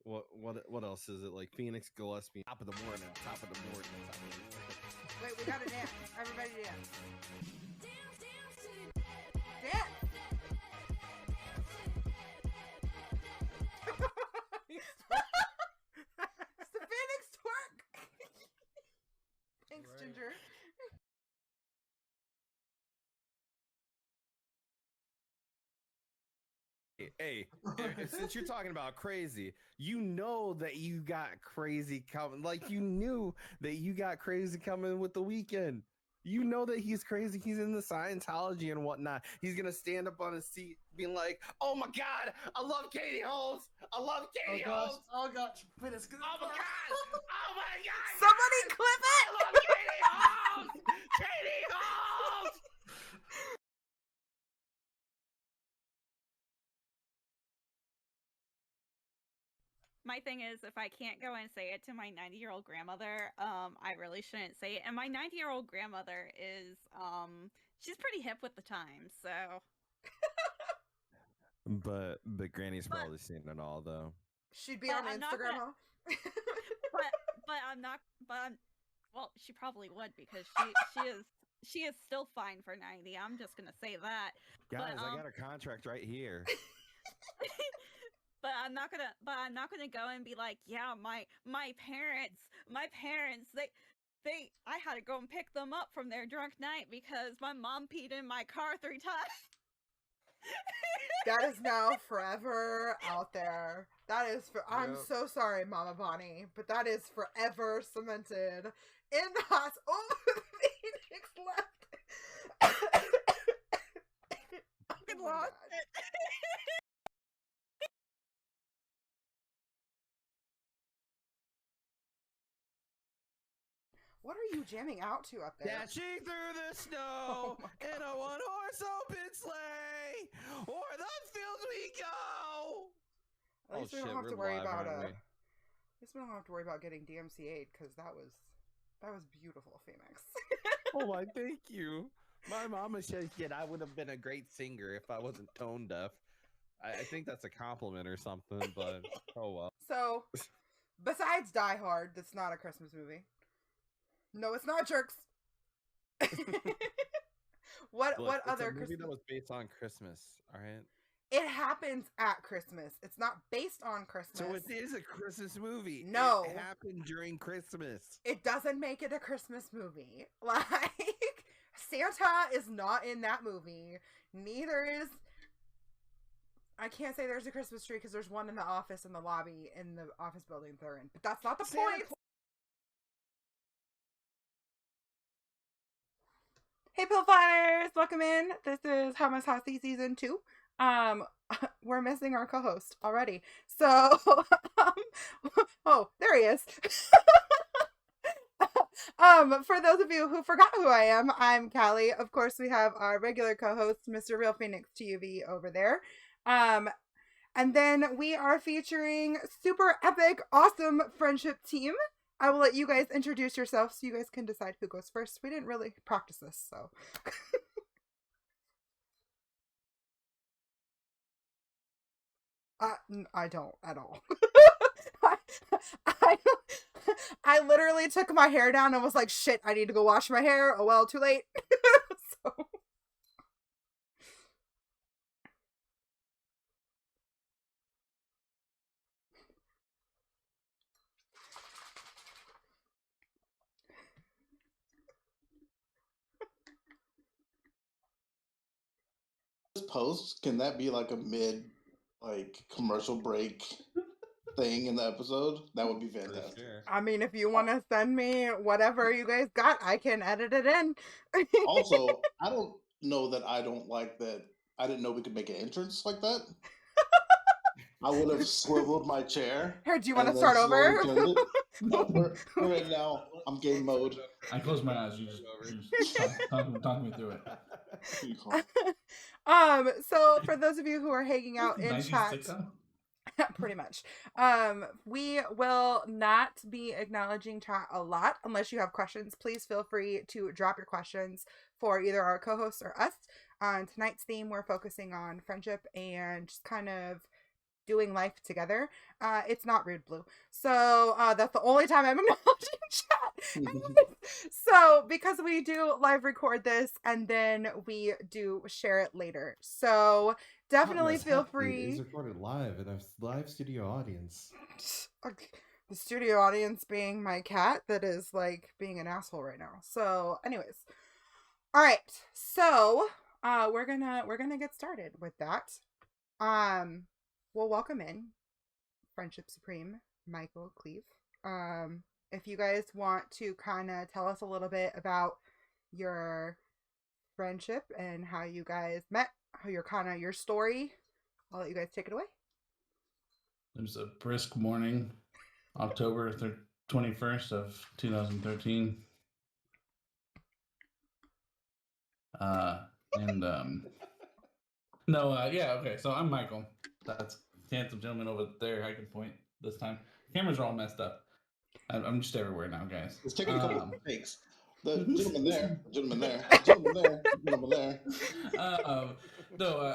What else is it? Like Phoenix Gillespie, top of the morning, top of the morning. Wait, we gotta dance. Everybody dance. It's the Phoenix twerk. Thanks, right. Ginger. Hey, since you're talking about crazy, you know that you got crazy coming. Like, you knew that you got crazy coming with The Weeknd. You know that he's crazy. He's into Scientology and whatnot. He's going to stand up on his seat being like, oh my God, I love Katie Holmes. I love Katie Holmes. Oh gosh. Oh my God. Oh my God. Somebody clip it. I love Katie Holmes. Katie Holmes. My thing is, if I can't go and say it to my 90-year-old grandmother, I really shouldn't say it. And my 90-year-old grandmother is, she's pretty hip with the times, so. But Granny's probably seen it all, though. She'd be on Instagram, huh? Well, she probably would, because she is still fine for 90. I'm just gonna say that. Guys, I got a contract right here. But I'm not gonna go and be like, yeah, my parents, I had to go and pick them up from their drunk night because my mom peed in my car 3 times. That is now forever out there. That is I'm so sorry, Mama Bonnie, but that is forever cemented in the house. Oh, Phoenix left. I lost it. What are you jamming out to up there? Dashing through the snow in a one-horse open sleigh, o'er the fields we go. At least we don't have to worry about At least we don't have to worry about getting DMCA'd, because that was beautiful, Phoenix. Oh, why, thank you. My mama says that I would have been a great singer if I wasn't tone deaf. I think that's a compliment or something, but oh well. So, besides Die Hard, that's not a Christmas movie. No, it's not, jerks. What other movie that was based on Christmas? All right. It happens at Christmas. It's not based on Christmas. So it is a Christmas movie. No, it happened during Christmas. It doesn't make it a Christmas movie. Like, Santa is not in that movie. Neither is. I can't say there's a Christmas tree because there's one in the office in the lobby in the office building they're in. But that's not the point. Hey, Pill Fighters! Welcome in. This is Hotmess Hotseat Season 2. We're missing our co-host already. So, oh, there he is. For those of you who forgot who I am, I'm Cali. Of course, we have our regular co-host, Mr. RealPhoenixTV over there. And then we are featuring super epic, awesome friendship team. I will let you guys introduce yourselves so you guys can decide who goes first. We didn't really practice this, so. I don't at all. I literally took my hair down and was like, shit, I need to go wash my hair. Oh well, too late. So. Post, can that be like a commercial break thing in the episode? That would be fantastic. Sure. I mean, if you want to send me whatever you guys got, I can edit it in. Also, I don't know that I don't like that. I didn't know we could make an entrance like that. I would have swiveled my chair. Here, do you want to start over? No, we're right now. I'm game mode. I closed my eyes. You just talk me through it. So for those of you who are hanging out in chat, pretty much, we will not be acknowledging chat a lot unless you have questions. Please feel free to drop your questions for either our co-hosts or us. On tonight's theme, we're focusing on friendship and just kind of doing life together. It's not Rude Blue. So that's the only time I'm acknowledging chat. So because we do live record this and then we do share it later. So definitely Hotmess feel Hotseat free. is recorded live in a live studio audience. The studio audience being my cat that is like being an asshole right now. So anyways, all right, so we're gonna get started with that. We'll welcome in Friendship Supreme Mikel Kleve. If you guys want to kind of tell us a little bit about your friendship and how you guys met, how your story, I'll let you guys take it away. It was a brisk morning, October 21st of 2013. Okay. So I'm Michael. That's the handsome gentleman over there. I can point this time. Cameras are all messed up. I'm just everywhere now, guys. It's taking a couple of takes. The gentleman there, gentleman there, gentleman there, gentleman there.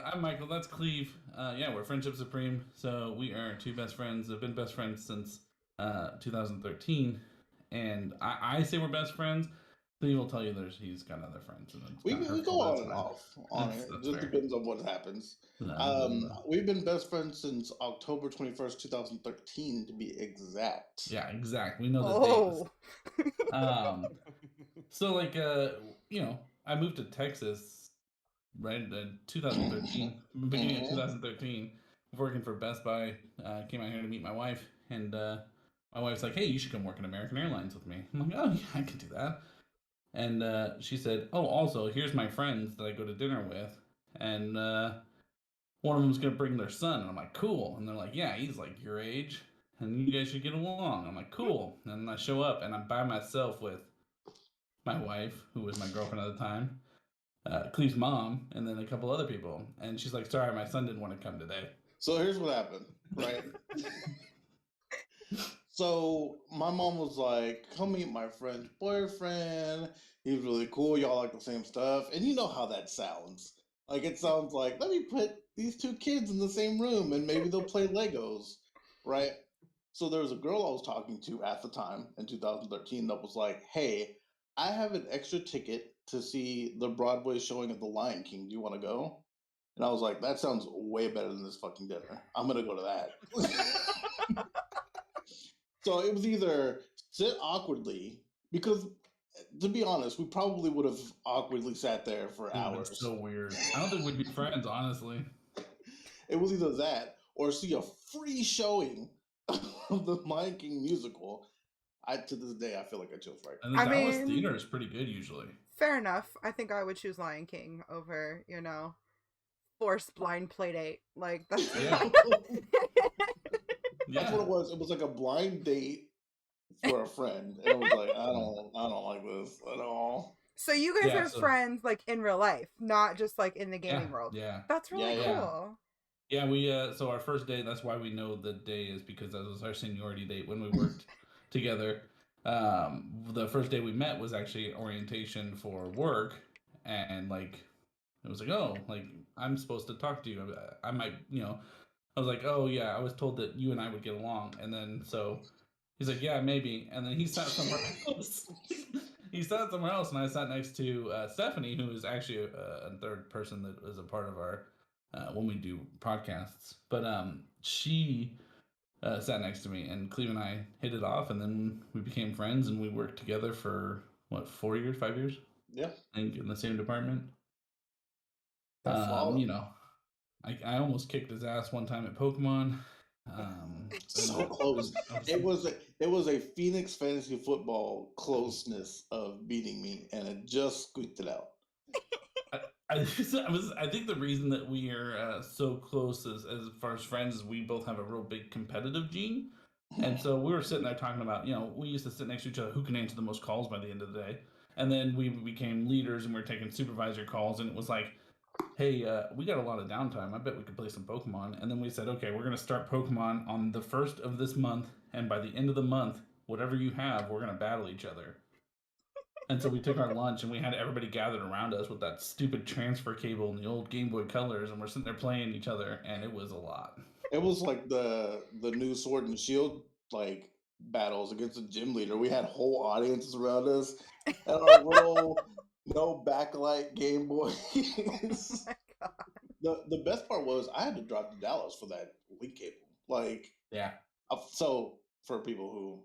I'm Michael. That's Kleve. We're Friendship Supreme. So we are two best friends. Have been best friends since 2013, and I say we're best friends. Kleve will tell you he's got other friends. And we go on and off on it. It just depends on what happens. We've been best friends since October 21st, 2013, to be exact. Yeah, exact. We know the dates. So I moved to Texas right in 2013, beginning of 2013, working for Best Buy. Came out here to meet my wife, and my wife's like, "Hey, you should come work at American Airlines with me." I'm like, "Oh yeah, I can do that." And she said, "Oh, also, here's my friends that I go to dinner with, and one of them's gonna bring their son." And I'm like, "Cool." And they're like, "Yeah, he's like your age, and you guys should get along." I'm like, "Cool." And I show up, and I'm by myself with my wife, who was my girlfriend at the time, Kleve's mom, and then a couple other people. And she's like, "Sorry, my son didn't want to come today." So here's what happened, right? So my mom was like, "Come meet my friend's boyfriend. He's really cool. Y'all like the same stuff." And you know how that sounds. Like, it sounds like, let me put these two kids in the same room and maybe they'll play Legos, right? So there was a girl I was talking to at the time in 2013 that was like, "Hey, I have an extra ticket to see the Broadway showing of The Lion King. Do you want to go?" And I was like, "That sounds way better than this fucking dinner. I'm going to go to that." So it was either sit awkwardly, because to be honest, we probably would have awkwardly sat there for hours. So weird. I don't think we'd be friends, honestly. It was either that or see a free showing of the Lion King musical. To this day, I feel like I chose right. And the Dallas theater is pretty good usually. Fair enough. I think I would choose Lion King over, forced blind play date. Like that's That's what it was. It was like a blind date for a friend, and it was like, I don't like this at all. So you guys are friends like in real life, not just like in the gaming world. Yeah, that's really cool. Yeah, we so our first date. That's why we know the day is because that was our seniority date when we worked together. The first day we met was actually orientation for work, and like it was like, oh, like I'm supposed to talk to you. I might, I was like, oh yeah, I was told that you and I would get along, and then so he's like, yeah, maybe, and then he sat somewhere else. He sat somewhere else, and I sat next to Stephanie, who is actually a third person that is a part of our when we do podcasts. But she sat next to me, and Kleve and I hit it off, and then we became friends, and we worked together for what, 4 years, 5 years? Yeah, I think in the same department. That's I almost kicked his ass one time at Pokemon. So close. It was a Phoenix fantasy football closeness of beating me, and it just squeaked it out. I think the reason that we are so close as far as friends is we both have a real big competitive gene. And so we were sitting there talking about, we used to sit next to each other, who can answer the most calls by the end of the day. And then we became leaders, and we were taking supervisor calls, and it was like, hey, we got a lot of downtime. I bet we could play some Pokemon. And then we said, okay, we're going to start Pokemon on the 1st of this month, and by the end of the month, whatever you have, we're going to battle each other. And so we took our lunch, and we had everybody gathered around us with that stupid transfer cable and the old Game Boy Colors, and we're sitting there playing each other, and it was a lot. It was like the new Sword and Shield like battles against the gym leader. We had whole audiences around us and our little no backlight Game Boys. Oh my God. The best part was I had to drive to Dallas for that link cable. Like, Yeah. so for people who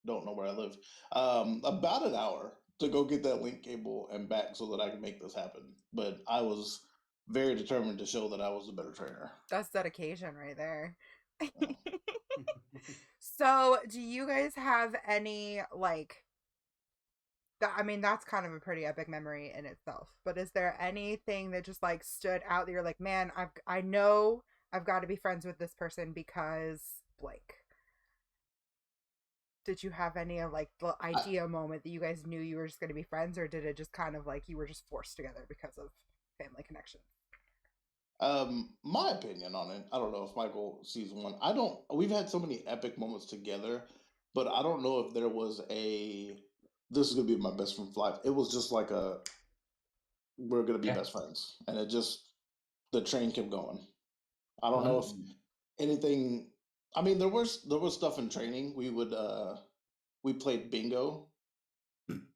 don't know where I live, about an hour to go get that link cable and back so that I could make this happen. But I was very determined to show that I was the better trainer. That's dedication right there. Yeah. So, do you guys have any like that? I mean, that's kind of a pretty epic memory in itself. But is there anything that just like stood out that you're like, man, I know I've got to be friends with this person because blank. Did you have any of like the idea moment that you guys knew you were just going to be friends, or did it just kind of like you were just forced together because of family connection? My opinion on it, I don't know if Michael sees one. We've had so many epic moments together, but I don't know if there was this is gonna be my best friend for life. It was just like we're gonna be Yeah. best friends. And the train kept going. I don't know if anything, I mean, there was stuff in training. We played bingo,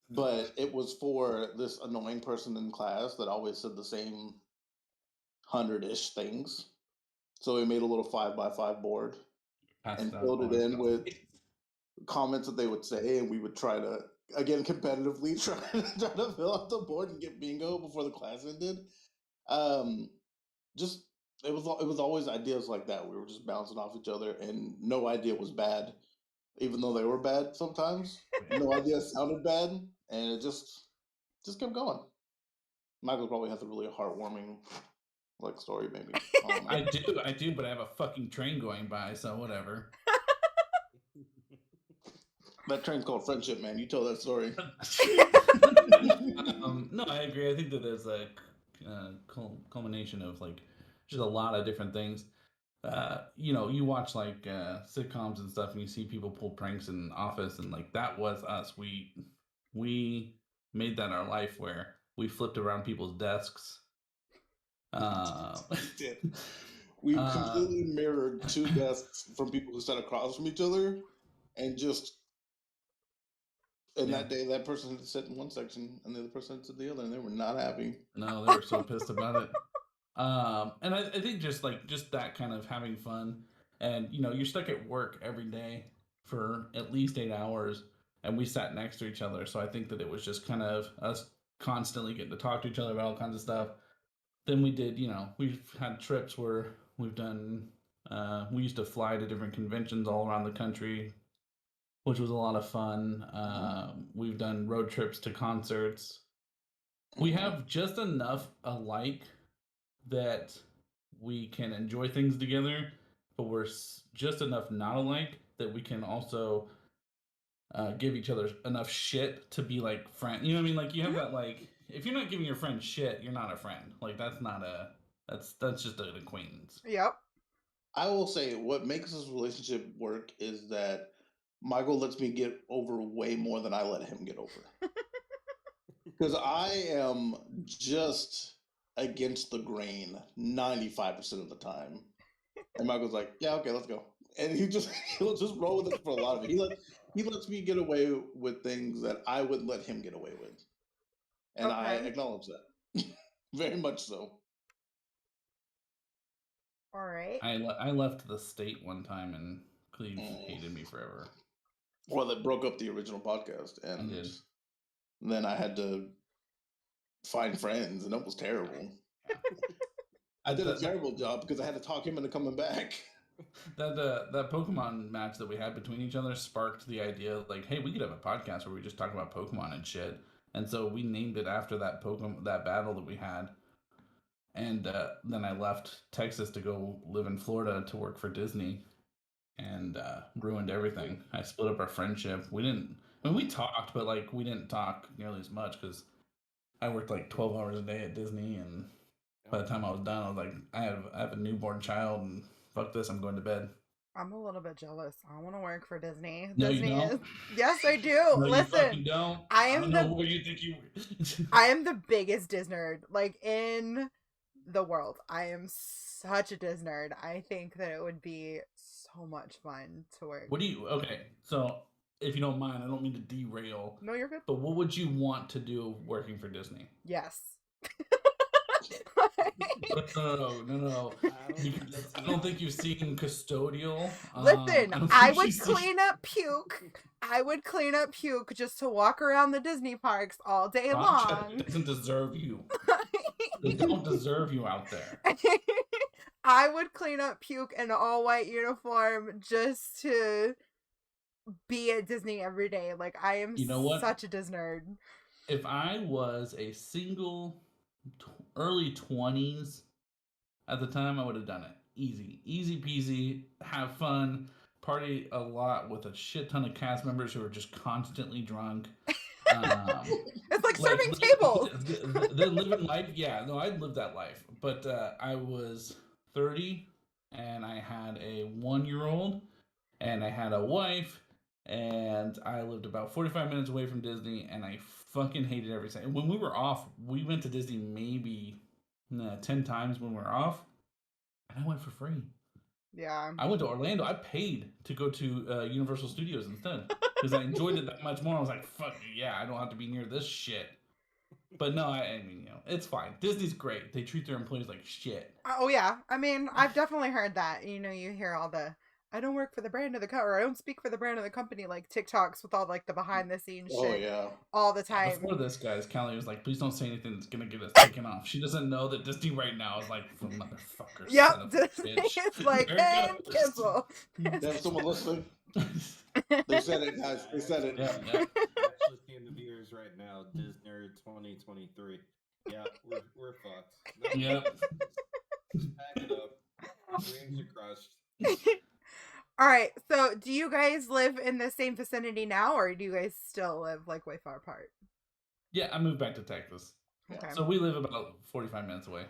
but it was for this annoying person in class that always said the same 100-ish things. So we made a little 5x5 board and filled it in with comments that they would say, and we would try to, again, competitively try to fill out the board and get bingo before the class ended. Just it was always ideas like that. We were just bouncing off each other, and no idea was bad, even though they were bad sometimes. No idea sounded bad, and it just kept going. Michael probably has a really heartwarming like story, maybe. I do, but I have a fucking train going by, so whatever. That train's called friendship, man. You tell that story. No, I agree. I think that there's a culmination of like just a lot of different things. You watch like sitcoms and stuff, and you see people pull pranks in Office, and like that was us. We made that our life, where we flipped around people's desks. We completely mirrored two desks from people who sat across from each other, and that day that person had to sit in one section and the other person had to sit in the other, and they were not happy. No, they were so pissed about it. And I think just that kind of having fun, and you're stuck at work every day for at least 8 hours, and we sat next to each other, so I think that it was just kind of us constantly getting to talk to each other about all kinds of stuff. Then we did, we've had trips where we've done, we used to fly to different conventions all around the country, which was a lot of fun. We've done road trips to concerts. We have just enough alike that we can enjoy things together, but we're just enough not alike that we can also give each other enough shit to be like friend. You know what I mean? Like you have that like, if you're not giving your friend shit, you're not a friend. Like that's just an acquaintance. Yep. I will say what makes this relationship work is that Michael lets me get over way more than I let him get over. Because I am just against the grain 95% of the time. And Michael's like, yeah, okay, let's go. And he'll just roll with it for a lot of it. He lets me get away with things that I wouldn't let him get away with. And I acknowledge that. Very much so. All right. I left the state one time, and Kleve hated me forever. Well, that broke up the original podcast, and then I had to find friends, and it was terrible. I did a terrible job because I had to talk him into coming back. That Pokemon match that we had between each other sparked the idea like, hey, we could have a podcast where we just talk about Pokemon and shit. And so we named it after that battle that we had. And then I left Texas to go live in Florida to work for Disney, and ruined everything. I split up our friendship. We talked, but like we didn't talk nearly as much because I worked like 12 hours a day at Disney, and by the time I was done, I was like, I have a newborn child, and fuck this, I'm going to bed. I'm a little bit jealous. I want to work for Disney. No, Disney you don't. is. Yes, I do. No, Listen, you fucking don't. I don't know where you think you. I am the biggest Disney nerd. Like in the world. I am such a Disney nerd. I think that it would be so much fun to work. Okay, so if you don't mind, I don't mean to derail. No, you're good. But what would you want to do working for Disney? Yes. No. I don't think you've seen Custodial. Listen, I would clean up puke. I would clean up puke just to walk around the Disney parks all day long. Doesn't deserve you. They don't deserve you out there. I would clean up puke in an all-white uniform just to be at Disney every day. Like, I am such a Disney nerd. If I was a single early 20s at the time, I would have done it. Easy peasy, have fun, party a lot with a shit ton of cast members who are just constantly drunk. It's like serving tables. They're living life. Yeah, no, I'd live that life. But I was 30 and I had a 1-year-old and I had a wife and I lived about 45 minutes away from Disney and I fucking hated every second. When we were off, we went to Disney maybe 10 times when we were off and I went for free. Yeah. I went to Orlando. I paid to go to Universal Studios instead because I enjoyed it that much more. I was like, fuck yeah, I don't have to be near this shit. But no, I mean, it's fine. Disney's great. They treat their employees like shit. Oh, yeah. I mean, I've definitely heard that. You hear all the, I don't work for the brand of the or I don't speak for the brand of the company, like TikToks with all like the behind the scenes shit all the time. Before this, guys, Cali was like, please don't say anything that's going to get us taken off. She doesn't know that Disney right now is like, for motherfuckers. Yep, Disney is like, and cancel. There's someone listening. They said it, guys. They said it. Yeah. Actually seeing the viewers right now, Disney 2023. Yeah, we're fucked. No, yep. Pack it up. Dreams are crushed. All right, so do you guys live in the same vicinity now, or do you guys still live like way far apart? Yeah, I moved back to Texas. Okay. So we live about 45 minutes away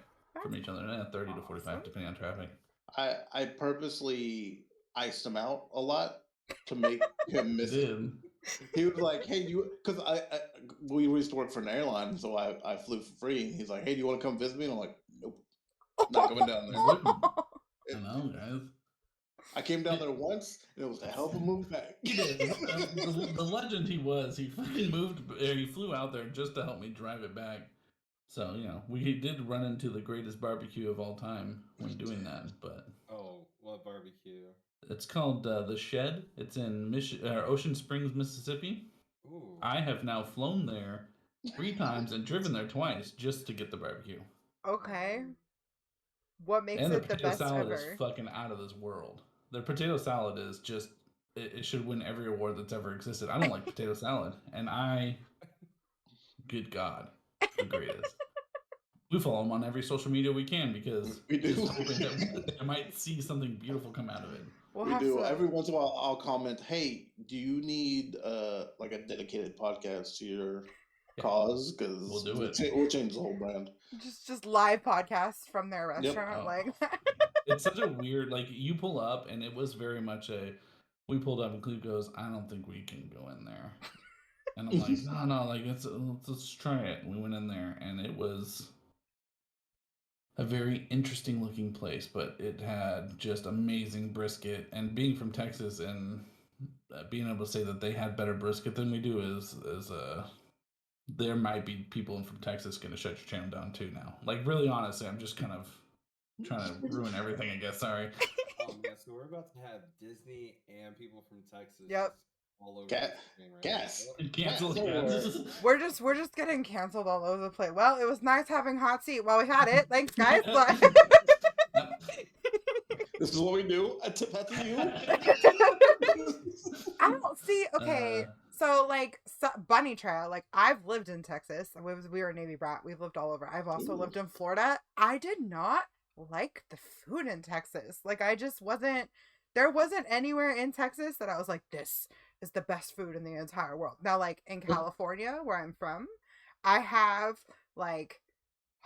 from each other, 30 to 45, depending on traffic. I purposely iced him out a lot to make him miss it. He was like, "Hey, because we used to work for an airline, so I flew for free." And he's like, "Hey, do you want to come visit me?" And I'm like, "Nope, not coming down there." I know, guys. I came down there once, and it was to help him move back. He did. The legend he was. He fucking he flew out there just to help me drive it back. So, we did run into the greatest barbecue of all time when doing that. But what barbecue? It's called The Shed. It's in Ocean Springs, Mississippi. Ooh. I have now flown there 3 times and driven there twice just to get the barbecue. Okay. What makes it the best potato salad ever? Is fucking out of this world. Their potato salad is just, it should win every award that's ever existed. I don't like potato salad. And good God, the greatest. We follow them on every social media we can because we do. Just hoping that they might see something beautiful come out of it. We do. Every once in a while, I'll comment, "Hey, do you need like a dedicated podcast to your cause? Because we'll do it. We'll change the whole brand." Just live podcasts from their restaurant, like that. It's such a weird, like, you pull up, and it was very much we pulled up, and Kleve goes, "I don't think we can go in there." And I'm like, no, like, let's try it. And we went in there, and it was a very interesting looking place, but it had just amazing brisket. And being from Texas and being able to say that they had better brisket than we do is there might be people from Texas going to shut your channel down too now. Like, really honestly, I'm just kind of trying to ruin everything, I guess. Sorry. Yeah, so we're about to have Disney and people from Texas. Yep. All over Gas. Cancel. We're just getting canceled all over the place. Well, it was nice having Hot Seat while we had it. Thanks, guys. This is what we do. I tip that to you. I don't see. Okay, so like Bunny Trail. Like, I've lived in Texas. We were a Navy brat. We've lived all over. I've also lived in Florida. I did not like the food in Texas. Like, I just wasn't. There wasn't anywhere in Texas that I was like, this is the best food in the entire world. Now, like, in California, where I'm from, I have like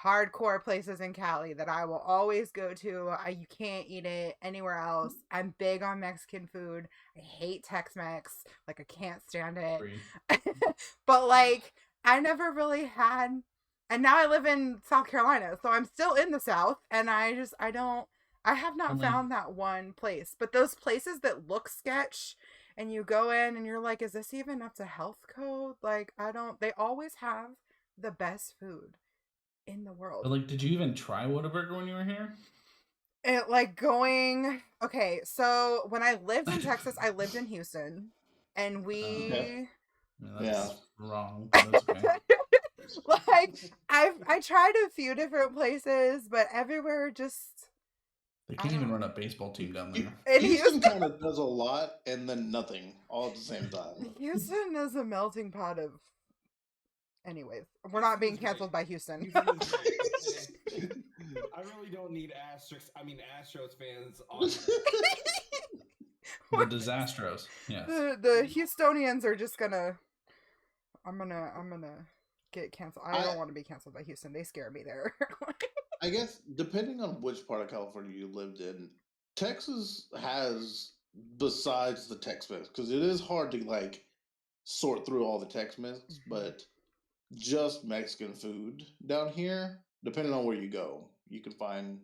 hardcore places in Cali that I will always go to. You can't eat it anywhere else. I'm big on Mexican food. I hate Tex-Mex. Like, I can't stand it. But like, I never really had And now I live in South Carolina, so I'm still in the South, and I have not found that one place. But those places that look sketch, and you go in and you're like, is this even up to health code? Like, they always have the best food in the world. But, like, did you even try Whataburger when you were here? Okay, so when I lived in Texas, I lived in Houston, and we... That's wrong. That's okay. Like, I tried a few different places, but everywhere just... They can't even run a baseball team down there. Houston kind of does a lot and then nothing all at the same time. Houston is a melting pot of... Anyways, we're not being canceled by Houston. I really don't need Astros fans on. The Disastros. Yes. The Houstonians are just gonna... I'm gonna get canceled. I don't want to be canceled by Houston. They scare me there. I guess depending on which part of California you lived in, Texas has, besides the Tex-Mex, because it is hard to like sort through all the Tex-Mex, but just Mexican food down here, depending on where you go, you can find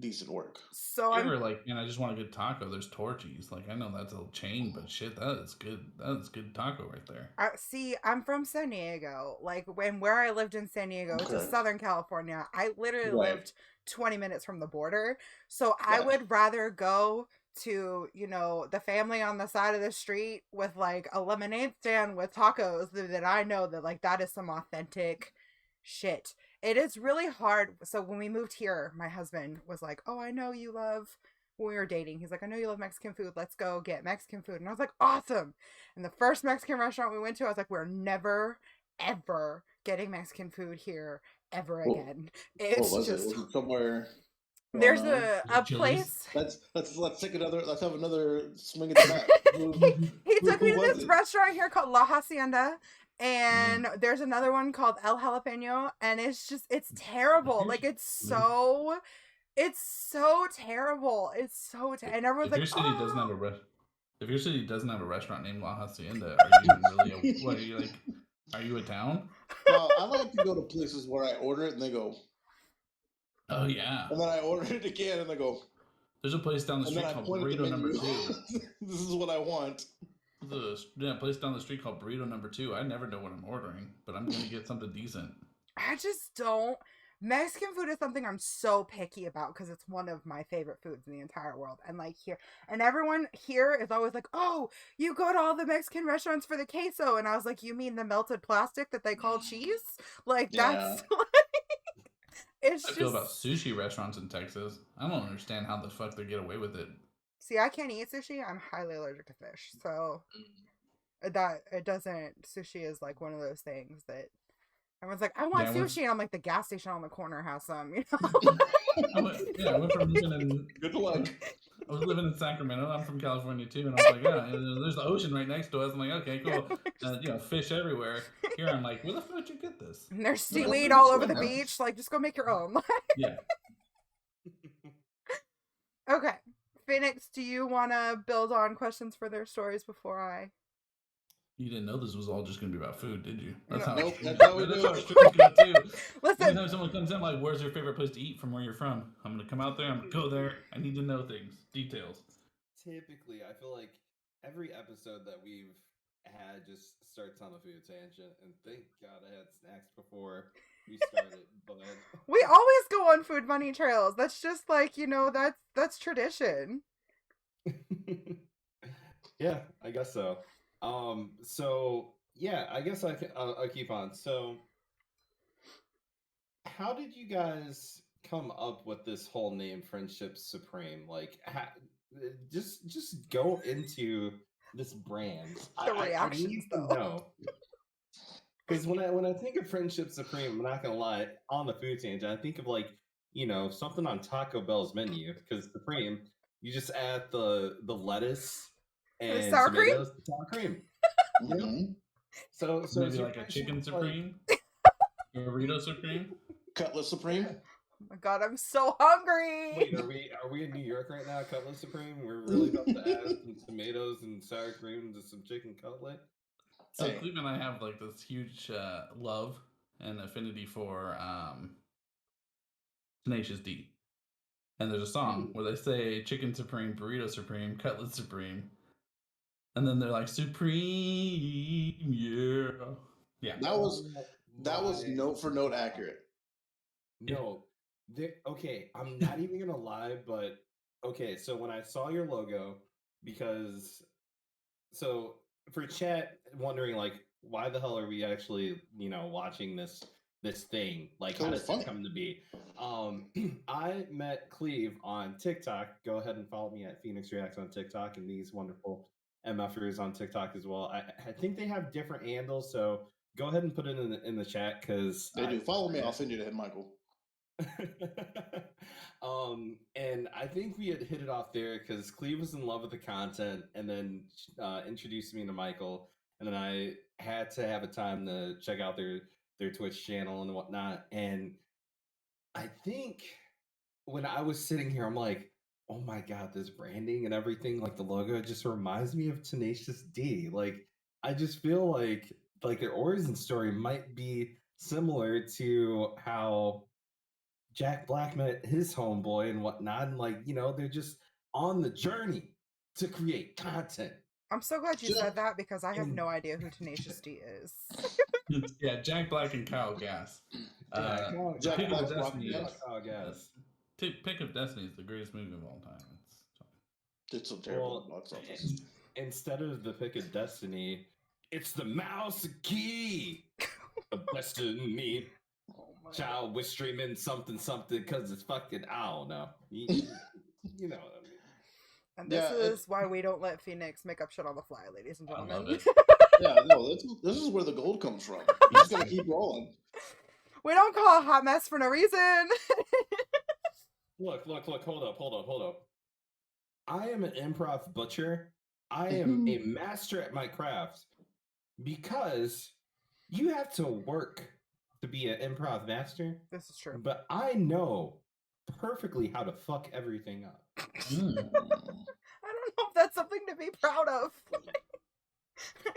decent work. So I'm like, I just want a good taco. There's Torchy's. Like, I know that's a chain, but shit, that is good. That is good taco right there. See, I'm from San Diego. Like, where I lived in San Diego, which is Southern California, I literally lived 20 minutes from the border. So I would rather go to, the family on the side of the street with like a lemonade stand with tacos that I know that like that is some authentic shit. It is really hard. So when we moved here, my husband was like, oh, I know you love, when we were dating, he's like, I know you love Mexican food. Let's go get Mexican food. And I was like, awesome. And the first Mexican restaurant we went to, I was like, we're never, ever getting Mexican food here ever again. It's was just... Was it somewhere... There's a place. Let's take another. Let's have another swing at the map. He took me to this restaurant here called La Hacienda, and there's another one called El Jalapeno, and it's terrible. Like it's so terrible. It's so and everyone's if like, your city doesn't have if your city doesn't have a restaurant named La Hacienda, are you really what are you like? Are you a town? No, I like to go to places where I order it and they go, oh yeah. And then I order it again and they go, there's a place down the street called Burrito Number 2. This is what I want. There's a place down the street called Burrito Number 2. I never know what I'm ordering, but I'm gonna get something decent. I just don't. Mexican food is something I'm so picky about because it's one of my favorite foods in the entire world. And like here, and everyone here is always like, oh, you go to all the Mexican restaurants for the queso. And I was like, you mean the melted plastic that they call cheese? Like that's I feel about sushi restaurants in Texas. I don't understand how the fuck they get away with it. See, I can't eat sushi. I'm highly allergic to fish. So sushi is like one of those things that everyone's like, I want sushi. And I'm like, the gas station on the corner has some, I went from living in... Good luck. I was living in Sacramento. I'm from California too. And I was like, there's the ocean right next to us. I'm like, okay, cool. Fish everywhere. Here I'm like, where the fuck did you get this? And there's seaweed all over the beach. Like, just go make your own. Yeah. Okay. Phoenix, do you want to build on questions for their stories before I... You didn't know this was all just going to be about food, did you? That's how we do it. Listen. Anytime someone comes in like, where's your favorite place to eat from where you're from? I'm going to come out there. I'm going to go there. I need to know things. Details. Typically, I feel like every episode that we've had just starts on a food tangent. And thank God I had snacks before we started. But we always go on food bunny trails. That's just like, that's tradition. Yeah, I guess so. So yeah, I guess I'll keep on. So how did you guys come up with this whole name Friendship Supreme? Like, just go into this brand. The reactions, though. No. Because when I think of Friendship Supreme, I'm not gonna lie, on the food tangent, I think of like, something on Taco Bell's menu. Because Supreme, you just add the lettuce and sour tomatoes, sour cream. Mm-hmm. So maybe like a chicken supreme, burrito supreme, cutlet supreme. Oh my God, I'm so hungry. Wait, are we in New York right now? Cutlet supreme? We're really about to add some tomatoes and sour cream to some chicken cutlet. So Kleve and I have like this huge love an affinity for Tenacious D. And there's a song where they say Chicken Supreme, Burrito Supreme, Cutlet Supreme. And then they're like, Supreme, yeah. Yeah. That was note for note accurate. No. Okay, I'm not even gonna lie, but okay, so when I saw your logo, because for chat wondering like why the hell are we actually, watching this thing? Like how does it come to be? I met Kleve on TikTok. Go ahead and follow me at Phoenix Reacts on TikTok and these wonderful MFers on TikTok as well. I think they have different handles, so go ahead and put it in the chat because they do. Follow me. I'll send you to him, Michael. And I think we had hit it off there because Kleve was in love with the content and then introduced me to Michael, and then I had to have a time to check out their Twitch channel and whatnot. And I think when I was sitting here, I'm like, oh my god, this branding and everything, like the logo, just reminds me of Tenacious D. Like I just feel like their origin story might be similar to how Jack Black met his homeboy and whatnot, and they're just on the journey to create content. I'm so glad you said that because I have no idea who Tenacious D is. Yeah, Jack Black and Kyle Gass. Jack Pick Black, of Destiny. Kyle Gass. Pick of Destiny is the greatest movie of all time. It's so terrible. Box office. Instead of the Pick of Destiny, it's the Mouse Key of Destiny. Child, we're streaming something because it's fucking, I don't know. You know what I mean. And this is why we don't let Phoenix make up shit on the fly, ladies and gentlemen. Yeah, no, this is where the gold comes from. You just gotta keep rolling. We don't call a hot mess for no reason. Look, hold up. I am an improv butcher. I am a master at my craft because you have to work to be an improv master. This is true. But I know perfectly how to fuck everything up. I don't know if that's something to be proud of.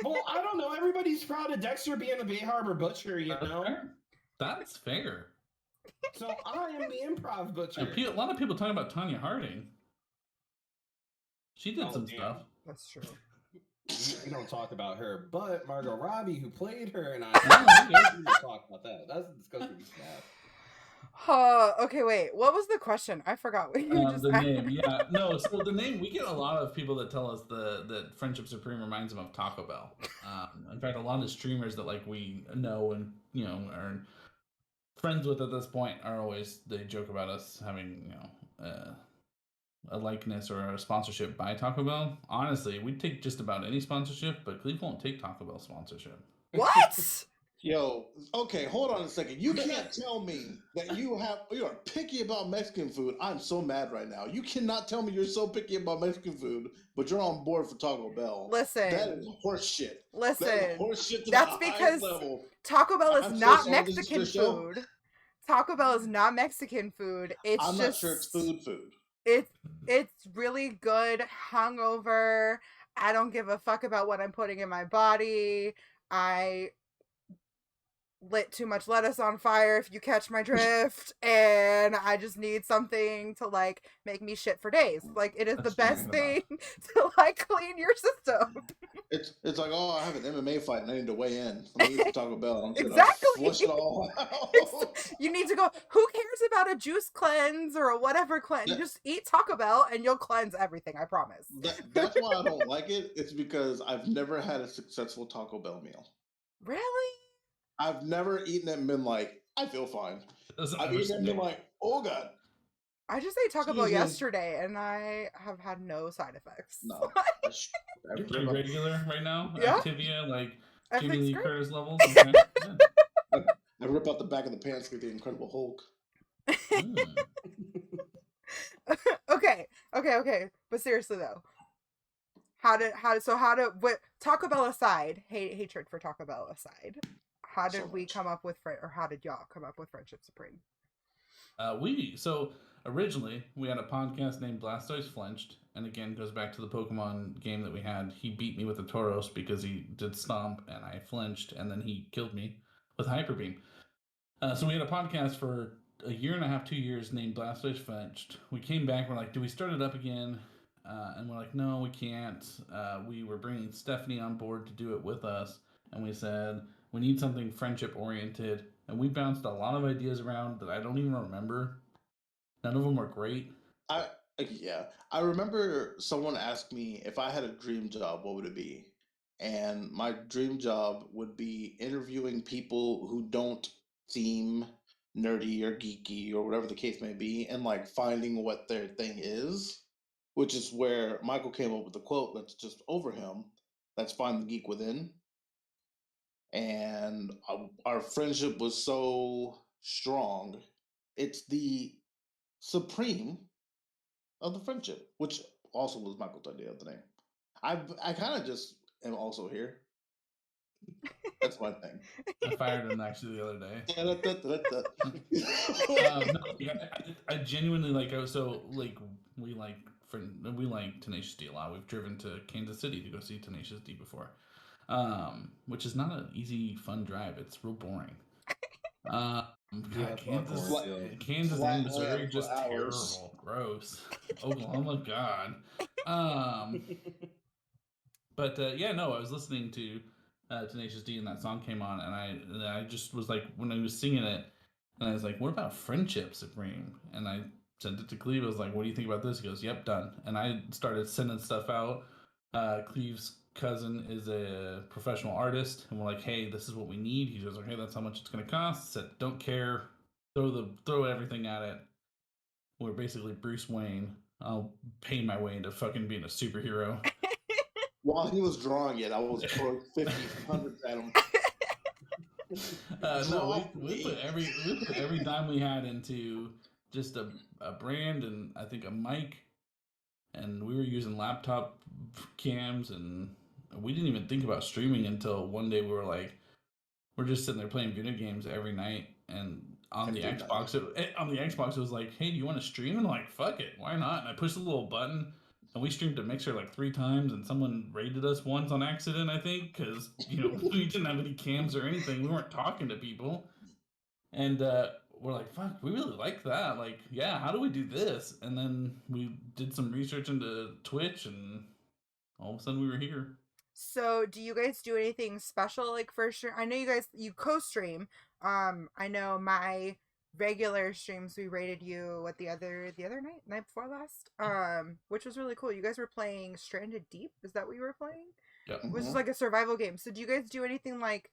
Well, I don't know. Everybody's proud of Dexter being a Bay Harbor butcher, you know? That's fair. So I am the improv butcher. A lot of people talk about Tanya Harding. She did some stuff. That's true. We don't talk about her, but Margot Robbie, who played her, and I don't talk about that. That's a discussion we have. Okay, wait. What was the question? I forgot what you just the name. Yeah, no. So the name, we get a lot of people that tell us that Friendship Supreme reminds them of Taco Bell. In fact, a lot of streamers that we know and are friends with at this point they joke about us having a likeness or a sponsorship by Taco Bell. Honestly, we'd take just about any sponsorship, but Kleve won't take Taco Bell sponsorship. What? Yo, okay, hold on a second. You can't tell me that you are picky about Mexican food. I'm so mad right now. You cannot tell me you're so picky about Mexican food, but you're on board for Taco Bell. Listen. That is horse shit. Listen. That is horse shit to that's the because level. Taco Bell is not Mexican food. Taco Bell is not Mexican food. I'm not sure it's food. It's really good hungover. I don't give a fuck about what I'm putting in my body. I lit too much lettuce on fire, if you catch my drift, and I just need something to make me shit for days. It is the best thing to clean your system. It's like, oh, I have an MMA fight and I need to weigh in. Let me eat Taco Bell. I'm exactly. Flush it all out. You need to go. Who cares about a juice cleanse or a whatever cleanse? You just eat Taco Bell and you'll cleanse everything. I promise. That's why I don't like it. It's because I've never had a successful Taco Bell meal. Really? I've never eaten it and been like, I feel fine. I've eaten it and been like, oh god. I just ate Taco Bell yesterday and I have had no side effects. No. You're pretty regular right now? Yeah. Activia, Jamie Lee Curtis levels? Okay. Yeah. I rip out the back of the pants with the Incredible Hulk. Okay. But seriously though, Taco Bell aside, hatred for Taco Bell aside, how did we come up with how did y'all come up with Friendship Supreme? So originally we had a podcast named Blastoise Flinched, and again goes back to the Pokemon game that we had. He beat me with a Tauros because he did Stomp and I flinched, and then he killed me with Hyper Beam. So we had a podcast for a year and a half, 2 years named Blastfish Fetched. We came back, we're like, do we start it up again? And we're like, no, we can't. We were bringing Stephanie on board to do it with us. And we said, we need something friendship oriented. And we bounced a lot of ideas around that I don't even remember. None of them are great. I remember someone asked me if I had a dream job, what would it be? And my dream job would be interviewing people who don't seem nerdy or geeky or whatever the case may be, and like finding what their thing is, which is where Michael came up with the quote that's just over him. That's find the geek within. And our friendship was so strong. It's the supreme of the friendship, which also was Michael's idea of the name. I kind of just am also here. That's my thing. I fired him actually the other day. No, I genuinely like. So like we like Tenacious D a lot. We've driven to Kansas City to go see Tenacious D before, which is not an easy fun drive. It's real boring. Kansas and Missouri just terrible, gross. Oklahoma, God. But yeah, no, I was listening to Tenacious D and that song came on, and I just was like, when I was singing it, and I was like, what about Friendship Supreme? And I sent it to Kleve. I was like, what do you think about this? He goes, yep, done. And I started sending stuff out. Kleve's cousin is a professional artist, and we're like, hey, this is what we need. He goes, okay, that's how much it's going to cost. I said, don't care. Throw everything at it. We're basically Bruce Wayne. I'll pay my way into fucking being a superhero. While he was drawing it, I was throwing 50, 100 at him. No, we put every dime we had into just a brand and I think a mic, and we were using laptop cams, and we didn't even think about streaming until one day we were like, we're just sitting there playing video games every night, and on the Xbox, it was like, hey, do you want to stream? And I'm like, fuck it, why not? And I pushed a little button. And we streamed to Mixer like 3 times, and someone raided us once on accident, I think, because we didn't have any cams or anything. We weren't talking to people, and we're like, "Fuck, we really like that. Like, yeah, how do we do this?" And then we did some research into Twitch, and all of a sudden we were here. So, do you guys do anything special like for stream? I know you co-stream. I know my regular streams we rated you the other night before last, which was really cool. You guys were playing Stranded Deep. Is that what you were playing? Yep. Which is like a survival game. So do you guys do anything like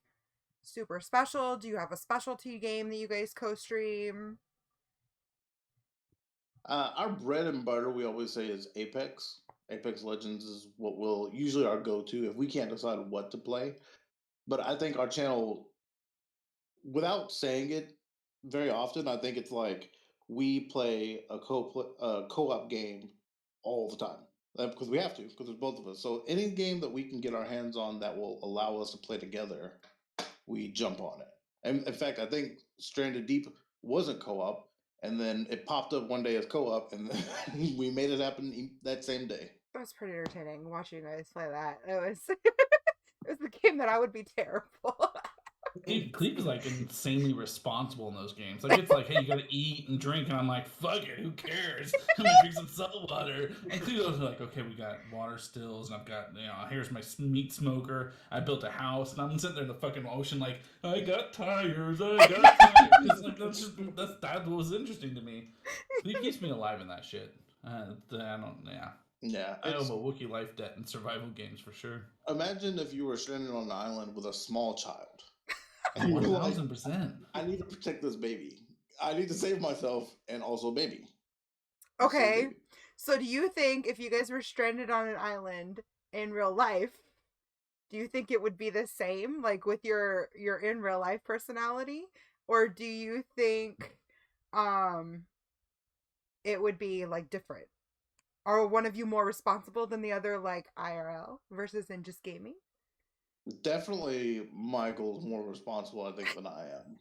super special? Do you have a specialty game that you guys co-stream? Our bread and butter, we always say, is Apex. Apex Legends is what will usually our go-to if we can't decide what to play. But I think our channel, without saying it very often, I think it's like we play a co-op game all the time because we have to, because there's both of us. So any game that we can get our hands on that will allow us to play together, we jump on it. And in fact, I think Stranded Deep wasn't co-op, and then it popped up one day as co-op, and then we made it happen that same day. That's pretty entertaining watching you guys play that. It was it was the game that I would be terrible. Kleve is like insanely responsible in those games. Like, it's like, hey, you gotta eat and drink, and I'm like, fuck it, who cares? I'm gonna drink some salt water. And Kleve was like, okay, we got water stills, and I've got, here's my meat smoker. I built a house, and I'm sitting there in the fucking ocean, like, I got tires. Like, that was interesting to me. Kleve keeps me alive in that shit. Yeah, I owe a Wookiee life debt in survival games for sure. Imagine if you were stranded on an island with a small child. 1000%. I need to protect this baby. I need to save myself and also baby. Okay. So do you think if you guys were stranded on an island in real life, do you think it would be the same, like with your in real life personality? Or do you think it would be like different? Are one of you more responsible than the other, like IRL versus in just gaming? Definitely Michael's more responsible, I think, than I am.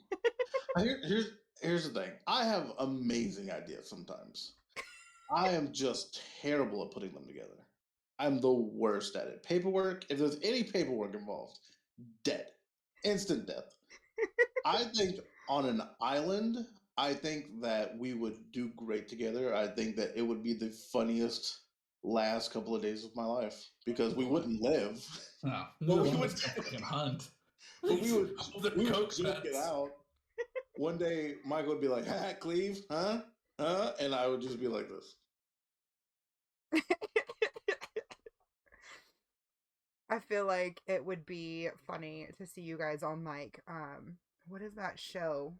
Here's the thing. I have amazing ideas sometimes. I am just terrible at putting them together. I'm the worst at it. Paperwork, if there's any paperwork involved, dead. Instant death. I think on an island, I think that we would do great together. I think that it would be the funniest last couple of days of my life because we wouldn't live. No, But neither we one of would, us can fucking hunt. but we would, Hold their we would coke joke it nuts. out. One day, Michael would be like, "Ha, Kleve, huh? Huh?" And I would just be like this. I feel like it would be funny to see you guys on like what is that show?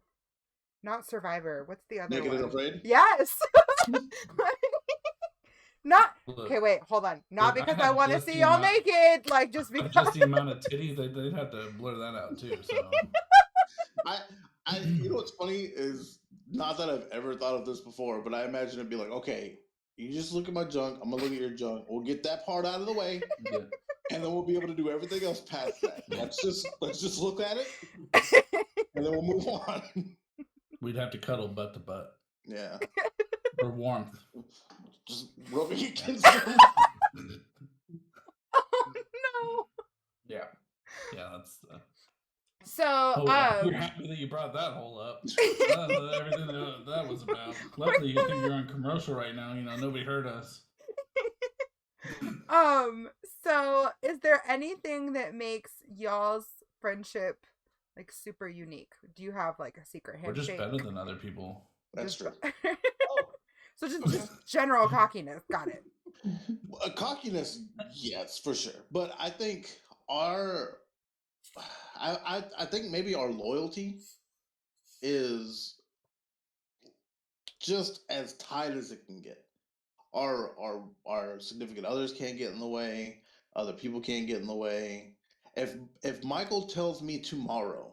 Not Survivor. What's the other Naked one? and Afraid? Yes. Not Look, okay. Wait, hold on. Not look, because I have want to just see the y'all amount- naked. Like just have because. just the amount of titty they'd have to blur that out too. So You know what's funny is not that I've ever thought of this before, but I imagine it'd be like, okay, you just look at my junk, I'm gonna look at your junk, we'll get that part out of the way, yeah. and then we'll be able to do everything else past that. Let's just look at it, and then we'll move on. We'd have to cuddle butt to butt Yeah, for warmth. just rubbing against them. No. Yeah, that's. So We're happy that you brought that whole up. Everything that was about. Luckily, I think you're on commercial right now. You know, nobody heard us. So is there anything that makes y'all's friendship like super unique? Do you have like a secret We're handshake? just better than other people. That's true. So just general cockiness. Got it. Cockiness, yes, for sure. But I think I think maybe our loyalty is just as tight as it can get. Our significant others can't get in the way. Other people can't get in the way. If Michael tells me tomorrow,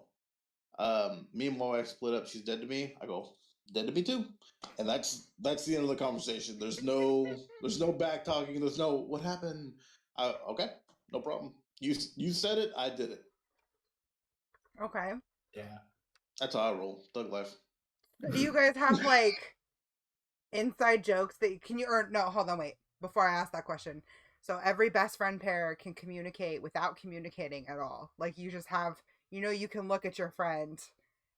me and my wife split up, she's dead to me, I go, dead to me too. And that's the end of the conversation. There's no back talking. There's no what happened. Okay, no problem. You said it. I did it. Okay. Yeah. That's how I roll. Thug life. Do you guys have like inside jokes that can you or no, hold on, wait. Before I ask that question. So every best friend pair can communicate without communicating at all. Like you just have, you can look at your friend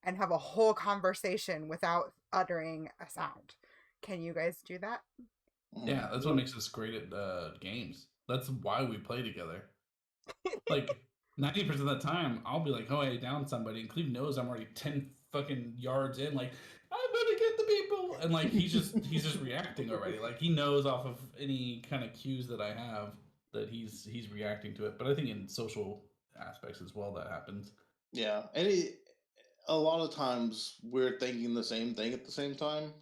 and have a whole conversation without uttering a sound. Can you guys do that? Yeah, that's what makes us great at games. That's why we play together. Like 90% of the time, I'll be like, "Oh, I down somebody," and Cleve knows I'm already 10 fucking yards in. Like, I'm gonna get the people, and like he's just reacting already. Like he knows off of any kind of cues that I have that he's reacting to it. But I think in social aspects as well that happens. Yeah, and a lot of times we're thinking the same thing at the same time,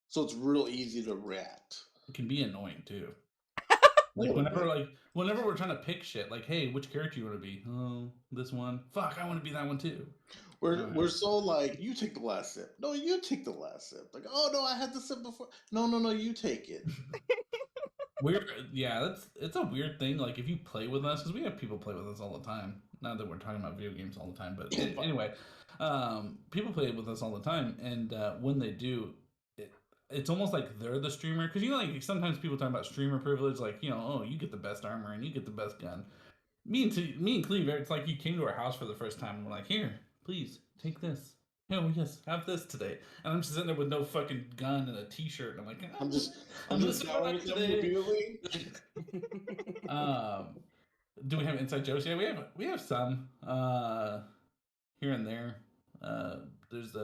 so it's real easy to react. It can be annoying too. Like whenever we're trying to pick shit, like, hey, which character you want to be? Oh, this one. Fuck, I want to be that one too. We're so like, you take the last sip. No, you take the last sip. Like, oh no, I had the sip before. No, you take it. It's a weird thing. Like if you play with us, because we have people play with us all the time. Not that we're talking about video games all the time, but anyway, people play with us all the time, and when they do, it's almost like they're the streamer. Because like sometimes people talk about streamer privilege, like oh, you get the best armor and you get the best gun. Me and Kleve, it's like you came to our house for the first time and we're like, here, please take this. Oh yes, have this today. And I'm just sitting there with no fucking gun and a t-shirt, and I'm like, I'm just down with them repeatedly. Do we have inside jokes? Yeah, we have some here and there. There's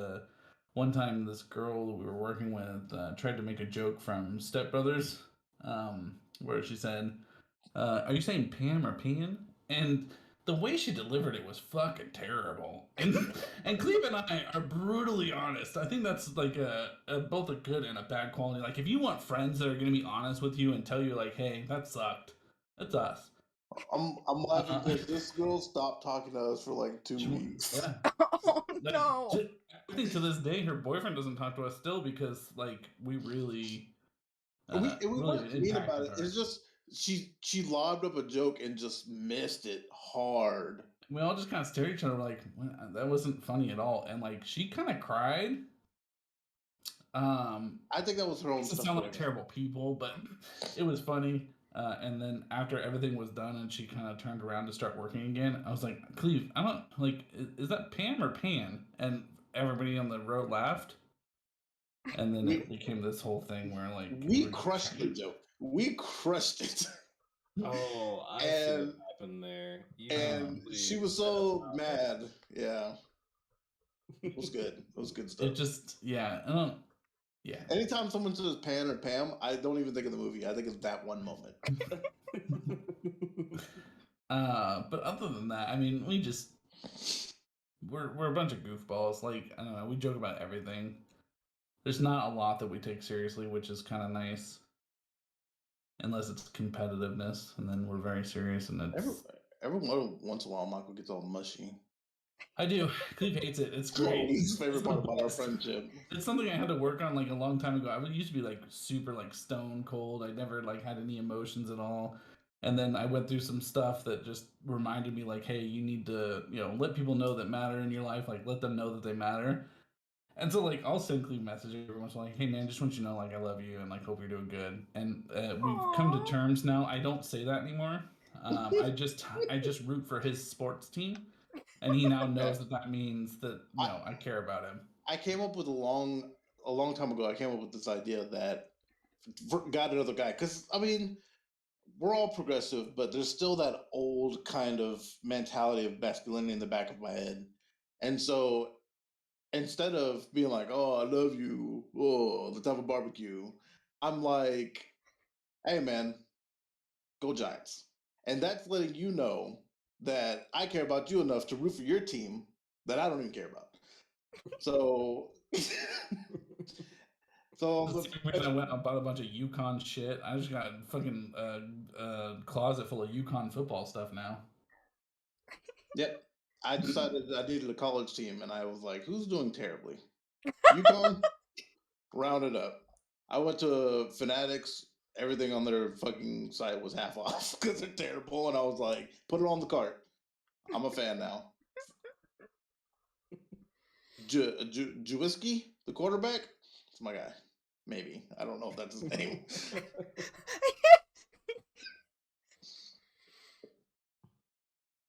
one time this girl that we were working with tried to make a joke from Step Brothers, where she said, "Are you saying Pam or Pan?" And the way she delivered it was fucking terrible. And Kleve and I are brutally honest. I think that's like both a good and a bad quality. Like if you want friends that are gonna be honest with you and tell you like, hey, that sucked, that's us. I'm laughing because this girl stopped talking to us for like 2 weeks. Yeah. Oh no. I think to this day her boyfriend doesn't talk to us still because like we really we really weren't mean about it. her. It's just she lobbed up a joke and just missed it hard. We all just kind of stared at each other like, that wasn't funny at all. And like she kind of cried. I think that was her own It stuff. sound like terrible people, but it was funny. And then after everything was done and she kind of turned around to start working again, I was like, Kleve, I don't like, is that Pam or Pan? And everybody on the road laughed. And then it became this whole thing where like we crushed the joke. We crushed it. Oh, I see what happened there. And she was so mad. Yeah. It was good. It was good stuff. It just, yeah, I don't, yeah. Anytime someone says Pan or Pam, I don't even think of the movie. I think of that one moment. But other than that, I mean, we're a bunch of goofballs. Like, I don't know, we joke about everything. There's not a lot that we take seriously, which is kind of nice. Unless it's competitiveness, and then we're very serious, and it's... Every once in a while, Michael gets all mushy. I do. Kleve hates it. It's great. It's his favorite part about our friendship. It's something I had to work on like a long time ago. I used to be like super like stone cold. I never like had any emotions at all. And then I went through some stuff that just reminded me like, hey, you need to, let people know that matter in your life. Like, let them know that they matter. And so, like, I'll send Kleve messages every once in a while, like, hey, man, just want you to know, like, I love you and, like, hope you're doing good. And we've come to terms now. I don't say that anymore. I just root for his sports team. And he now knows that means that, I care about him. I came up with a long time ago, I came up with this idea that got another guy. Because, I mean, we're all progressive, but there's still that old kind of mentality of masculinity in the back of my head. And so... instead of being like, oh, I love you, oh, let's have a barbecue, I'm like, hey, man, go Giants. And that's letting you know that I care about you enough to root for your team that I don't even care about. So... That's the reason I went and bought a bunch of UConn shit. I just got a fucking closet full of UConn football stuff now. Yep. I decided I needed a college team, and I was like, who's doing terribly? UConn, round it up. I went to Fanatics. Everything on their fucking site was half off because they're terrible, and I was like, put it on the cart. I'm a fan now. Jawiski, the quarterback? It's my guy. Maybe. I don't know if that's his name.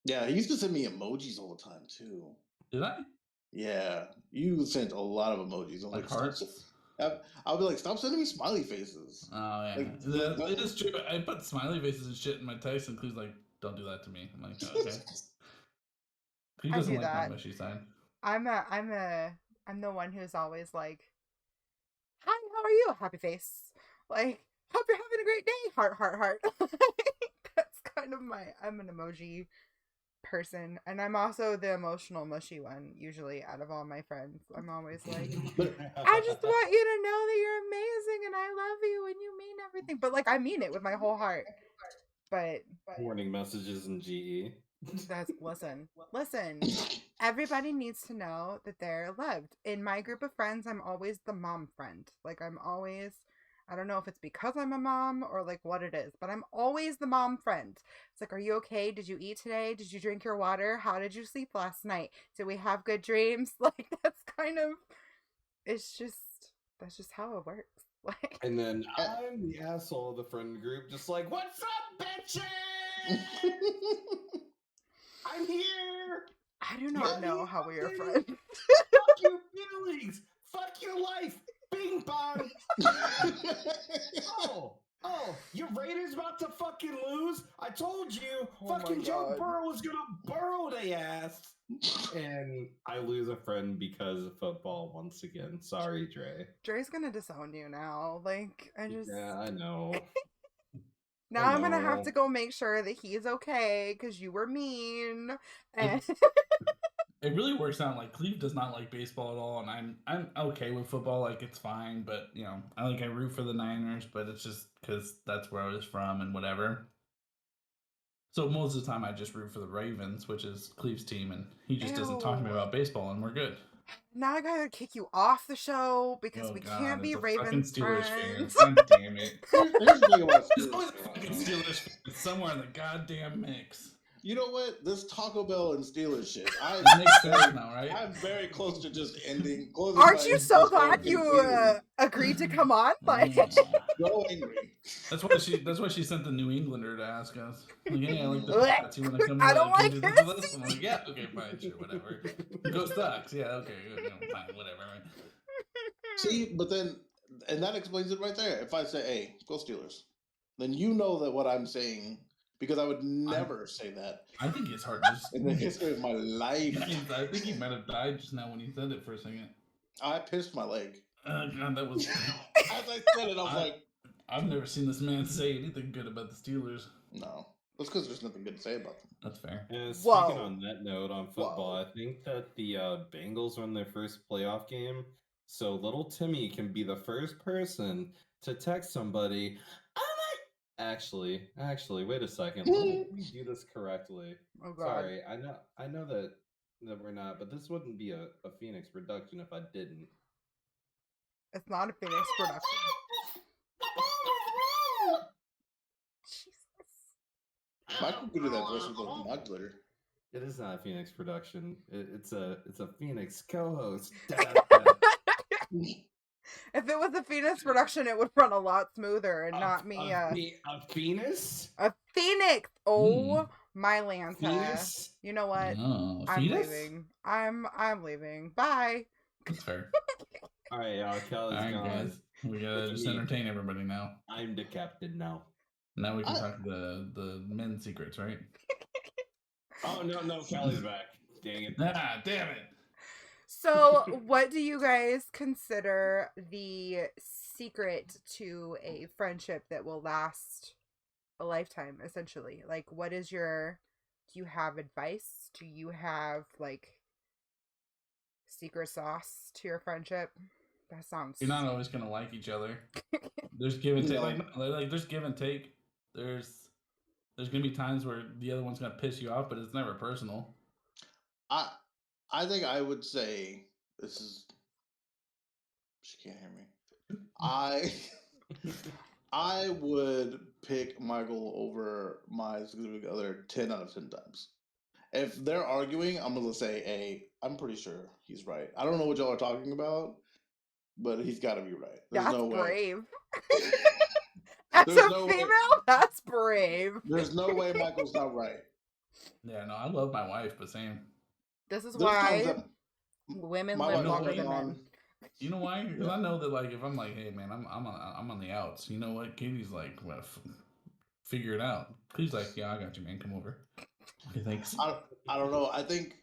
Yeah, he used to send me emojis all the time, too. Did I? Yeah, you sent a lot of emojis. Like hearts? I'll be like, stop sending me smiley faces. Oh, yeah. Like, it is true. I put smiley faces and shit in my text, and Kleve's like, don't do that to me. I'm like, oh, okay. Kleve doesn't like my mushy sign. I'm the one who's always like, hi, how are you? Happy face. Like, hope you're having a great day. Heart, heart, heart. That's kind of I'm an emoji person, and I'm also the emotional mushy one usually out of all my friends. I'm always like, I just want you to know that you're amazing and I love you and you mean everything, but like I mean it with my whole heart. But warning messages in GE. Listen, everybody needs to know that they're loved. In my group of friends, I'm always the mom friend. Like I don't know if it's because I'm a mom or like what it is, but I'm always the mom friend. It's like, are you okay? Did you eat today? Did you drink your water? How did you sleep last night? Did we have good dreams? Like that's just how it works. Like, and then I'm the asshole of the friend group, just like, what's up, bitches? I'm here. I do not know how we are friends. Fuck your feelings. Fuck your life. Bing bong. Oh, your Raiders about to fucking lose? I told you, fucking Joe Burrow was gonna burrow their ass. And I lose a friend because of football once again. Sorry, Dre. Dre's gonna disown you now. Like, Yeah, I know. Now I'm gonna have to go make sure that he's okay because you were mean. And it really works out. Like Kleve does not like baseball at all, and I'm okay with football. Like it's fine, but I root for the Niners, but it's just because that's where I was from and whatever. So most of the time I just root for the Ravens, which is Kleve's team, and he just doesn't talk to me about baseball, and we're good. Now I gotta kick you off the show because we can't be Ravens friends. God damn it! There's always a fucking Steelers fan somewhere in the goddamn mix. You know what? This Taco Bell and Steelers shit. It makes sense now, right? I'm very close to just ending. Aren't you so glad you agreed to come on? Like, So angry. That's why she sent the New Englander to ask us. Like, hey, I like the Pats. You want to come? I don't like do his this with us? I'm like, yeah, okay, fine, sure, whatever. Go Ducks. Yeah, okay, fine, whatever. See, but then, and that explains it right there. If I say, "Hey, go Steelers," then you know that what I'm saying, because I would never say that I think his heart just. in the history of my life. I think he might have died just now when he said it for a second. I pissed my leg. God, that was. As I said it, I was like, I've never seen this man say anything good about the Steelers. no. That's because there's nothing good to say about them. That's fair. And Whoa. speaking on that note on football, I think that the Bengals won their first playoff game, so little Timmy can be the first person to text somebody. Actually, wait a second. Let me do this correctly. Oh God. Sorry, I know that we're not, but this wouldn't be a Phoenix production if I didn't. It's not a Phoenix production. Jesus. Michael could do that voice with a modulator. It is not a Phoenix production. It's a Phoenix co-host. If it was a Phoenix production, it would run a lot smoother and not me. A Phoenix? A Phoenix. Oh my Lanta. Phoenix? You know what? Oh, I'm fetus? leaving. I'm leaving. Bye. That's fair. All right, Cali's All right, gone. guys. We gotta just entertain everybody now. I'm the captain now. Now we can talk the men's secrets, right? Oh no, Cali's back. Dang it. Ah, damn it. So, what do you guys consider the secret to a friendship that will last a lifetime, essentially? Like, what is your... Do you have advice? Do you have, like, secret sauce to your friendship? That sounds... You're not always gonna like each other. There's give and take. Like there's give and take. There's gonna be times where the other one's gonna piss you off, but it's never personal. I think I would say this is. She can't hear me. I would pick Michael over my significant other 10 out of 10 times. If they're arguing, I'm gonna say, "Hey, I'm pretty sure he's right. I don't know what y'all are talking about, but he's got to be right." There's That's no brave. way. As There's a no female, way. that's brave. There's no way Michael's not right. Yeah, no, I love my wife, but same. This is There's times why that women my live wife longer will than be men. on. You know why? Because I know that, like, if I'm like, hey man, I'm on the outs. You know what? Katie's like, well, figure it out. Katie's like, yeah, I got you, man. Come over. Okay, thanks. I don't know. I think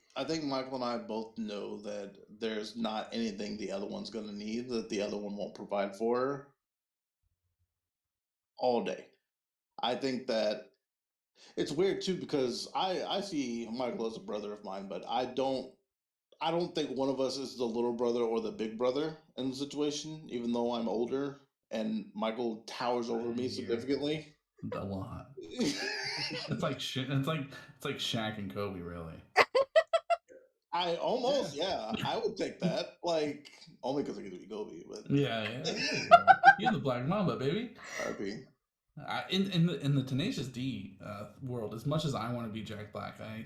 Michael and I both know that there's not anything the other one's gonna need that the other one won't provide for her all day. I think that it's weird too because I see Michael as a brother of mine, but I don't think one of us is the little brother or the big brother in the situation, even though I'm older and Michael towers over me significantly. A lot. It's like shit. It's like Shaq and Kobe, really. I almost, yeah, I would take that. Like, only because I get to be Kobe, but Yeah. You're the Black Mamba, baby. RP. In the Tenacious D world, as much as I want to be Jack Black, I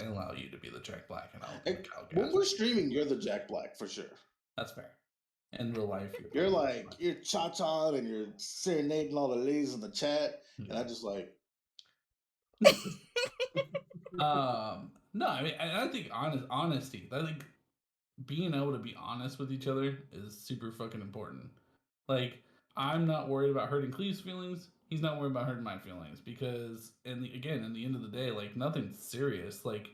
allow you to be the Jack Black, and I'll be Kyle When Gass. we're streaming, you're the Jack Black for sure. That's fair. In real life, You're like you're cha-cha and you're serenading all the ladies in the chat, and I just like. No, I mean, I think honesty. I think being able to be honest with each other is super fucking important. Like, I'm not worried about hurting Cleve's feelings. He's not worried about hurting my feelings because, in the end of the day, like, nothing's serious. Like,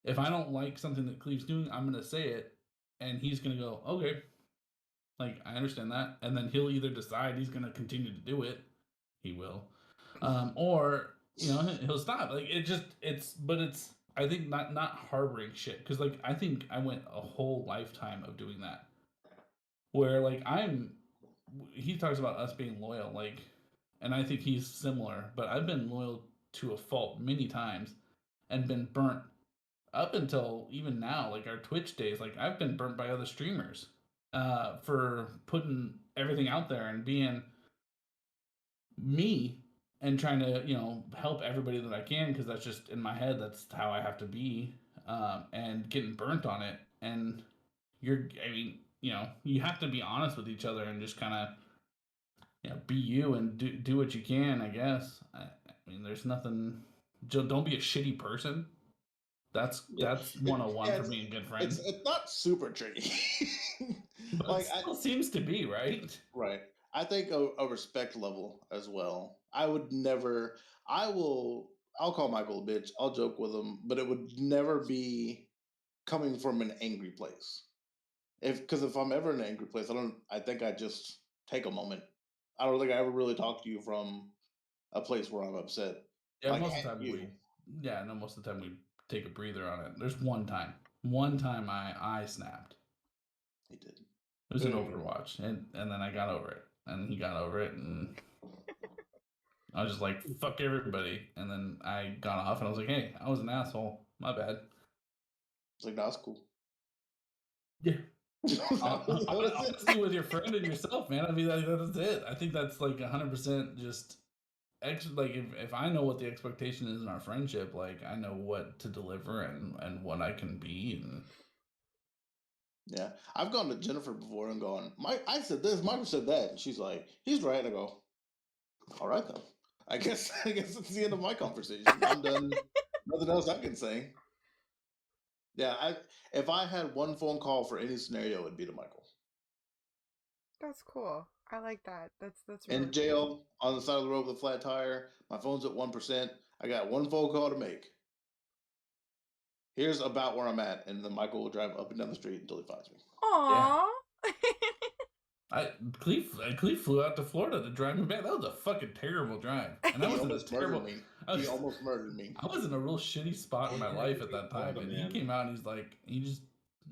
if I don't like something that Cleve's doing, I'm gonna say it, and he's gonna go, okay, like, I understand that, and then he'll either decide he's gonna continue to do it, he will, or he'll stop. Like, it's I think not harboring shit, because like I think I went a whole lifetime of doing that, where like he talks about us being loyal, like, and I think he's similar, but I've been loyal to a fault many times and been burnt up until even now, like our Twitch days. Like, I've been burnt by other streamers for putting everything out there and being me and trying to help everybody that I can, because that's just in my head, that's how I have to be, and getting burnt on it. And you have to be honest with each other and just kind of be you and do what you can, I guess. I mean, there's nothing. Don't be a shitty person. That's 101 for being a good friend. It's not super tricky. But like it still seems to be, right? right. I think a respect level as well. I would never. I'll call Michael a bitch. I'll joke with him, but it would never be coming from an angry place. Because if I'm ever in an angry place, I think I just take a moment. I don't think I ever really talk to you from a place where I'm upset. Yeah, Like most of at the time you. most of the time we take a breather on it. There's one time I snapped. He did. It was an Overwatch, and then I got over it, and he got over it, and I was just like, fuck everybody. And then I got off, and I was like, hey, I was an asshole. My bad. It's like, that's cool. Yeah. Honestly, with your friend and yourself, man. I mean, that's it. I think that's like 100% just like if I know what the expectation is in our friendship, like I know what to deliver and what I can be. And yeah, I've gone to Jennifer before and gone, I said this, Michael said that, and she's like, he's right. I go, all right then. I guess it's the end of my conversation. I'm done. Nothing else I can say. Yeah, if I had one phone call for any scenario, it'd be to Michael. That's cool. I like that. That's really In jail, on the side of the road with a flat tire, my phone's at 1%. I got one phone call to make. Here's about where I'm at, and then Michael will drive up and down the street until he finds me. Aww. Kleve flew out to Florida to drive me back. That was a fucking terrible drive. And I was in a terrible. He almost murdered me. I was in a real shitty spot in my life at that time, and he came out and he just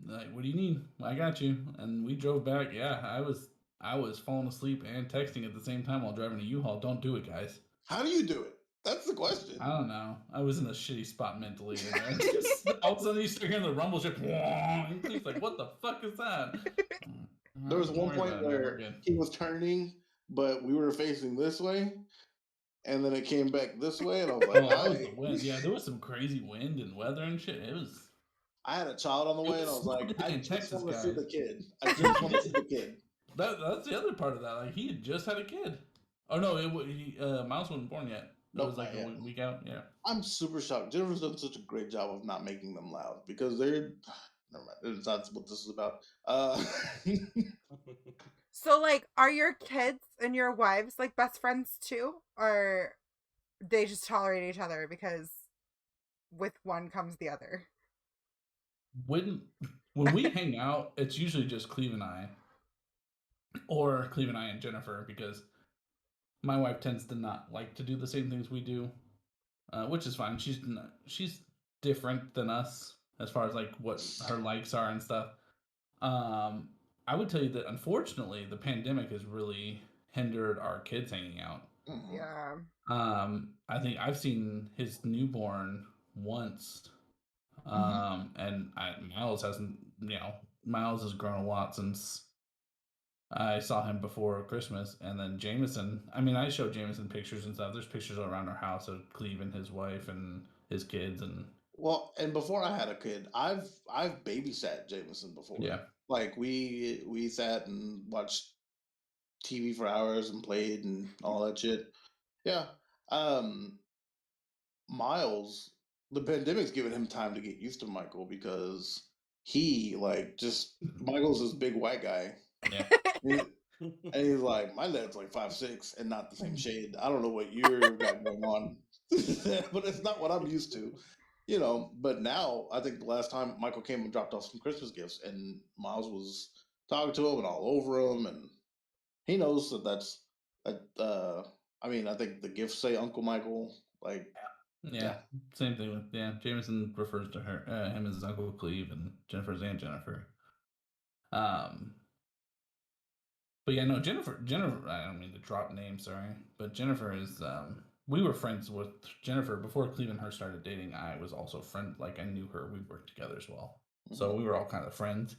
like, what do you need? I got you. And we drove back. Yeah, I was falling asleep and texting at the same time while driving a U-Haul. Don't do it, guys. How do you do it? That's the question. I don't know. I was in a shitty spot mentally. And just, all of a sudden you start hearing the rumble shit. And he's like, what the fuck is that? There was one point where he was turning, but we were facing this way, and then it came back this way, and I was like, that was the wind. Yeah, there was some crazy wind and weather and shit. It was. I had a child on the way, and I was like, I just want to see the kid. I just want to see the kid. That's the other part of that. Like, he had just had a kid. Oh no, Miles wasn't born yet. It was like a week out. Yeah. I'm super shocked. Jennifer's done such a great job of not making them loud because they're. Never mind. It's not what this is about. So, like, are your kids and your wives like best friends too, or they just tolerate each other because with one comes the other? When we hang out, it's usually just Kleve and I, or Kleve and I and Jennifer, because my wife tends to not like to do the same things we do, which is fine. She's different than us as far as like what her likes are and stuff. I would tell you that unfortunately the pandemic has really hindered our kids hanging out. Yeah. I think I've seen his newborn once. And Miles hasn't, Miles has grown a lot since I saw him before Christmas. And then Jameson, I showed Jameson pictures and stuff. There's pictures around our house of Kleve and his wife and his kids. And well, and before I had a kid, I've babysat Jameson before. Yeah. Like we sat and watched TV for hours and played and all that shit. Yeah. Miles, the pandemic's given him time to get used to Michael because he Michael's this big white guy. Yeah. And he's like, my dad's like 5'6" and not the same shade. I don't know what you've got going on, but it's not what I'm used to. But now I think the last time Michael came and dropped off some Christmas gifts, and Miles was talking to him and all over him, and he knows that. I think the gifts say Uncle Michael. Yeah. Same thing with Jameson refers to him as Uncle Kleve, and Jennifer's Aunt Jennifer. But yeah, no, Jennifer. I don't mean to drop names, sorry, but Jennifer is. We were friends with Jennifer before Kleve and her started dating. I was also I knew her. We worked together as well, so we were all kind of friends.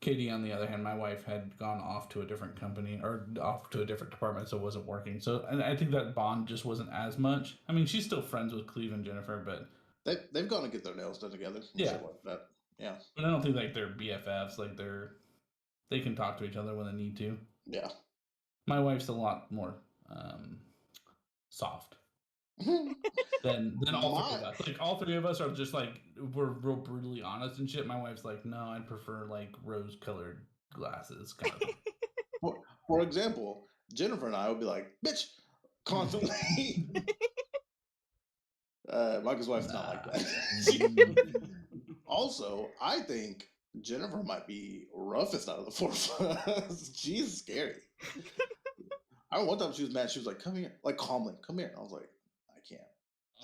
Katie, on the other hand, my wife had gone off to a different company or off to a different department, so it wasn't working. So, and I think that bond just wasn't as much. She's still friends with Kleve and Jennifer, but they've gone to get their nails done together. Yeah, shit like that. Yeah, but I don't think like they're BFFs. Like they can talk to each other when they need to. Yeah. My wife's a lot more soft than all three of us. Like all three of us are just like we're real brutally honest and shit. My wife's like, no, I'd prefer like rose-colored glasses, kind of thing. For example, Jennifer and I would be like, bitch, constantly. Michael's wife's not like that. Also, I think Jennifer might be roughest out of the four of us. She's scary. I remember one time she was mad. She was like, come here. Like, calmly, come here. I was like, I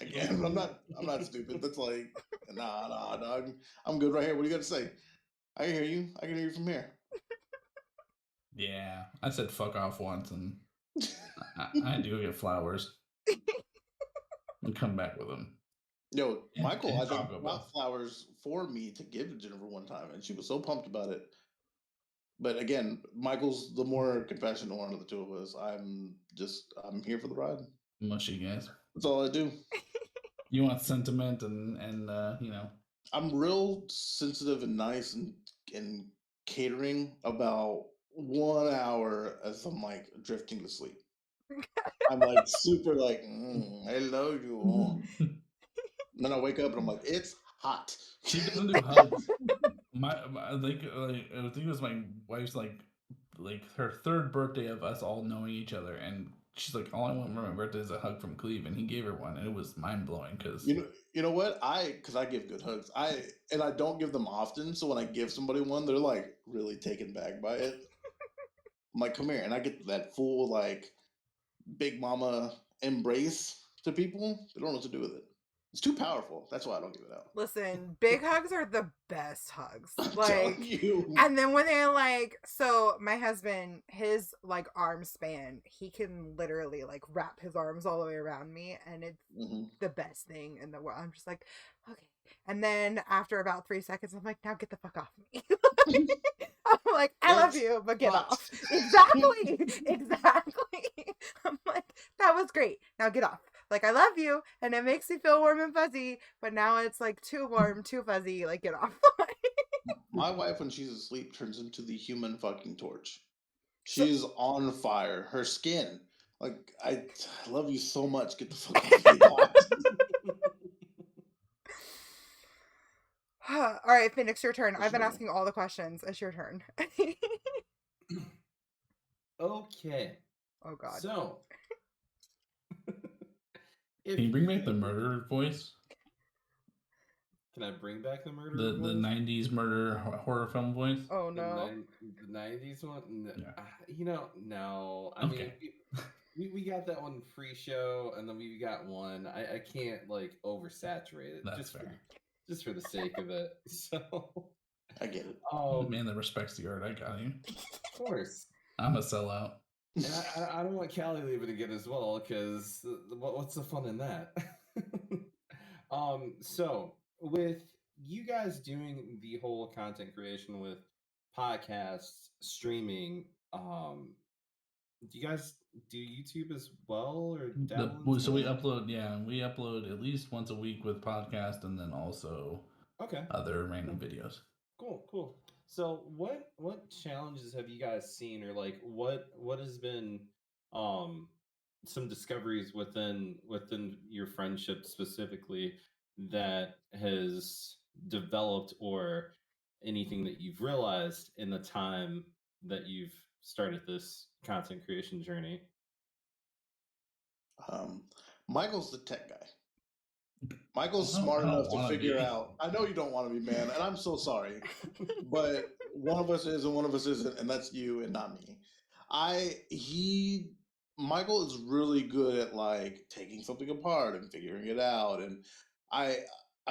can't. I'm not stupid. That's like, nah, dog. I'm good right here. What do you got to say? I can hear you. I can hear you from here. Yeah, I said fuck off once, and I had to go get flowers and come back with them. Yo, Michael, and I think Taco Bell. bought flowers for me to give to Jennifer one time, and she was so pumped about it. But again, Michael's the more compassionate one of the two of us. I'm here for the ride. Mushy guys. That's all I do. You want sentiment and you know. I'm real sensitive and nice and catering about 1 hour as I'm like drifting to sleep. I'm like super like, I love you. And then I wake up and I'm like, it's hot. She doesn't do hugs. I think it was my wife's like her third birthday of us all knowing each other, and she's like, all I want for my birthday is a hug from Kleve, and he gave her one, and it was mind blowing because you know what, because I give good hugs, I don't give them often, so when I give somebody one, they're like really taken back by it. I'm like, come here, and I get that full like big mama embrace to people. They don't know what to do with it. It's too powerful. That's why I don't give it out. Listen, big hugs are the best hugs. I'm Like, telling you. and then when they're like, so my husband, his like arm span, he can literally like wrap his arms all the way around me, and it's the best thing in the world. I'm just like, okay. And then after about 3 seconds, I'm like, now get the fuck off me. I'm like, I love you, but get off. Exactly. I'm like, that was great. Now get off. Like, I love you, and it makes me feel warm and fuzzy, but now it's like too warm, too fuzzy. Like, get off. My wife, when she's asleep, turns into the human fucking torch. She's on fire. Her skin. Like, I love you so much. Get the fuck off me. All right, Phoenix, your turn. I've been asking all the questions. It's your turn. Okay. Oh, God. So. Can you bring back the murder voice? Can I bring back the murder voice? The 90s murder horror film voice? Oh, no. The 90s one? Yeah. You know, no. I mean, we got that one pre-show, and then we got one. I can't, like, oversaturate it. That's fair. Just for the sake of it. So. I get it. Man that respects the art, I got you. Of course. I'm a sellout. And I don't want Cali leaving again as well, because what's the fun in that? So with you guys doing the whole content creation with podcasts, streaming, do you guys do YouTube as well, or so we upload at least once a week with podcast, and then also other random videos. Cool. So what challenges have you guys seen, or like what has been some discoveries within your friendship specifically that has developed, or anything that you've realized in the time that you've started this content creation journey? Michael's the tech guy. Michael's smart enough to figure out. I know you don't want to be, man, and I'm so sorry. But one of us is and one of us isn't, and that's you and not me. Michael is really good at like taking something apart and figuring it out. And I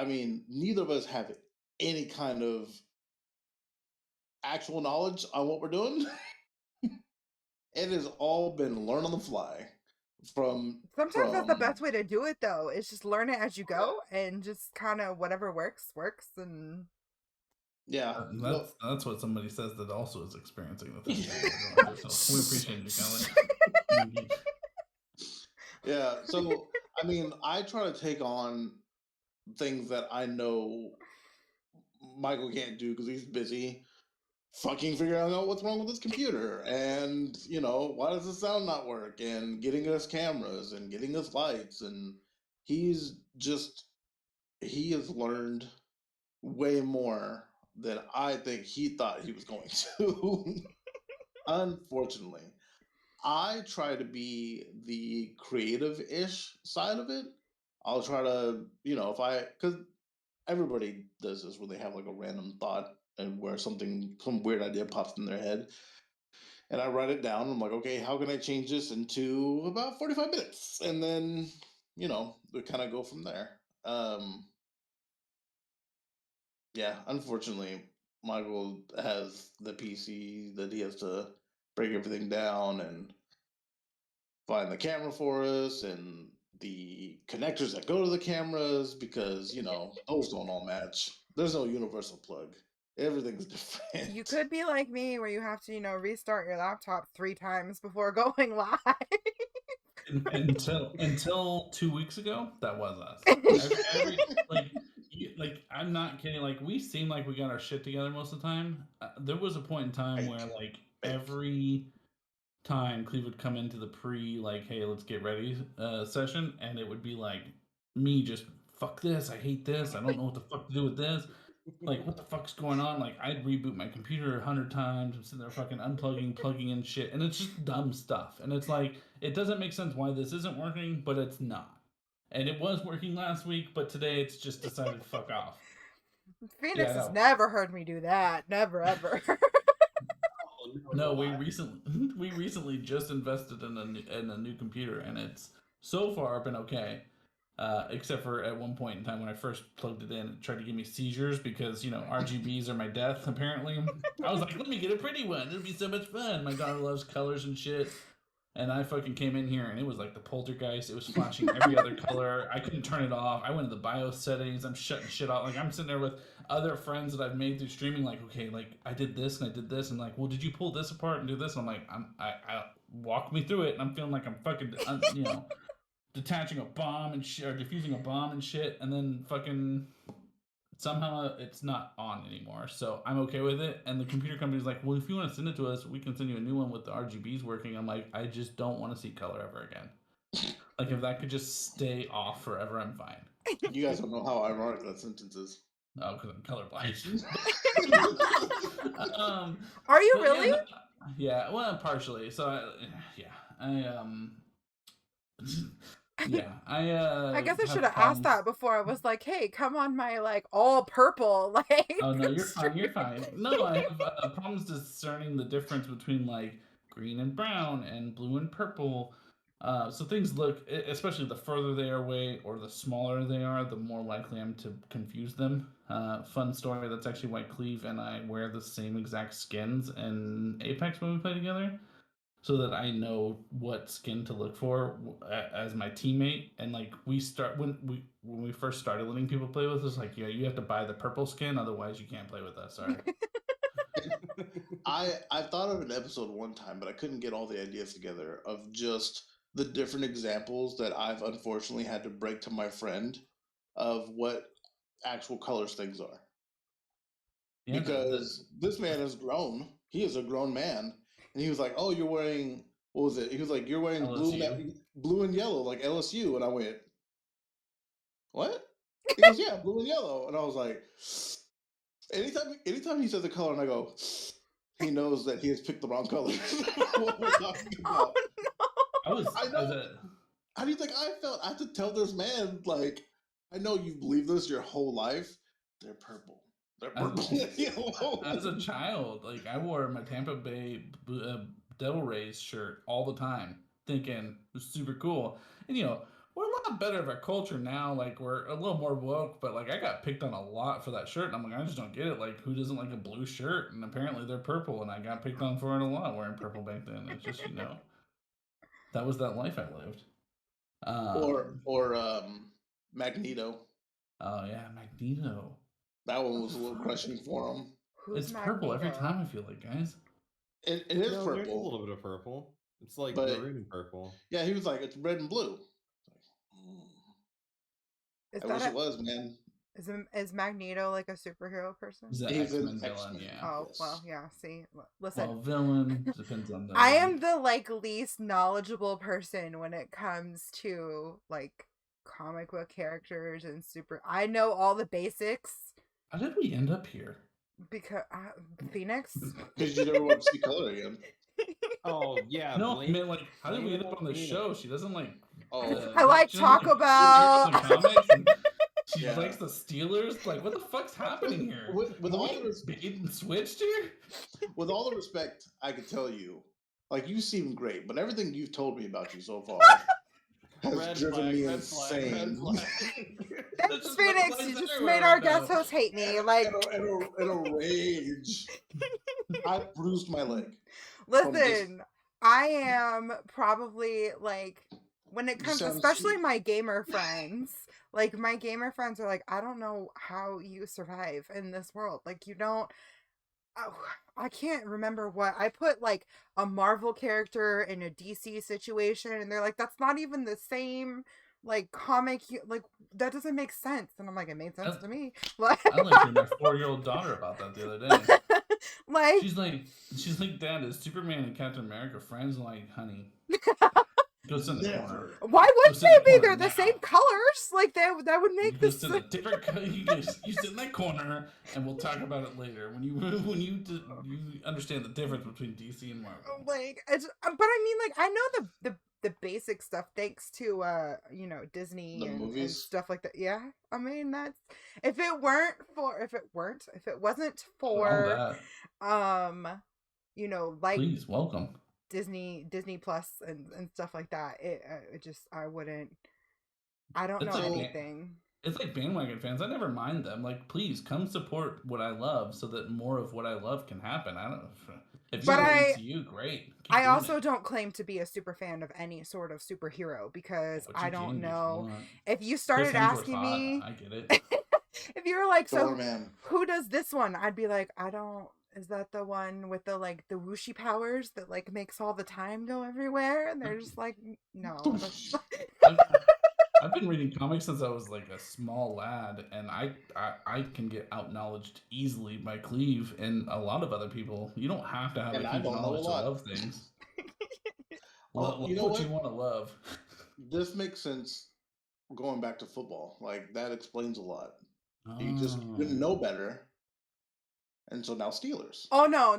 mean, neither of us have any kind of actual knowledge on what we're doing. It has all been learn on the fly. Sometimes that's the best way to do it, though. It's just learn it as you go, and just kind of whatever works. And yeah, that's what somebody says that also is experiencing the thing. So we appreciate you, Kelly. Yeah, so I mean, I try to take on things that I know Michael can't do because he's busy. fucking figuring out what's wrong with this computer, and why does the sound not work, and getting us cameras and getting us lights, and he has learned way more than I think he thought he was going to. Unfortunately, I try to be the creative-ish side of it. I'll try to, because everybody does this where they have like a random thought and where some weird idea pops in their head. And I write it down. I'm like, okay, how can I change this into about 45 minutes? And then, we kind of go from there. Yeah, unfortunately, Michael has the PC that he has to break everything down and find the camera for us and the connectors that go to the cameras because, those don't all match. There's no universal plug. Everything's different. You could be like me where you have to, restart your laptop 3 times before going live. Until 2 weeks ago, that was us. Like I'm not kidding. Like we seem like we got our shit together most of the time. There was a point in time where like every time Cleve would come into the hey, let's get ready session, and it would be like me just fuck this, I hate this, I don't know what the fuck to do with this. Like, what the fuck's going on? Like, I'd reboot my computer 100 times. I'm sitting there fucking unplugging, plugging in shit. And it's just dumb stuff. And it's like, it doesn't make sense why this isn't working, but it's not. And it was working last week, but today it's just decided to fuck off. Phoenix has never heard me do that. Never, ever. No, we recently just invested in a new computer, and it's so far been okay. Except for at one point in time when I first plugged it in, it tried to give me seizures because, RGBs are my death, apparently. I was like, let me get a pretty one. It'll be so much fun. My daughter loves colors and shit. And I fucking came in here and it was like the poltergeist. It was flashing every other color. I couldn't turn it off. I went to the BIOS settings. I'm shutting shit off. Like, I'm sitting there with other friends that I've made through streaming. Like, okay, like I did this and I did this. And like, well, did you pull this apart and do this? And I'm like, I walk me through it. And I'm feeling like I'm fucking, detaching a bomb and shit, or defusing a bomb and shit, and then fucking somehow it's not on anymore. So I'm okay with it. And the computer company's like, well, if you want to send it to us, we can send you a new one with the RGBs working. I'm like, I just don't want to see color ever again. Like, if that could just stay off forever, I'm fine. You guys don't know how ironic that sentence is. Oh, because I'm colorblind. Are you really? Yeah, well, partially. So, I guess I should have asked that before. I was like, hey, come on my like all purple like oh no, you're fine. No, I have problems discerning the difference between like green and brown and blue and purple. So things look, especially the further they are away or the smaller they are, the more likely I'm to confuse them. Fun story, that's actually why Kleve and I wear the same exact skins in Apex when we play together, so that I know what skin to look for as my teammate. And like when we first started letting people play with us, like, yeah, you have to buy the purple skin, otherwise you can't play with us. Sorry. I thought of an episode one time, but I couldn't get all the ideas together of just the different examples that I've unfortunately had to break to my friend of what actual colors things are. Yeah, because this man is grown. He is a grown man. And he was like, oh, you're wearing, what was it? He was like, you're wearing blue and yellow, like LSU. And I went, what? He goes, yeah, blue and yellow. And I was like, anytime he says the color and I go, he knows that he has picked the wrong color. What we're talking about. Oh, no. I know. How do you think I felt? I had to tell this man, like, I know you've believed this your whole life. They're purple. As a child, like, I wore my Tampa Bay Devil Rays shirt all the time, thinking it was super cool. And we're a lot better of a culture now. Like, we're a little more woke, but like, I got picked on a lot for that shirt, and I'm like, I just don't get it. Like, who doesn't like a blue shirt? And apparently they're purple, and I got picked on for it a lot wearing purple back then. It's just that was that life I lived. Or Magneto. Oh yeah, Magneto. That one was a little crushing for him. It's purple every time, I feel like, guys. It is purple. There's a little bit of purple. It's like maroon and purple. Yeah, he was like, it's red and blue. I wish it was, man. Is Magneto like a superhero person? He's an He's X-Men an villain, X-Men. yeah. Oh, Yes. well, yeah. See, listen. Well, villain depends on the. I am the like least knowledgeable person when it comes to like comic book characters and super. I know all the basics How did we end up here? because Phoenix. Because you never want to see color again. Oh yeah. No, blame- man, like, how did we blame end it up on the Phoenix. show? She doesn't like. Oh. I like she doesn't Taco superheroes Bell. and comics, and she Yeah. likes the Steelers. Like, what the fuck's happening here? With Are all we the res- bait and switched here? with all the respect, I could tell you, like you seem great, but everything you've told me about you so far has Red driven flag, me red flag, red insane. flag. Thanks, This is Phoenix. what You lies just everywhere made our right guest now. host hate me. Like, in a rage. I bruised my leg. listen, I am probably like when it You comes, sound especially sweet. my gamer friends. Like my gamer friends are like, I don't know how you survive in this world. Like you don't. Oh, I can't remember what I put like a Marvel character in a DC situation, and they're like, that's not even the same like comic. Like that doesn't make sense. And I'm like, it made sense to me. Like, I like hearing my 4-year-old daughter about that the other day. like She's like, Dad, is Superman and Captain America friends? I'm like, honey, go sit in the corner. Never. why Go would sit in they the be? corner They're the now. same colors. Like that would You make go this. sit in a different. You sit in that corner, and we'll talk about it later when you understand the difference between DC and Marvel. Like it's, but I mean, like I know the basic stuff thanks to Disney The and movies? stuff like that. Yeah, I mean that's if it wasn't All for that. like Please welcome. Disney Plus and stuff like that, it just I don't It's know like- anything. It's like bandwagon fans. I never mind them. Like, please come support what I love, so that more of what I love can happen. I don't know if you But love I- MCU, great. Keep I doing also it. don't claim to be a super fan of any sort of superhero because But you I can don't if you know want. if you Chris started Hemsworth's asking hot, me I get it. if you were like, so Thor man. who does this one? I'd be like, I don't. Is that the one with the like the whooshy powers that like makes all the time go everywhere? And they're just like, no. that's not- I've been reading comics since I was like a small lad, and I can get out knowledged easily by Kleve and a lot of other people. You don't have to have And a I huge don't know a knowledge to lot. love things. Oh, Love you know what what? you want to love. This makes sense going back to football. Like that explains a lot. You just didn't know better. And so now Steelers. Oh no.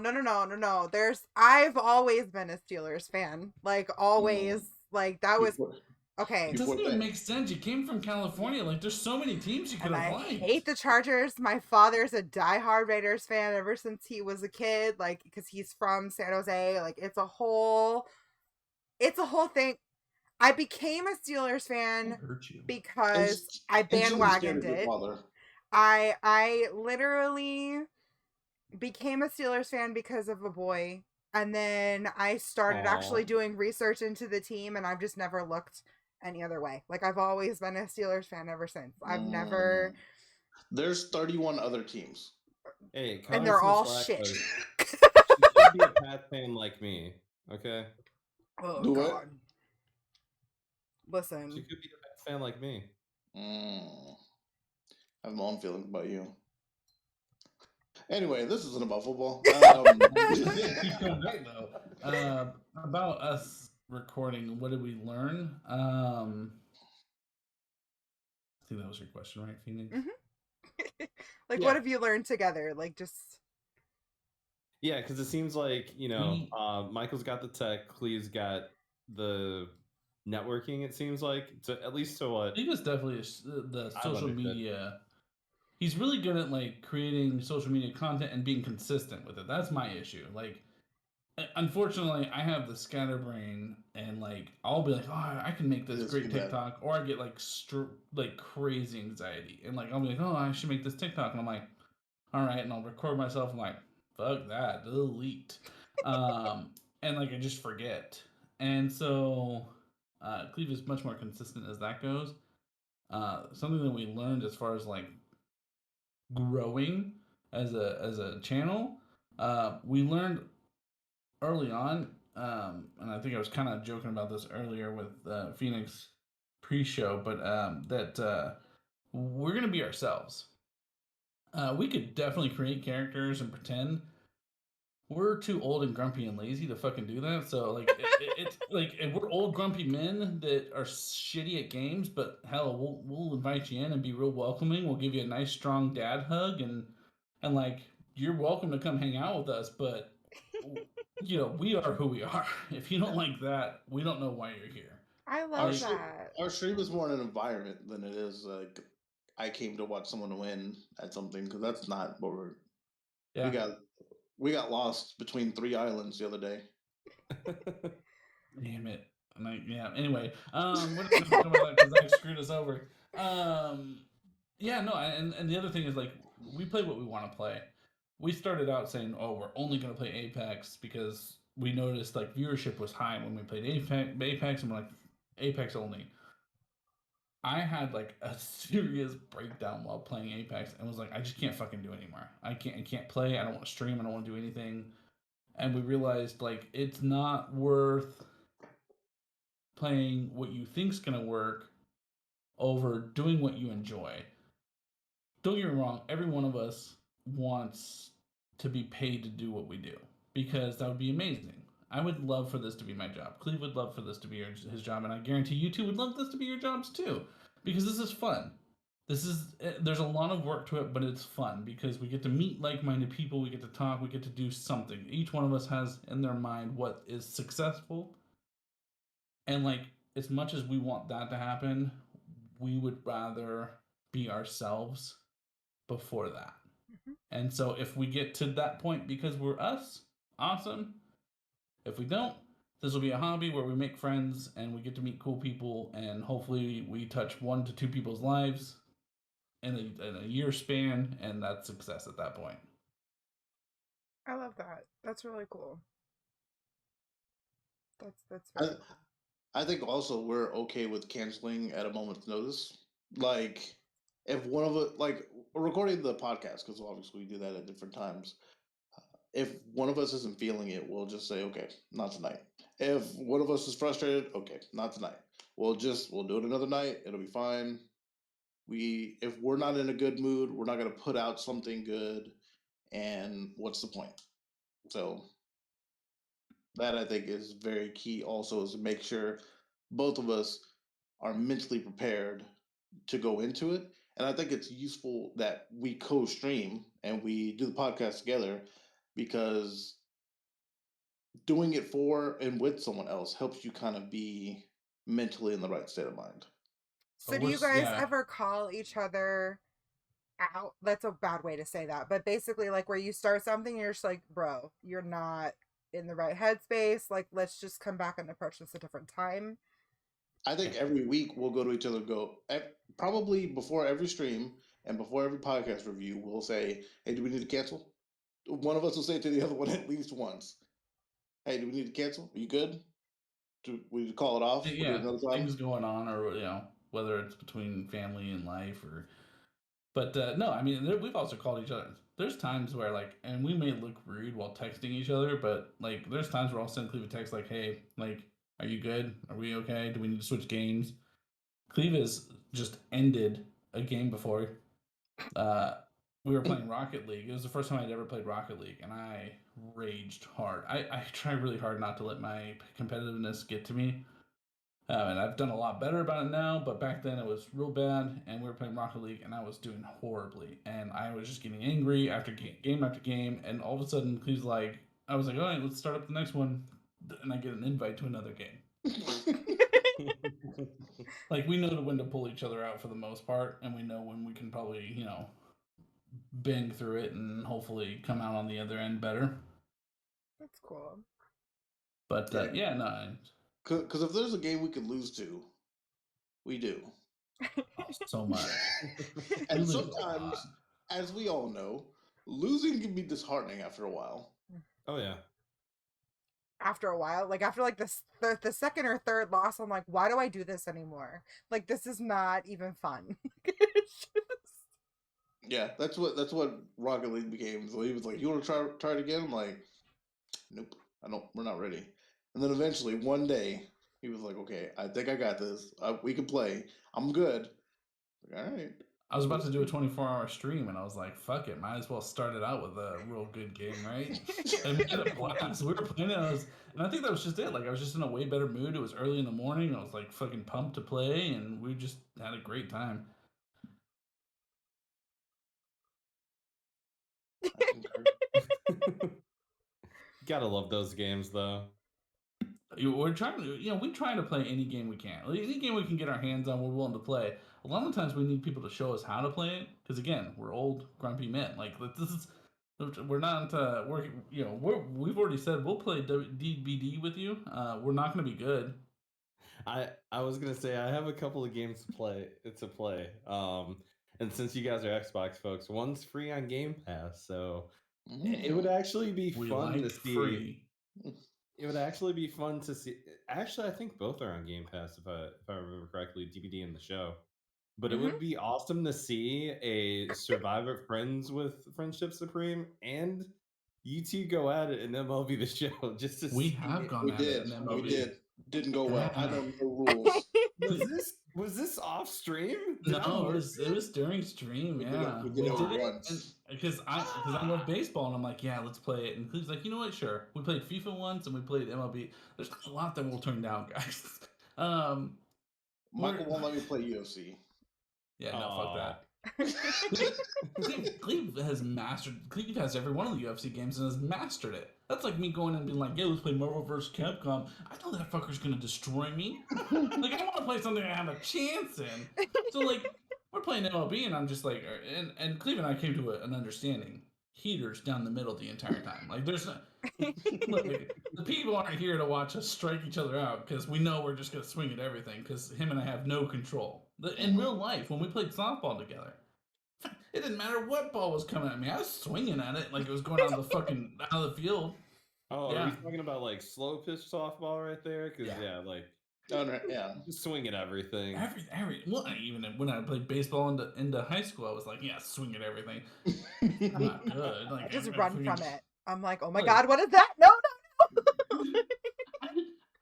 I've always been a Steelers fan. Like always. Like that was Before- okay. It doesn't Before even that. make sense. You came from California. Like, there's so many teams you could And have I liked. hate the Chargers. My father's a diehard Raiders fan ever since he was a kid, like because he's from San Jose. Like it's a whole thing. I became a Steelers fan I'll hurt you. because I And she was scared bandwagoned of your it. father. I literally became a Steelers fan because of a boy, and then I started actually Aw. doing research into the team, and I've just never looked any other way. Like I've always been a Steelers fan ever since. I've never. There's 31 other teams. Hey, cut And me they're some all slack, shit. 'cause She should be a Pat fan like me. Okay. Oh Do what? God. Listen. She could be a Pat fan like me. I have my own feelings about you. Anyway, this isn't about football. Keep going right though. About us recording, what did we learn? I think that was your question, right, Phoenix? Like, Yeah. what have you learned together? Like, just Yeah, because it seems like, Michael's got the tech, Cleve's got the networking, it seems like. So at least to what He was definitely the I've social understood. media. He's really good at like creating social media content and being consistent with it. That's my issue. Like, unfortunately, I have the scatterbrain, and like I'll be like, oh, I can make this Yes, great you bet. TikTok, or I get like crazy anxiety, and like I'll be like, oh, I should make this TikTok, and I'm like, all right, and I'll record myself. I'm like, fuck that, delete, and like I just forget, and so Cleve is much more consistent as that goes. Something that we learned as far as like growing as a channel, we learned early on, and I think I was kind of joking about this earlier with Phoenix pre-show, but that we're gonna be ourselves. We could definitely create characters and pretend. We're too old and grumpy and lazy to fucking do that. So like, it's like if we're old grumpy men that are shitty at games, but hell, we'll invite you in and be real welcoming. We'll give you a nice strong dad hug and like you're welcome to come hang out with us. But you know, we are who we are. If you don't like that, we don't know why you're here. I love that. Our stream is more an environment than it is like I came to watch someone win at something, because that's not what we're. Yeah. We got lost between 3 islands the other day. Damn it. Yeah. Anyway, we're not gonna talk about that because Zach screwed us over. Yeah. No. And the other thing is like we play what we want to play. We started out saying, "Oh, we're only gonna play Apex," because we noticed like viewership was high when we played Apex, and we're like Apex only. I had like a serious breakdown while playing Apex, and was like, I just can't fucking do it anymore. I can't play. I don't want to stream. I don't want to do anything. And we realized like it's not worth playing what you think's gonna work over doing what you enjoy. Don't get me wrong, every one of us wants to be paid to do what we do because that would be amazing. I would love for this to be my job. Kleve would love for this to be his job, and I guarantee you two would love this to be your jobs too, because this is fun. There's a lot of work to it, but it's fun because we get to meet like-minded people, we get to talk, we get to do something. Each one of us has in their mind what is successful, and like as much as we want that to happen, we would rather be ourselves before that. Mm-hmm. And so if we get to that point because we're us, awesome. If we don't, this will be a hobby where we make friends and we get to meet cool people, and hopefully we touch 1 to 2 people's lives in a year span, and that's success at that point. I love that. That's really cool. That's very cool. I think also we're okay with canceling at a moment's notice. Like, if one of us, like, we're recording the podcast, because obviously we do that at different times. If one of us isn't feeling it, we'll just say, okay, not tonight. If one of us is frustrated, okay, not tonight. We'll do it another night. It'll be fine. If we're not in a good mood, we're not going to put out something good. And what's the point? So that I think is very key also, is to make sure both of us are mentally prepared to go into it. And I think it's useful that we co-stream and we do the podcast together, because doing it for and with someone else helps you kind of be mentally in the right state of mind. So do you guys ever call each other out? That's a bad way to say that, but basically like where you start something and you're just like, bro, you're not in the right headspace, like let's just come back and approach this a different time. I think every week we'll go to each other and probably before every stream and before every podcast review, we'll say, hey, do we need to cancel? One of us will say to the other one at least once, hey, do we need to cancel? Are you good? Do we need to call it off? Yeah, things going on, or whether it's between family and life, or but no, I mean we've also called each other. There's times where like, and we may look rude while texting each other, but like there's times where I'll send Kleve a text like, hey, like, are you good? Are we okay? Do we need to switch games? Kleve has just ended a game before. We were playing Rocket League. It was the first time I'd ever played Rocket League, and I raged hard. I try really hard not to let my competitiveness get to me. And I've done a lot better about it now, but back then it was real bad, and we were playing Rocket League, and I was doing horribly, and I was just getting angry after game after game, and all of a sudden, Cleve's like, I was like, all right, let's start up the next one, and I get an invite to another game. Like, we know when to pull each other out for the most part, and we know when we can probably, bang through it and hopefully come out on the other end better. That's cool. But, yeah, no. Because if there's a game we could lose to, we do. Oh, so much. And sometimes, as we all know, losing can be disheartening after a while. Oh, yeah. After a while, like after like the second or third loss, I'm like, why do I do this anymore? Like, this is not even fun. Yeah, that's what Rocket League became. So he was like, you want to try it again? I'm like, nope, we're not ready. And then eventually one day he was like, okay, I think I got this. We can play. I'm good. Like, all right. I was about to do a 24-hour stream, and I was like, "Fuck it, might as well start it out with a real good game, right?" And we had a blast. We were playing it, and I think that was just it. Like, I was just in a way better mood. It was early in the morning. I was like fucking pumped to play, and we just had a great time. Gotta love those games, though. We're trying to, we try to play any game we can. Any game we can get our hands on, we're willing to play. A lot of times we need people to show us how to play it, because again, we're old, grumpy men. Like, this is, we're not, we've already said we'll play DBD with you. We're not going to be good. I was gonna say I have a couple of games to play. And since you guys are Xbox folks, one's free on Game Pass, so it would actually be fun to see. Free. It would actually be fun to see. Actually, I think both are on Game Pass if I remember correctly, DVD and the show. But it would be awesome to see a Survivor Friends with Friendship Supreme and you two go at it in MLB The Show just to We see. have gone at it in MLB. We did. Didn't go well. I know no rules. Was this off stream? No, it was during stream. Yeah, We did it once. Because I love baseball, and I'm like, yeah, let's play it. And Cleve's like, you know what? Sure. We played FIFA once, and we played MLB. There's a lot that we'll turn down, guys. Michael won't let me play UFC. Yeah, no, fuck that. Cleve has every one of the UFC games and has mastered it. That's like me going and being like, yeah, let's play Marvel vs. Capcom. I know that fucker's gonna destroy me. Like, I want to play something I have a chance in. So, like, we're playing MLB, and I'm just like, and Cleve and I came to an understanding. Heaters down the middle the entire time. Like, there's not. Look, the people aren't here to watch us strike each other out because we know we're just gonna swing at everything because him and I have no control. In real life, when we played softball together, it didn't matter what ball was coming at me. I was swinging at it like it was going out of the field. Oh, yeah. Are we talking about like slow pitch softball right there? Because just swing at everything. Well, even when I played baseball into high school, I was like, yeah, swing at everything. I'm not good. Like, I just run from it. I'm like, oh my god, what is that? No.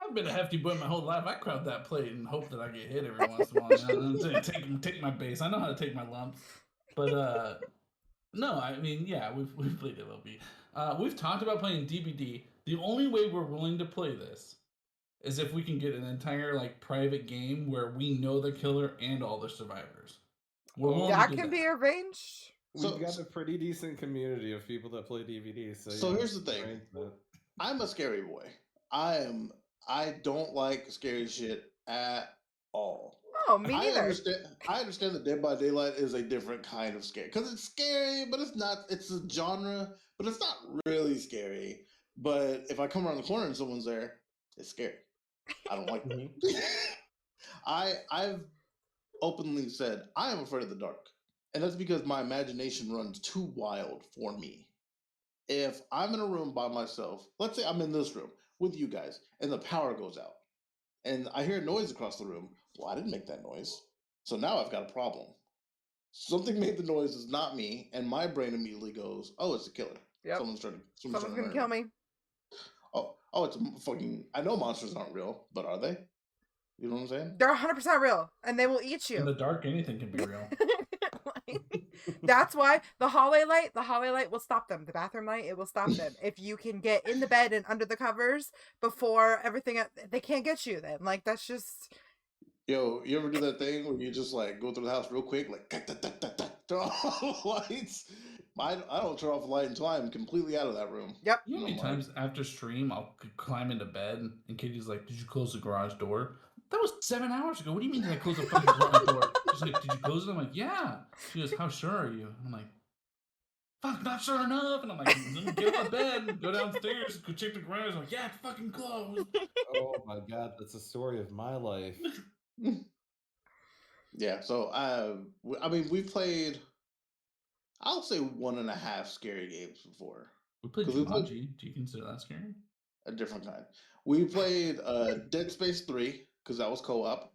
I've been a hefty boy my whole life. I crowd that plate and hope that I get hit every once in a while. Take my base. I know how to take my lumps. But no, I mean, yeah, we've played MLB. We've talked about playing DBD. The only way we're willing to play this is if we can get an entire like private game where we know the killer and all the survivors. That can be arranged. We've got a pretty decent community of people that play DVD. So here's the thing. I'm a scary boy. I don't like scary shit at all. Oh, me neither. I understand that Dead by Daylight is a different kind of scary because it's scary, but it's not. It's a genre, but it's not really scary. But if I come around the corner and someone's there, it's scary. I don't like that. I've openly said I am afraid of the dark, and that's because my imagination runs too wild for me. If I'm in a room by myself, let's say I'm in this room with you guys, and the power goes out, and I hear noise across the room. Well, I didn't make that noise, so now I've got a problem. Something made the noise, it's not me, and my brain immediately goes, "Oh, it's a killer. Yep. Someone's gonna kill me." Oh, it's a fucking. I know monsters aren't real, but are they? You know what I'm saying? They're 100% real, and they will eat you. In the dark, anything can be real. That's why the hallway light will stop them. The bathroom light, it will stop them. If you can get in the bed and under the covers before everything, they can't get you then. Like, that's just... Yo, you ever do that thing where you just like go through the house real quick, like turn off the lights? I don't turn off the light until I'm completely out of that room. Yep. You know how many times after stream I'll climb into bed and Katie's like, "Did you close the garage door?" That was 7 hours ago. What do you mean did I close the fucking garage door? She's like, "Did you close it?" I'm like, "Yeah." She goes, "How sure are you?" I'm like, "Fuck, not sure enough." And I'm like, "Get out of bed, go downstairs, go check the garage." I'm like, "Yeah, it's fucking closed." Oh my god, that's the story of my life. Yeah, so I mean, we've played, I'll say 1.5 scary games before. We played Jumanji. Do you consider that scary? A different kind. We played Dead Space 3 because that was co-op,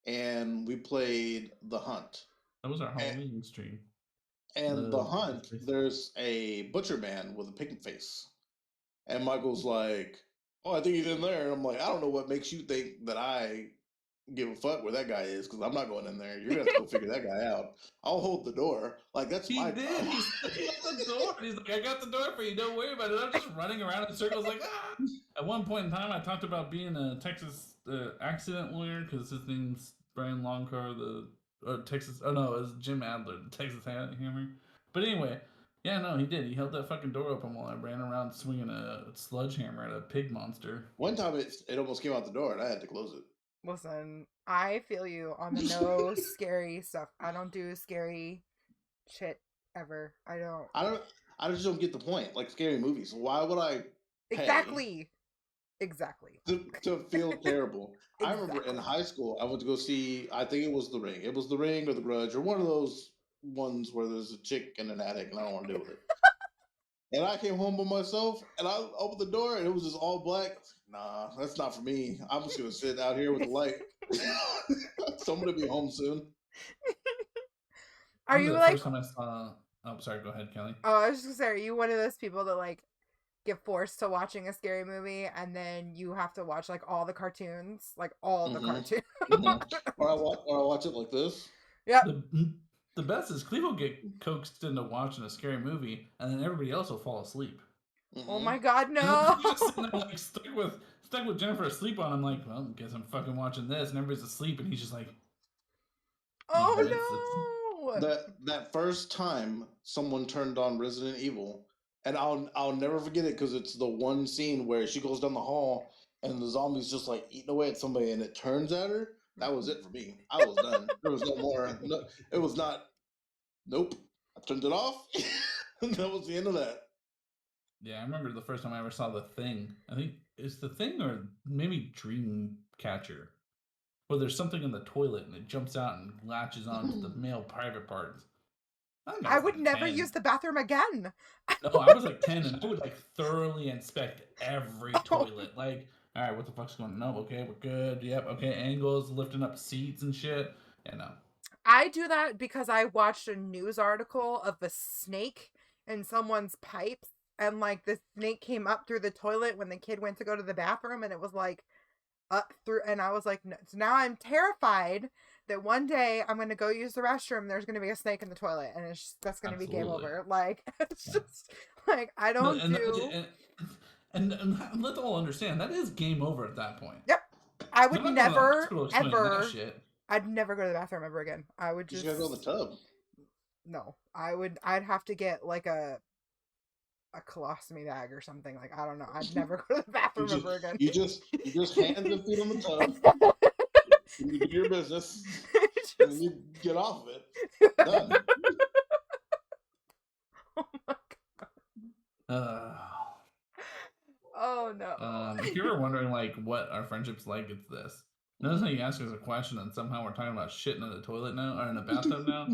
and we played The Hunt. That was our Halloween stream. And The Hunt, there's a butcher man with a pig face, and Michael's like, "Oh, I think he's in there." And I'm like, "I don't know what makes you think that I give a fuck where that guy is because I'm not going in there. You're gonna have to go figure that guy out. I'll hold the door. Like that's He my did. job. He stood at the door. He's like, I got the door for you. Don't worry about it. I'm just running around in circles like, ah. At one point in time, I talked about being a Texas accident lawyer because his name's Brian Longcar, Texas. Oh no, it was Jim Adler, the Texas Hammer. But anyway, yeah, no, he did. He held that fucking door open while I ran around swinging a sledgehammer at a pig monster. One time it almost came out the door and I had to close it. Listen, I feel you on the no scary stuff. I don't do scary shit ever. I just don't get the point. Like scary movies. Why would I pay Exactly. to feel terrible? Exactly. I remember in high school, I went to go see, I think it was The Ring. It was The Ring or The Grudge or one of those ones where there's a chick in an attic and I don't want to deal with it. And I came home by myself and I opened the door and it was just all black. Nah, that's not for me. I'm just gonna sit out here with the light. So I'm gonna be home soon. Are you the like? First time I saw. Oh, sorry. Go ahead, Kelly. Oh, I was just gonna say, are you one of those people that like get forced to watching a scary movie and then you have to watch like all the cartoons, like all the cartoons? Or I watch it like this. Yeah. The best is Cleve will get coaxed into watching a scary movie, and then everybody else will fall asleep. Oh my god, no! He's just sitting there, like, stuck with Jennifer asleep on. I'm like, well, guess I'm fucking watching this, and everybody's asleep, and he's just like, oh no! That first time someone turned on Resident Evil, and I'll never forget it because it's the one scene where she goes down the hall and the zombie's just like eating away at somebody, and it turns at her. That was it for me. I was done. There was no more. No, it was not. Nope. I turned it off. That was the end of that. Yeah, I remember the first time I ever saw The Thing. I think it's The Thing or maybe Dreamcatcher, where there's something in the toilet and it jumps out and latches onto the male private parts. I would never use the bathroom again. No, I was like 10 and I would like thoroughly inspect every toilet. Like, all right, what the fuck's going on? No, okay, we're good. Yep, okay, angles, lifting up seats and shit. Yeah, no. I do that because I watched a news article of a snake in someone's pipes, and like the snake came up through the toilet when the kid went to go to the bathroom, and it was like up through, and I was like, no. So now I'm terrified that one day I'm gonna go use the restroom, there's gonna be a snake in the toilet, and that's gonna be game over. Like, it's just like I don't And let's all understand that is game over at that point. Yep. I would never ever. I'd never go to the bathroom ever again. I would just. You gotta go in the tub. No, I'd have to get like a colostomy bag or something. Like, I don't know. I'd never go to the bathroom ever again. You just hands and feet on the tub. You do your business. And then you get off of it. Done. Oh my god. Oh no. If you were wondering like what our friendship's like, it's this. Notice how you ask us a question and somehow we're talking about shitting in the toilet now or in a bathtub now?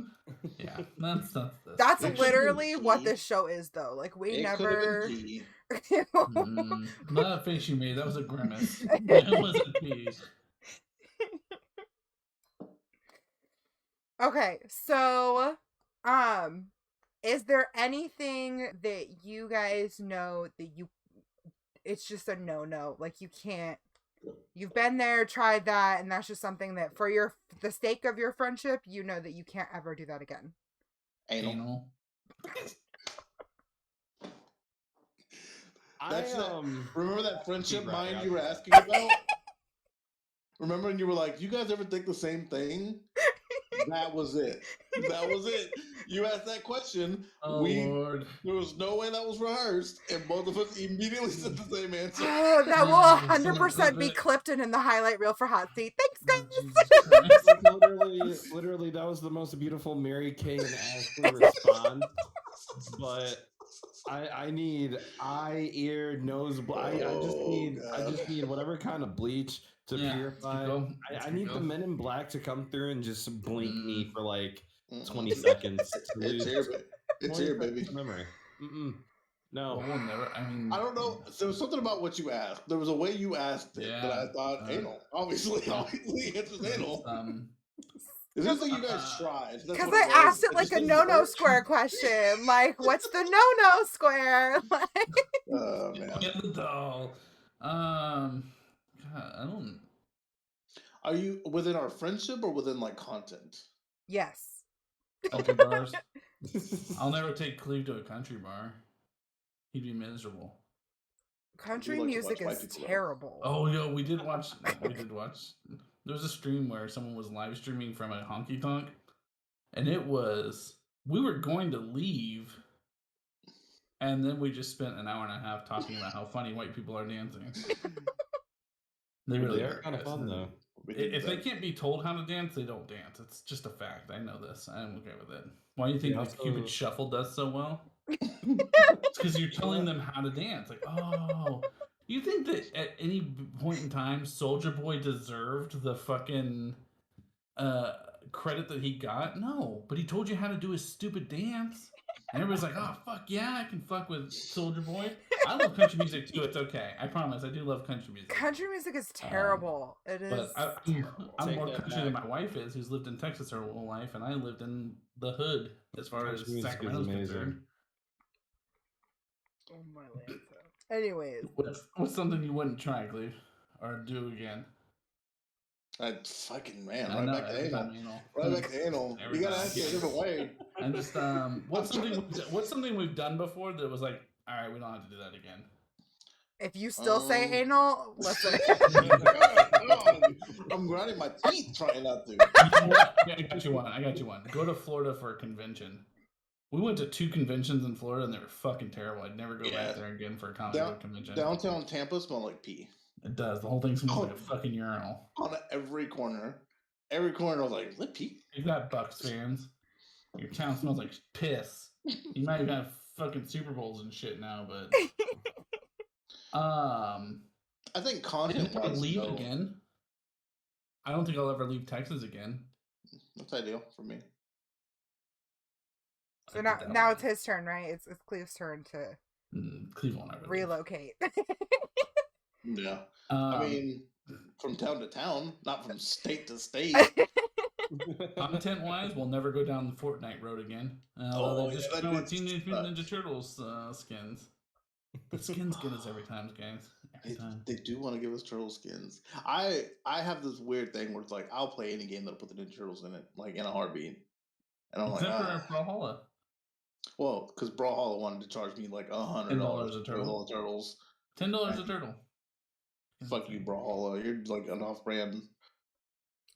Yeah, that's literally what this show is, though. Like we never. Not a face you made. That was a grimace. It wasn't pee. Okay, so, is there anything that you guys know that it's just a no-no? Like you can't. You've been there, tried that, and that's just something that for the sake of your friendship, you know that you can't ever do that again. Anal. Remember that friendship mind you were asking about? Remember when you were like, you guys ever think the same thing? That was it. That was it. You asked that question. Oh, Lord. There was no way that was rehearsed, and both of us immediately said the same answer. Oh, that will 100% be clipped in the highlight reel for Hot Seat. Thanks, guys. Literally, that was the most beautiful Mary Kay and Ashley response. But I need eye, ear, nose. I just need whatever kind of bleach to purify. I need the Men in Black to come through and just blink me for like 20 seconds. It's here, baby. Memory. No, we'll never. I mean, I don't know. There was something about what you asked. There was a way you asked it that I thought anal. Obviously, it's anal. Is this what you guys tried? Because I asked it like a no-no square question. Like, what's the no-no square? Like, oh man. Get the doll. God, I don't. Are you within our friendship or within like content? Yes. Country bars. I'll never take Kleve to a country bar. He'd be miserable. Country like to music watch white is people, though. terrible. Oh, yo, we did watch. There was a stream where someone was live streaming from a honky tonk, and it was. We were going to leave, and then we just spent an hour and a half talking about how funny white people are dancing. They really are kind of fun though. If they can't be told how to dance, they don't dance. It's just a fact. I know this. I'm okay with it. Why do you think the Cupid Shuffle does so well? It's because you're telling them how to dance. Like, oh, you think that at any point in time, Soldier Boy deserved the fucking credit that he got? No, but he told you how to do his stupid dance. And everybody's like, oh, fuck yeah, I can fuck with Soldier Boy. I love country music too. It's okay. I promise. I do love country music. Country music is terrible. It is. But I'm more country than my wife is, who's lived in Texas her whole life, and I lived in the hood as far as Sacramento's concerned. Oh my land. Anyways. What's something you wouldn't try, Kleve? Or do again? Fucking man, right back to anal. Right back to anal. You gotta ask it a different way. And just what's something we've done before that was like, all right, we don't have to do that again. If you still say anal, listen. I'm grinding my teeth trying not to. You know what? I got you one. Go to Florida for a convention. We went to 2 conventions in Florida and they were fucking terrible. I'd never go back there again for a comic book convention. Downtown Tampa smells like pee. It does. The whole thing smells like a fucking urinal. On every corner. Every corner, I was like, is that pee? You got Bucks fans. Your town smells like piss. You might have got fucking Super Bowls and shit now, but... I think content I didn't leave again. I don't think I'll ever leave Texas again. That's ideal for me. So now it's his turn, right? It's Kleve's turn to Kleve won't ever relocate. Yeah. I mean, from town to town, not from state to state. Content-wise, we'll never go down the Fortnite road again. They just come out with Teenage Mutant Ninja Turtles skins. The skins get us every time, guys. They do want to give us turtle skins. I have this weird thing where it's like, I'll play any game that'll put the Ninja Turtles in it, like in a heartbeat. And I'm Except for Brawlhalla. Well, because Brawlhalla wanted to charge me like $100 a turtle. For all the turtles. $10 a turtle. Fuck you, Brawlhalla. You're like an off-brand.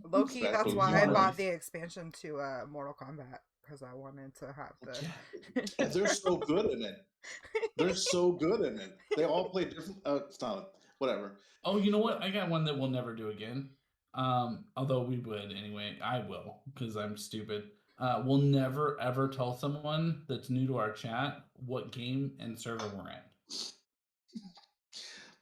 Low-key, that's why I bought the expansion to Mortal Kombat, because I wanted to have the... They're so good in it. They're so good in it. They all play different... stop. Whatever. Oh, you know what? I got one that we'll never do again. Although we would anyway. I will, because I'm stupid. We'll never, ever tell someone that's new to our chat what game and server we're in.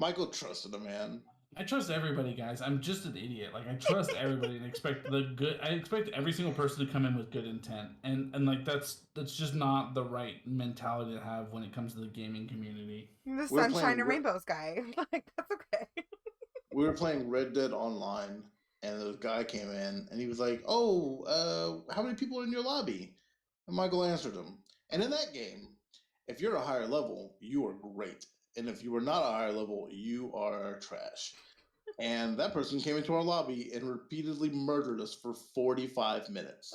Michael trusted a man. I trust everybody, guys. I'm just an idiot. Like, I trust everybody and expect the good. I expect every single person to come in with good intent, and like that's just not the right mentality to have when it comes to the gaming community. The sunshine and rainbows guy. Like, that's okay. We were playing Red Dead Online, and this guy came in, and he was like, "Oh, how many people are in your lobby?" And Michael answered him. And in that game, if you're a higher level, you are great. And if you are not a higher level, you are trash. And that person came into our lobby and repeatedly murdered us for 45 minutes.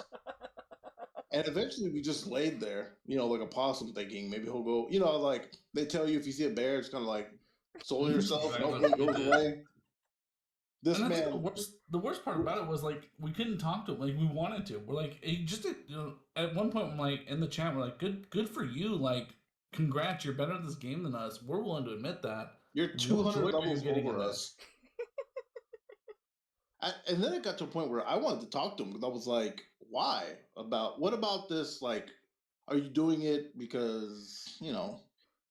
And eventually we just laid there, like a possum, thinking maybe he'll go, like they tell you if you see a bear, it's kind of like soil yourself and hopefully it goes away. This man. The worst part about it was like we couldn't talk to him like we wanted to. We're like, at one point, like in the chat, we're like, good for you, like. Congrats, you're better at this game than us. We're willing to admit that. You're 200 levels over us. And then it got to a point where I wanted to talk to him because I was like, why? What about this? Like, are you doing it because,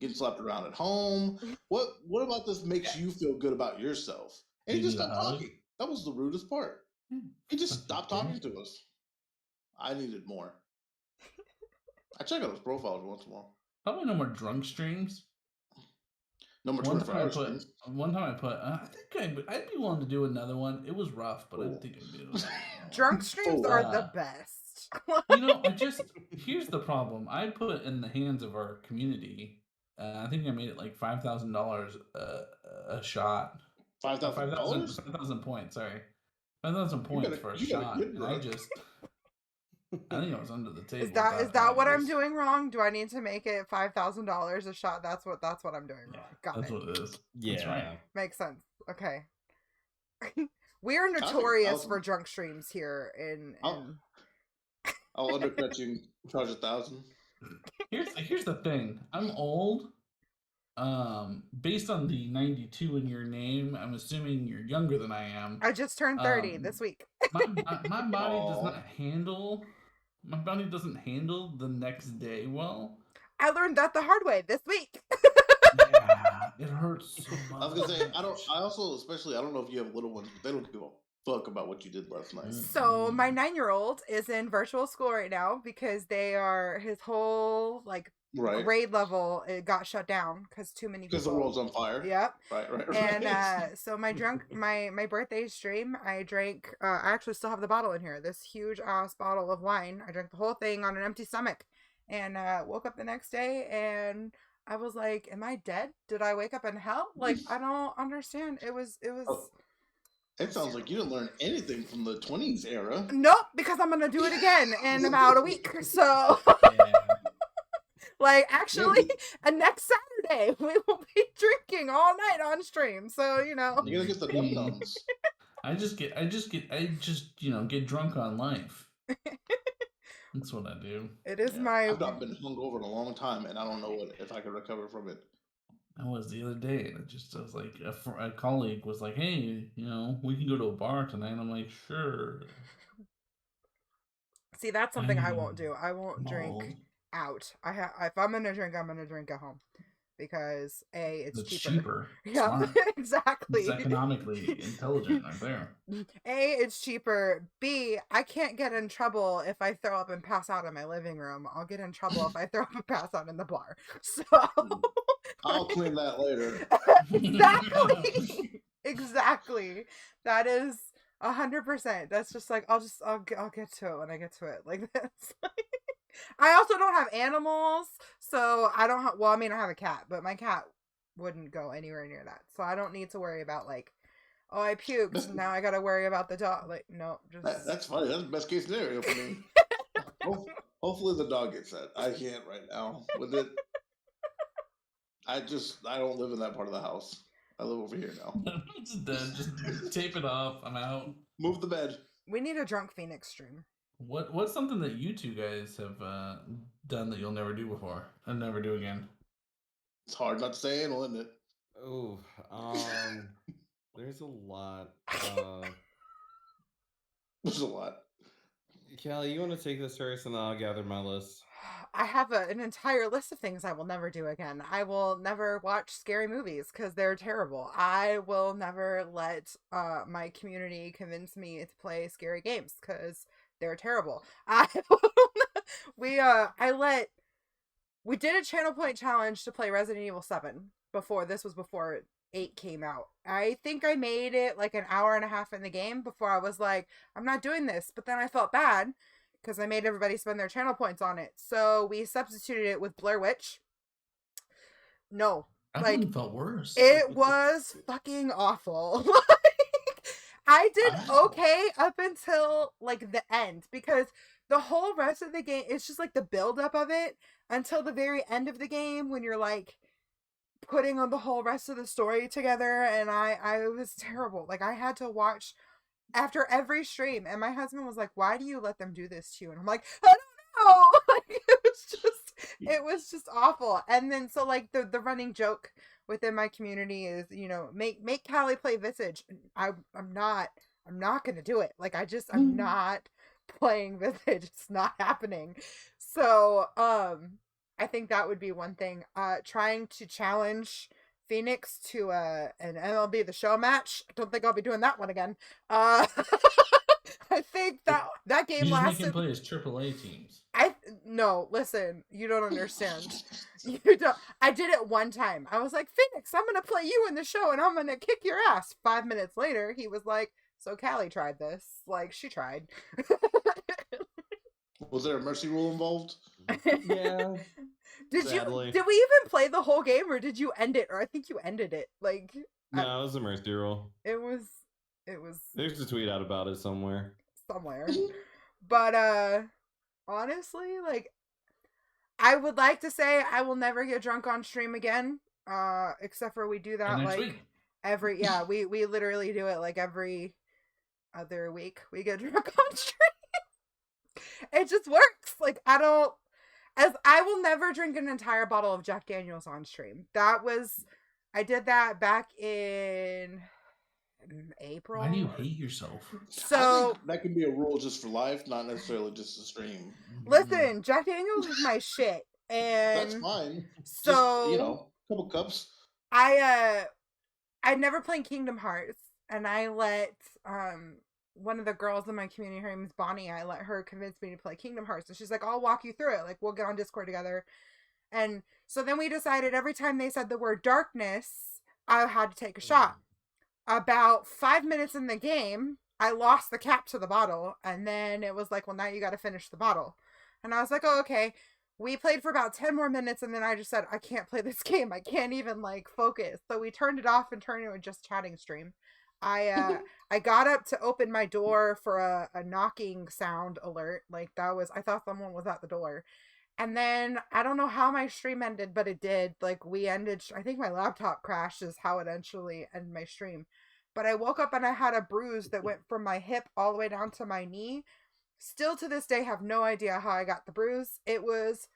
getting slapped around at home? What about this makes you feel good about yourself? And he just stopped talking. That was the rudest part. He just stopped talking to us. I needed more. I check out his profile every once in a while. Probably no more drunk streams. No more 24-hour streams. One time I put, I think I'd be willing to do another one. It was rough, but I didn't think I'd be able to. Drunk streams are the best. Here's the problem. I put in the hands of our community. I think I made it like $5,000 a shot. $5,000? 5,000 points. Sorry. 5,000 points for a you got a shot, good and I drug. think I was under the table. Is at that what point. I'm doing wrong? Do I need to make it $5,000 a shot? That's what I'm doing Yeah, wrong. Got that's it. what it is. Yeah. That's right. Makes sense. Okay. We are like notorious 1,000. for drunk streams here in I'll undercut you and charge 1,000. Here's the thing. I'm old. Based on the 92 in your name, I'm assuming you're younger than I am. I just turned 30 this week. My body does Aw. not handle. My body doesn't handle the next day well. I learned that the hard way this week. Yeah, it hurts so much. I was gonna say I don't know if you have little ones, but they don't give a fuck about what you did last night. So my 9-year-old is in virtual school right now because his whole Right. grade level, it got shut down because too many people. Because the world's on fire. Yep. Right. And so my birthday stream, I drank. I actually still have the bottle in here. This huge ass bottle of wine. I drank the whole thing on an empty stomach, and woke up the next day and I was like, "Am I dead? Did I wake up in hell? Like, I don't understand." It was. Oh, it sounds like you didn't learn anything from the 20s era. Nope, because I'm gonna do it again in about a week. So. Yeah. Like, actually, next Saturday we will be drinking all night on stream. So, You're gonna get the dum-dums. I just get drunk on life. That's what I do. It is Yeah. my. I've not been hungover in a long time, and I don't know if I can recover from it. I was the other day, and I was like, a colleague was like, "Hey, we can go to a bar tonight." I'm like, "Sure." See, that's something I won't do. I won't drink Mold. out. If I'm gonna drink, I'm gonna drink at home because A, it's cheaper. Yeah, Smart. exactly. It's economically intelligent right there. A, it's cheaper. B, I can't get in trouble if I throw up and pass out in my living room. I'll get in trouble if I throw up and pass out in the bar. So I'll clean that later. Exactly. That is 100%. That's just like I'll get to it when I get to it. Like that's. I also don't have animals, so I don't have. Well, I mean, I have a cat, but my cat wouldn't go anywhere near that, so I don't need to worry about like, oh, I puked. Now I got to worry about the dog. Like, no, just. That's funny. That's the best case scenario for me. Hopefully the dog gets that. I can't right now with it. I don't live in that part of the house. I live over here now. Just dead. Just tape it off. I'm out. Move the bed. We need a drunk Phoenix stream. What's something that you two guys have done that you'll never do before and never do again? It's hard not to say anal, isn't it? Oh, there's a lot. There's a lot. Callie, you want to take this first, and I'll gather my list. I have an entire list of things I will never do again. I will never watch scary movies because they're terrible. I will never let my community convince me to play scary games because they're terrible. We did a channel point challenge to play Resident Evil 7 before 8 came out. I think I made it like an hour and a half in the game before I was like, I'm not doing this. But then I felt bad because I made everybody spend their channel points on it. So we substituted it with Blair Witch. No. I felt worse. It was fucking awful. I did okay up until like the end because the whole rest of the game, it's just like the buildup of it until the very end of the game when you're like putting on the whole rest of the story together. And I was terrible. Like I had to watch after every stream and my husband was like, why do you let them do this to you? And I'm like, I don't know. Like, it was just awful. And then so like the running joke within my community is, make Cali play Visage. I'm not gonna do it. Like I'm not playing Visage. It's not happening. So I think that would be one thing. Trying to challenge Phoenix to an MLB The Show match. I don't think I'll be doing that one again. I think that game you lasted. Make him play his AAA teams. No, listen, you don't understand. You don't. I did it one time. I was like, Phoenix, I'm gonna play you in the show and I'm gonna kick your ass. 5 minutes later, he was like, so Callie tried this. Like, she tried. Was there a mercy rule involved? Yeah. Did Sadly. we even play the whole game or did you end it? Or I think you ended it. Like No, it was a mercy rule. it was It was There's a tweet out about it somewhere. But honestly, like, I would like to say I will never get drunk on stream again. Except for we do that next like week. we literally do it like every other week. We get drunk on stream. It just works. Like, I will never drink an entire bottle of Jack Daniels on stream. I did that back in April. Why do you hate yourself? So I think that could be a rule just for life, not necessarily just a stream. Listen, Jack Daniels is my shit, and That's fine. So just, a couple cups. I never played Kingdom Hearts, and I let one of the girls in my community, her name is Bonnie, I let her convince me to play Kingdom Hearts. And she's like, I'll walk you through it. Like, we'll get on Discord together. And so then we decided every time they said the word darkness, I had to take a shot. About 5 minutes in the game, I lost the cap to the bottle. And then it was like, well, now you got to finish the bottle. And I was like, oh, okay. We played for about 10 more minutes, and then I just said, I can't play this game. I can't even, like, focus. So we turned it off and turned it into a just chatting stream. I got up to open my door for a knocking sound alert. Like, I thought someone was at the door. And then, I don't know how my stream ended, but it did. Like, I think my laptop crashed is how it eventually ended my stream. But I woke up and I had a bruise that went from my hip all the way down to my knee. Still to this day have no idea how I got the bruise. It was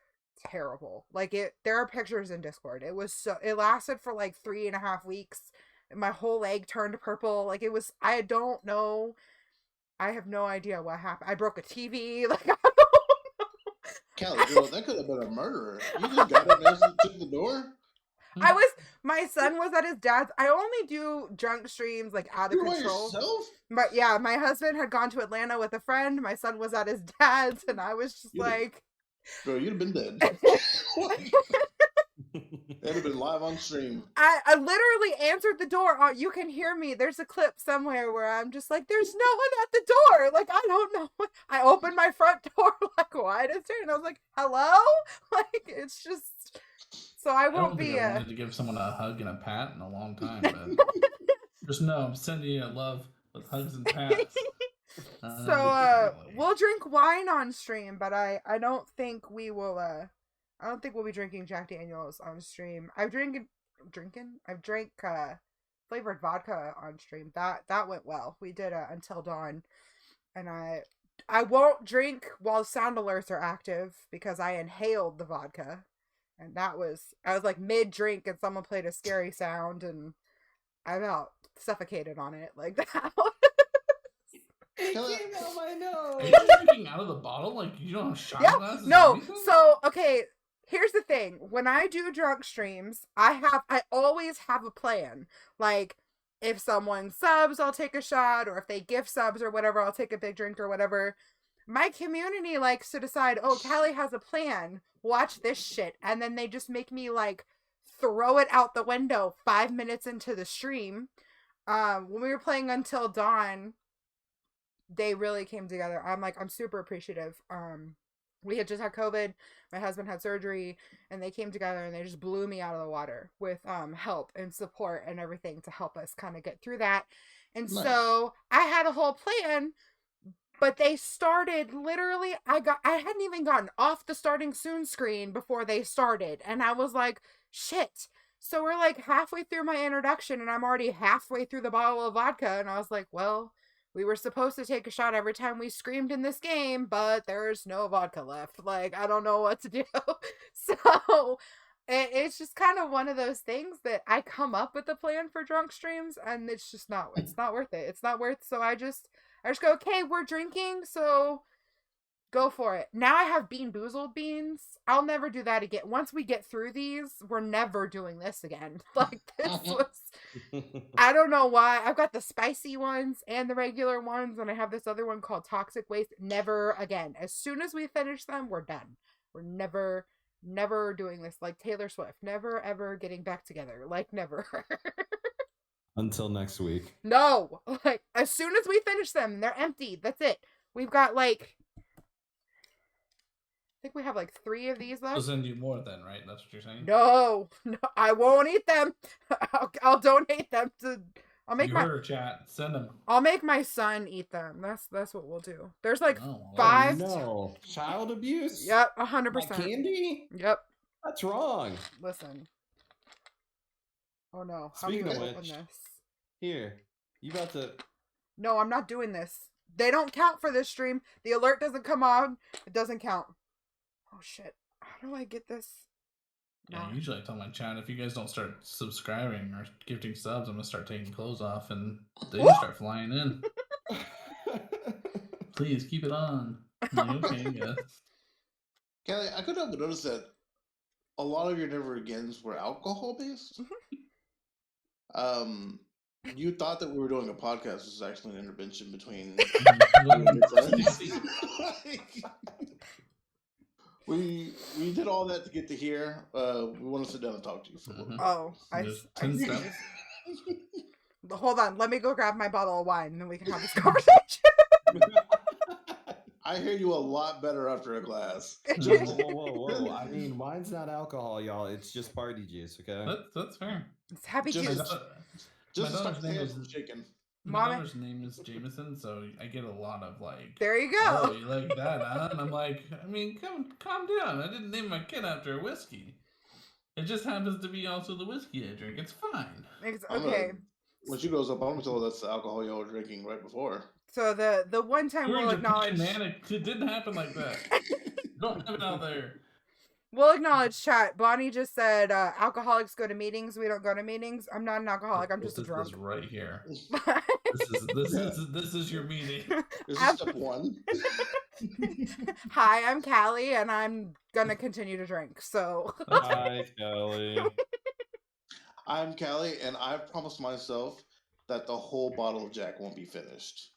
terrible. Like, there are pictures in Discord. It lasted for like 3.5 weeks. My whole leg turned purple. Like, I don't know. I have no idea what happened. I broke a TV. Like, I don't know. Cali, girl, that could have been a murderer. You just got up and took the door? My son was at his dad's. I only do drunk streams like out of control. Yourself? But yeah, my husband had gone to Atlanta with a friend. My son was at his dad's, and I was just like, girl, you'd have been dead. That'd have been live on stream. I literally answered the door. Oh, you can hear me. There's a clip somewhere where I'm just like, there's no one at the door. Like, I don't know. I opened my front door like wide as and I was like, hello? Like, it's just. So I won't be. I wanted to give someone a hug and a pat in a long time, but just know I'm sending you love with hugs and pats. So we'll drink wine on stream, but I don't think we will. I don't think we'll be drinking Jack Daniels on stream. I've drank flavored vodka on stream. That went well. We did Until Dawn, and I won't drink while sound alerts are active because I inhaled the vodka. And I was like mid drink and someone played a scary sound and I about suffocated on it like that. It came out my nose. Are you drinking out of the bottle? Like, you don't have shot glasses? No. So, okay, here's the thing. When I do drunk streams, I always have a plan. Like, if someone subs, I'll take a shot, or if they gift subs or whatever, I'll take a big drink or whatever. My community likes to decide, oh, Cali has a plan. Watch this shit. And then they just make me, like, throw it out the window 5 minutes into the stream. When we were playing Until Dawn, they really came together. I'm super appreciative. We had just had COVID. My husband had surgery. And they came together and they just blew me out of the water with help and support and everything to help us kind of get through that. And nice. So I had a whole plan. But they started literally, I hadn't even gotten off the starting soon screen before they started. And I was like, shit. So we're like halfway through my introduction and I'm already halfway through the bottle of vodka. And I was like, well, we were supposed to take a shot every time we screamed in this game, but there's no vodka left. Like, I don't know what to do. So it's just kind of one of those things that I come up with a plan for drunk streams and it's not worth it. It's not worth, so I just go, okay, we're drinking, so go for it. Now I have Bean Boozled beans. I'll never do that again. Once we get through these, we're never doing this again. Like, this was, I don't know why. I've got the spicy ones and the regular ones, and I have this other one called Toxic Waste. Never again. As soon as we finish them, we're done. We're never doing this. Like Taylor Swift. Never, ever getting back together. Like, never. Until next week. No, like as soon as we finish them, they're empty. That's it. We've got like, I think we have like 3 of these left. I'll send you more then, right? That's what you're saying? No, I won't eat them. I'll donate them to I'll make you my heard her, chat. Send them. I'll make my son eat them. That's what we'll do. There's like Oh, 5. No, child abuse. Yep, My 100%. candy. Yep. That's wrong. Listen. Oh no. Speaking How of do you open which, this? here, you about to? No, I'm not doing this. They don't count for this stream. The alert doesn't come on. It doesn't count. Oh shit. How do I get this? Yeah, Nah. usually I tell my chat, if you guys don't start subscribing or gifting subs, I'm gonna start taking clothes off and they just start flying in. Please keep it on. I'm like, okay, yes. Kelly, I couldn't help but notice that a lot of your never agains were alcohol based. You thought that we were doing a podcast. This is actually an intervention between you and your friends. We did all that to get to here. We want to sit down and talk to you for a little bit. Oh, There's I 10 see. steps. Hold on. Let me go grab my bottle of wine and then we can have this conversation. I hear you a lot better after a glass. Whoa. I mean, wine's not alcohol, y'all. It's just party juice, okay? That's fair. It's happy Just juice. as- My Just to stop daughter's the name hands is from shaking. my Mommy? daughter's name is Jameson, so I get a lot of like, There you oh, go. you like that, huh? And I'm like, I mean, calm down. I didn't name my kid after a whiskey. It just happens to be also the whiskey I drink. It's fine. Okay. When she grows up, I'm gonna tell her that's the alcohol y'all were drinking right before. So the one time We're we'll in Japan, acknowledge man. It didn't happen like that. Don't have it out there. we'll acknowledge chat. Bonnie just said alcoholics go to meetings. We don't go to meetings. I'm not an alcoholic. I'm just a drunk. This right here. Yeah. This is your meeting. This is step one. Hi, I'm Cali, and I'm gonna continue to drink. So Hi, Kelly. I'm Cali, and I've promised myself that the whole bottle of Jack won't be finished.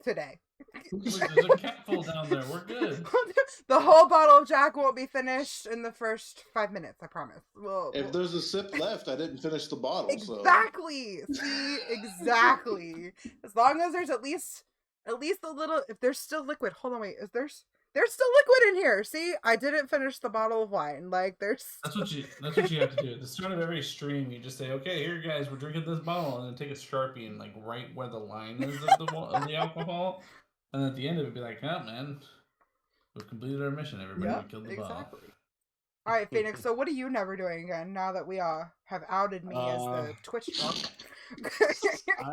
today. There's a cat full down there. We're good. The whole bottle of Jack won't be finished in the first 5 minutes, I promise. If there's a sip left, I didn't finish the bottle. Exactly. See, exactly. As long as there's at least a little. If there's still liquid, hold on, wait. There's still liquid in here. See, I didn't finish the bottle of wine. Like there's. That's what you have to do. At the start of every stream, you just say, "Okay, here, guys, we're drinking this bottle," and then take a Sharpie and like write where the line is of the alcohol, and at the end of it, be like, "Oh man, we've completed our mission. Everybody, we killed the bottle." All right, Phoenix. So what are you never doing again? Now that we have outed me as the Twitch drunk.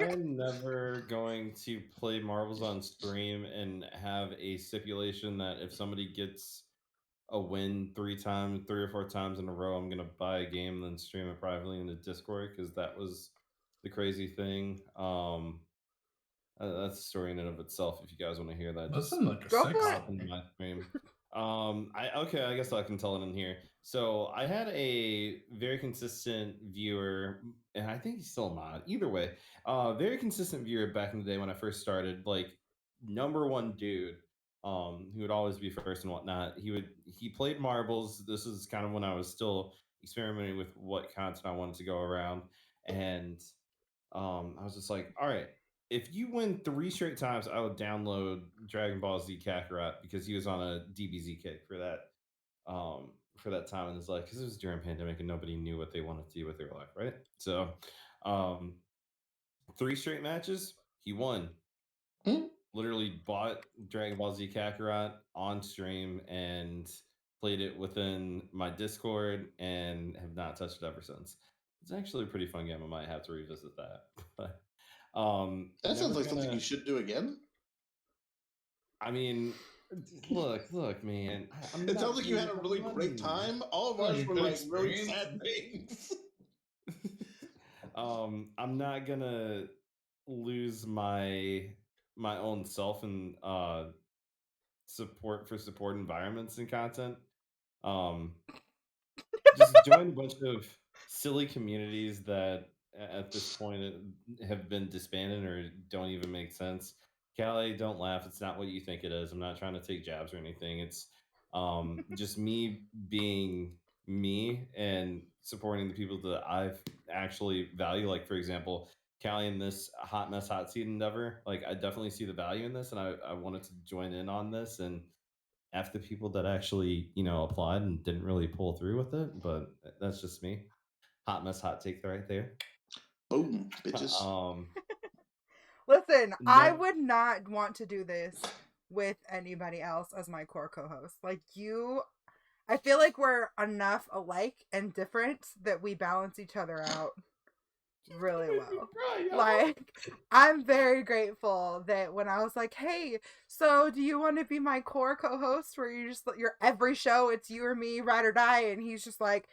I'm never going to play marbles on stream and have a stipulation that if somebody gets a win 3 or 4 times in a row, I'm gonna buy a game and then stream it privately in the Discord, because that was the crazy thing. That's a story in and of itself. If you guys want to hear that, That's just like a go sex for it. hop into my stream. I guess I can tell it in here. So I had a very consistent viewer, and I think he's still not. Either way, very consistent viewer back in the day when I first started. Like #1 dude, who would always be first and whatnot. He played marbles. This is kind of when I was still experimenting with what content I wanted to go around, and I was just like, all right, if you win 3 straight times, I would download Dragon Ball Z Kakarot, because he was on a DBZ kick for that time in his life, because it was during pandemic and nobody knew what they wanted to do with their life, right? So 3 straight matches, he won. Literally bought Dragon Ball Z Kakarot on stream and played it within my Discord and have not touched it ever since. It's actually a pretty fun game. I might have to revisit that. But That sounds like something you should do again. I mean, look, man. It sounds like you had a really great time. All of us were like really sad things. I'm not gonna lose my own self and support environments and content. Just join a bunch of silly communities that at this point have been disbanded or don't even make sense. Cali, don't laugh. It's not what you think it is. I'm not trying to take jabs or anything. It's just me being me and supporting the people that I've actually value. Like, for example, Cali in this Hotmess Hotseat endeavor. Like, I definitely see the value in this, and I wanted to join in on this. And F the people that actually, applied and didn't really pull through with it, but that's just me. Hot mess, hot take right there. Boom, bitches. Listen, I No. would not want to do this with anybody else as my core co-host. Like you, I feel like we're enough alike and different that we balance each other out really well. Like, I'm very grateful that when I was like, hey, so do you want to be my core co-host where you're every show, it's you or me, ride or die? And he's just like,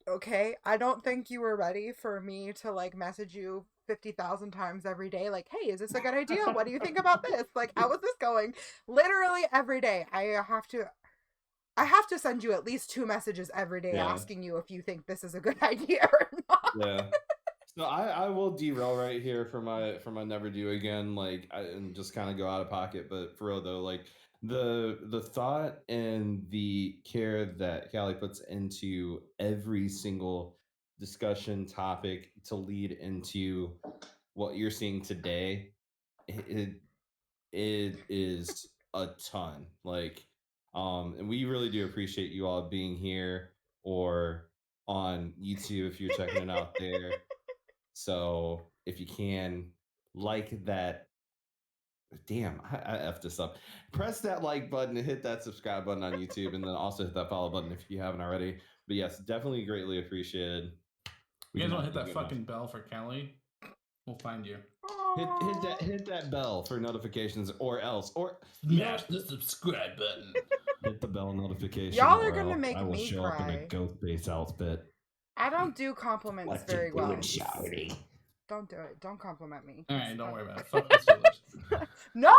okay, I don't think you were ready for me to like message you 50,000 times every day. Like, hey, is this a good idea? What do you think about this? Like, how is this going? Literally every day. I have to send you at least 2 messages every day asking you if you think this is a good idea or not. Yeah. So I will derail right here for my never do again, like and just kind of go out of pocket. But for real though, like the thought and the care that Callie puts into every single discussion topic to lead into what you're seeing today, it is a ton. Like, and we really do appreciate you all being here or on YouTube if you're checking it out there. So if you can like that, damn, I effed this up. Press that like button and hit that subscribe button on YouTube, and then also hit that follow button if you haven't already. But yes, definitely greatly appreciated. You guys want to hit that fucking bell for Cali? We'll find you. Hit that bell for notifications, or Smash the subscribe button. Hit the bell notification. Y'all are gonna make I will me show up in a cry. ghost-based outfit. I don't do compliments very well. Shouty. Don't do it. Don't compliment me. All right, don't worry about it. Fuck the Steelers. No!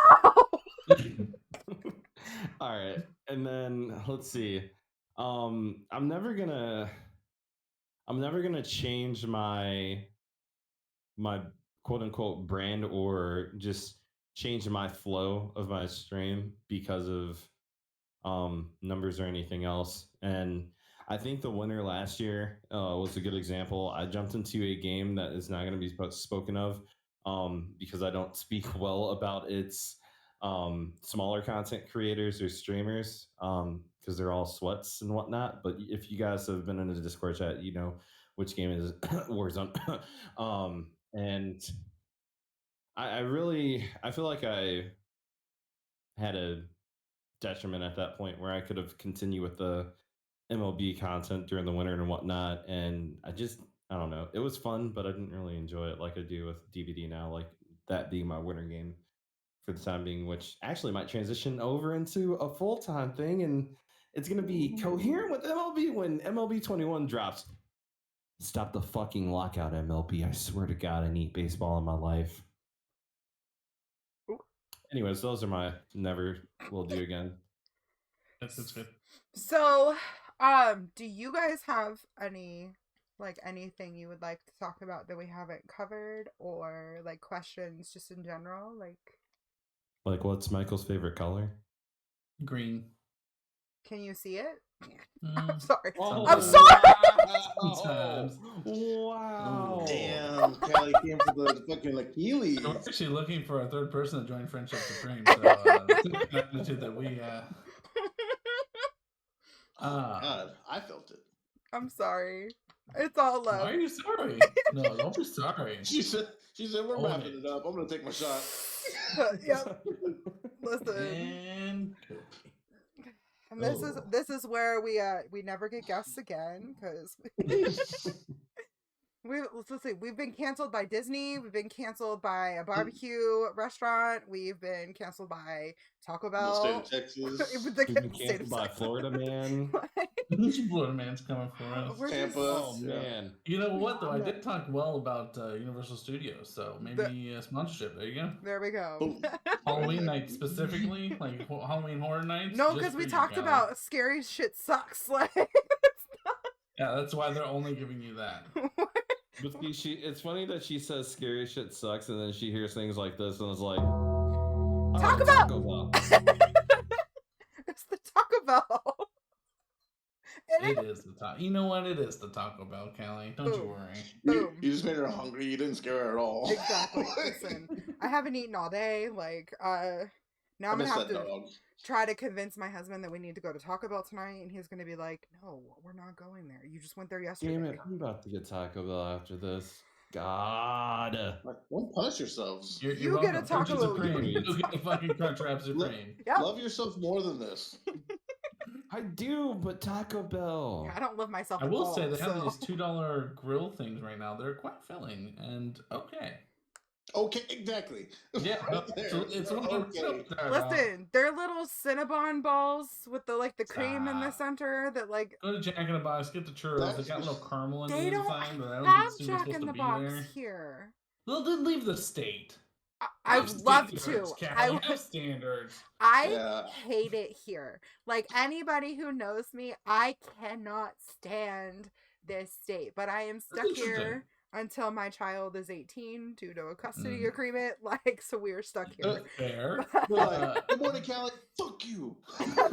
All right, and then let's see. I'm never gonna change my quote unquote brand or just change my flow of my stream because of numbers or anything else. And I think the winner last year was a good example. I jumped into a game that is not going to be spoken of because I don't speak well about its smaller content creators or streamers because they're all sweats and whatnot. But if you guys have been in the Discord chat, you know which game is Warzone. And I feel like I had a detriment at that point where I could have continued with the MLB content during the winter and whatnot. And I don't know. It was fun, but I didn't really enjoy it like I do with DVD now, like that being my winter game for the time being, which actually might transition over into a full-time thing. And it's going to be coherent with MLB when MLB 21 drops. Stop the fucking lockout, MLB. I swear to God, I need baseball in my life. Anyways, those are my never will do again. That's good. So, do you guys have anything you would like to talk about that we haven't covered, or like questions just in general? Like what's Michael's favorite color? Green. Can you see it? Mm. I'm sorry. Oh, I'm sorry. Sometimes. Wow. Damn, Cali came for the fucking Achilles. We're actually looking for a third person to join Friendship Supreme. So that's the attitude that we. God, I felt it. I'm sorry. It's all love. Why are you sorry? No, don't be sorry. She said we're wrapping it up. I'm gonna take my shot. Yep. Listen. And this is where we never get guests again because we've been canceled by Disney, we've been canceled by a barbecue restaurant, we've been canceled by Taco Bell, the state of Texas, we've been canceled by Florida Man. Florida Man's coming for us. Tampa. Oh man! You know what though? I did talk well about Universal Studios, so maybe sponsorship. There you go. There we go. Halloween night specifically, like Halloween Horror Nights. No, because we talked about scary shit sucks. Like, yeah, that's why they're only giving you that. But it's funny that she says scary shit sucks, and then she hears things like this, and is like, Taco Bell. It's the Taco Bell. It is the Taco. You know what? It is the Taco Bell, Callie. Don't you worry. You just made her hungry. You didn't scare her at all. Exactly. Listen, I haven't eaten all day. Like, now I'm gonna have to try to convince my husband that we need to go to Taco Bell tonight, and he's gonna be like, "No, we're not going there. You just went there yesterday." Damn it! I'm about to get Taco Bell after this. God. Like, don't punish yourselves. You're You get a welcome. Taco Crunch Bell. Supreme. Go get the fucking Crunchwrap Supreme. Yep. Love yourself more than this. I do, but Taco Bell. I don't love myself I at will all. say they have so. these $2 grill things right now. They're quite filling and okay. Okay, exactly. Yeah, no, Right there. it's one of the Okay. Listen, they're little Cinnabon balls with the cream in the Stop. center that Go to Jack in the Box, get the churros. They That's got a little just- caramel in they the don't inside, but I don't have think it's Jack supposed in to the be Box there. here. Well, then leave the state. I Have would love to. standards, Callie, I would. have standards. I Yeah. hate it here. Like anybody who knows me, I cannot stand this state. But I am stuck interesting. here until my child is 18 due to a custody agreement. Like, so we're stuck here. Fair. They're like, good morning, Cali. Fuck you. Yeah,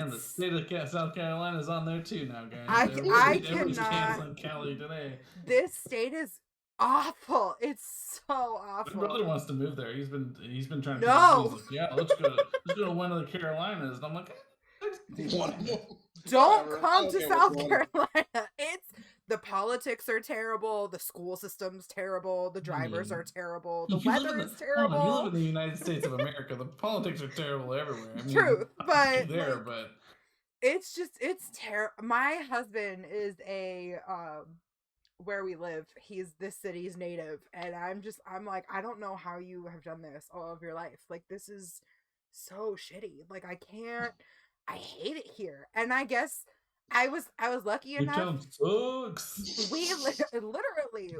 the state of South Carolina is on there too now, guys. I Everybody's cannot. canceling Cali today. This state is awful. It's so My awful. brother wants to move there. He's been trying to. No. He's like, yeah, let's go to one of the Carolinas. And I'm like, Don't Whatever. come I to don't care South what's going on. Carolina. It's the politics are terrible, the school system's terrible, the drivers are terrible, the weather is terrible. You live in the United States of America. The politics are terrible everywhere. I mean, Truth, but there, like, but it's terrible. My husband is a where we live. He's this city's native, and I'm like, I don't know how you have done this all of your life. Like, this is so shitty. Like, I hate it here. And I guess I was lucky enough. town sucks. We literally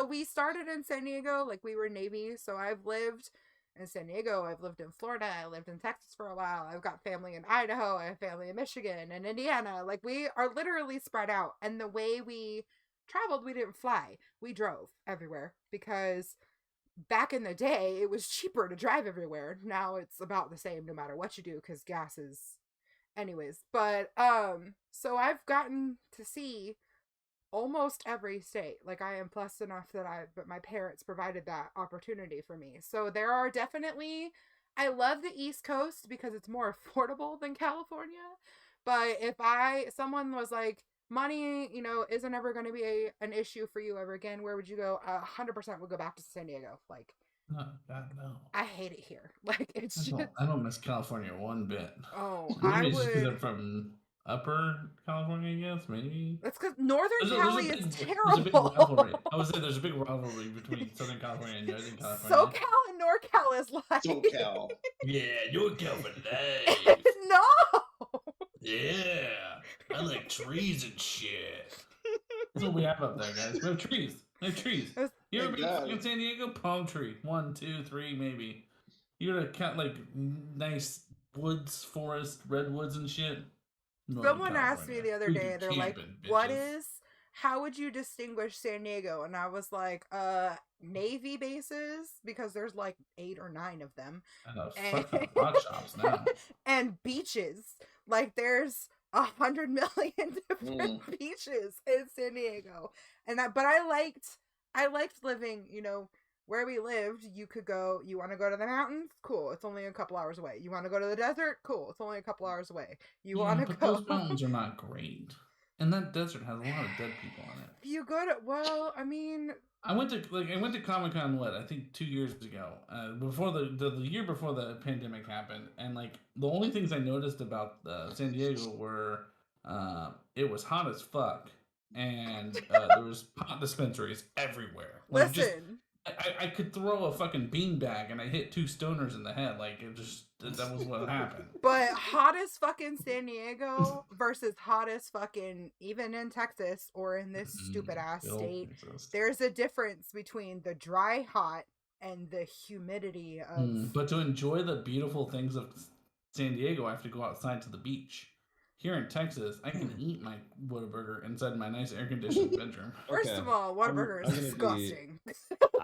we started in San Diego. Like, we were Navy, so I've lived in San Diego, I've lived in Florida, I lived in Texas for a while, I've got family in Idaho, I have family in Michigan and Indiana. Like, we are literally spread out. And the way we traveled, we didn't fly, we drove everywhere, because back in the day it was cheaper to drive everywhere. Now it's about the same no matter what you do, because gas is anyways. But so I've gotten to see almost every state. Like, I am blessed enough but my parents provided that opportunity for me. So there are definitely, I love the East Coast because it's more affordable than California. But if someone was like, money, isn't ever going to be an issue for you ever again, where would you go? 100% would go back to San Diego. Like, No, God, no. I hate it here. Like, it's just, I don't miss California one bit. oh, Maybe it's just because I'm from upper California, I guess, maybe. That's because Northern Cali is terrible. There's a big rivalry. I would say there's a big rivalry between Southern California and Northern California. SoCal and NorCal is like... SoCal. Yeah, NorCal for life. No! Yeah, I like trees and shit. That's what we have up there, guys. We have trees. We have trees. You ever been in San Diego? Palm tree. 1, 2, 3, maybe. You gotta count like nice woods, forest, redwoods and shit. Someone asked me the other day, they're like, how would you distinguish San Diego? And I was like, Navy bases, because there's like 8 or 9 of them. And rock shops now. And beaches. Like, there's 100 million different beaches in San Diego. But I liked living, where we lived. You could go, you want to go to the mountains? Cool. It's only a couple hours away. You want to go to the desert? Cool. It's only a couple hours away. You want to go. Those mountains are not great. And that desert has a lot of dead people on it. You go to, well, I mean, I went to Comic-Con, I think 2 years ago, before the year before the pandemic happened, and like the only things I noticed about San Diego were it was hot as fuck, and there was pot dispensaries everywhere. Like, listen, I could throw a fucking beanbag and I hit 2 stoners in the head. Like, that was what happened. But hot as fucking San Diego versus hot as fucking even in Texas or in this stupid ass state, there's a difference between the dry hot and the humidity of. But to enjoy the beautiful things of San Diego, I have to go outside to the beach. Here in Texas, I can eat my Whataburger inside my nice air-conditioned bedroom. First of all, Whataburger is disgusting.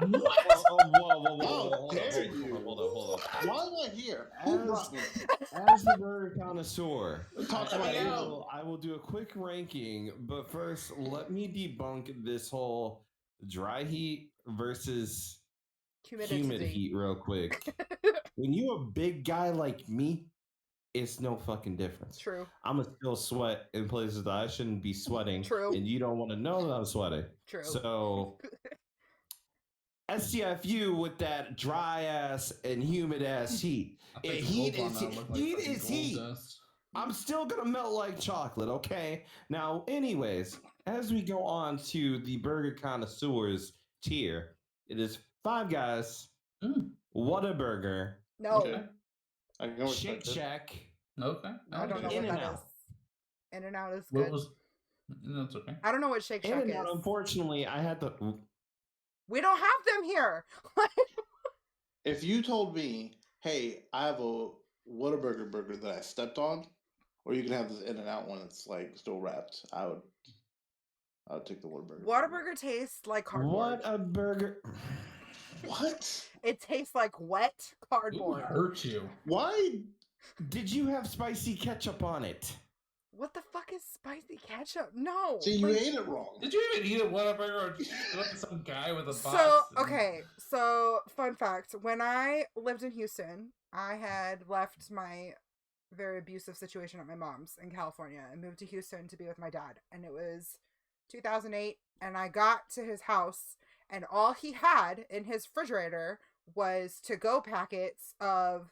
Whoa. Dare you? Hold on. Why am I here? As the burger connoisseur, I will do a quick ranking, but first, let me debunk this whole dry heat versus humid heat real quick. When you a big guy like me, it's no fucking difference. True. I'm gonna still sweat in places that I shouldn't be sweating. True. And you don't want to know that I'm sweating. True. So STFU with that dry ass and humid ass heat. Heat is heat. I'm still gonna melt like chocolate, okay? Now, anyways, as we go on to the burger connoisseurs tier, it is Five Guys, Whataburger, No. Okay. I can always Shake respect it. Shack. Okay. I don't know what In-N-Out. that is. In-N-Out is What good. was? No, it's okay. I don't know what Shake Shack is. In-N-Out, unfortunately, I had to. We don't have them here. If you told me, hey, I have a Whataburger burger that I stepped on, or you can have this In-N-Out one that's like still wrapped, I would take the Whataburger. Whataburger tastes like cardboard. What a burger. What? It tastes like wet Who cardboard. hurt you? Why? Did you have spicy ketchup on it? What the fuck is spicy ketchup? No. See, you like- ate it wrong. Did you even eat a Whataburger or did you look at some guy with a box? So, and- okay. So, fun fact. When I lived in Houston, I had left my very abusive situation at my mom's in California and moved to Houston to be with my dad. And it was 2008. And I got to his house, and all he had in his refrigerator was to-go packets of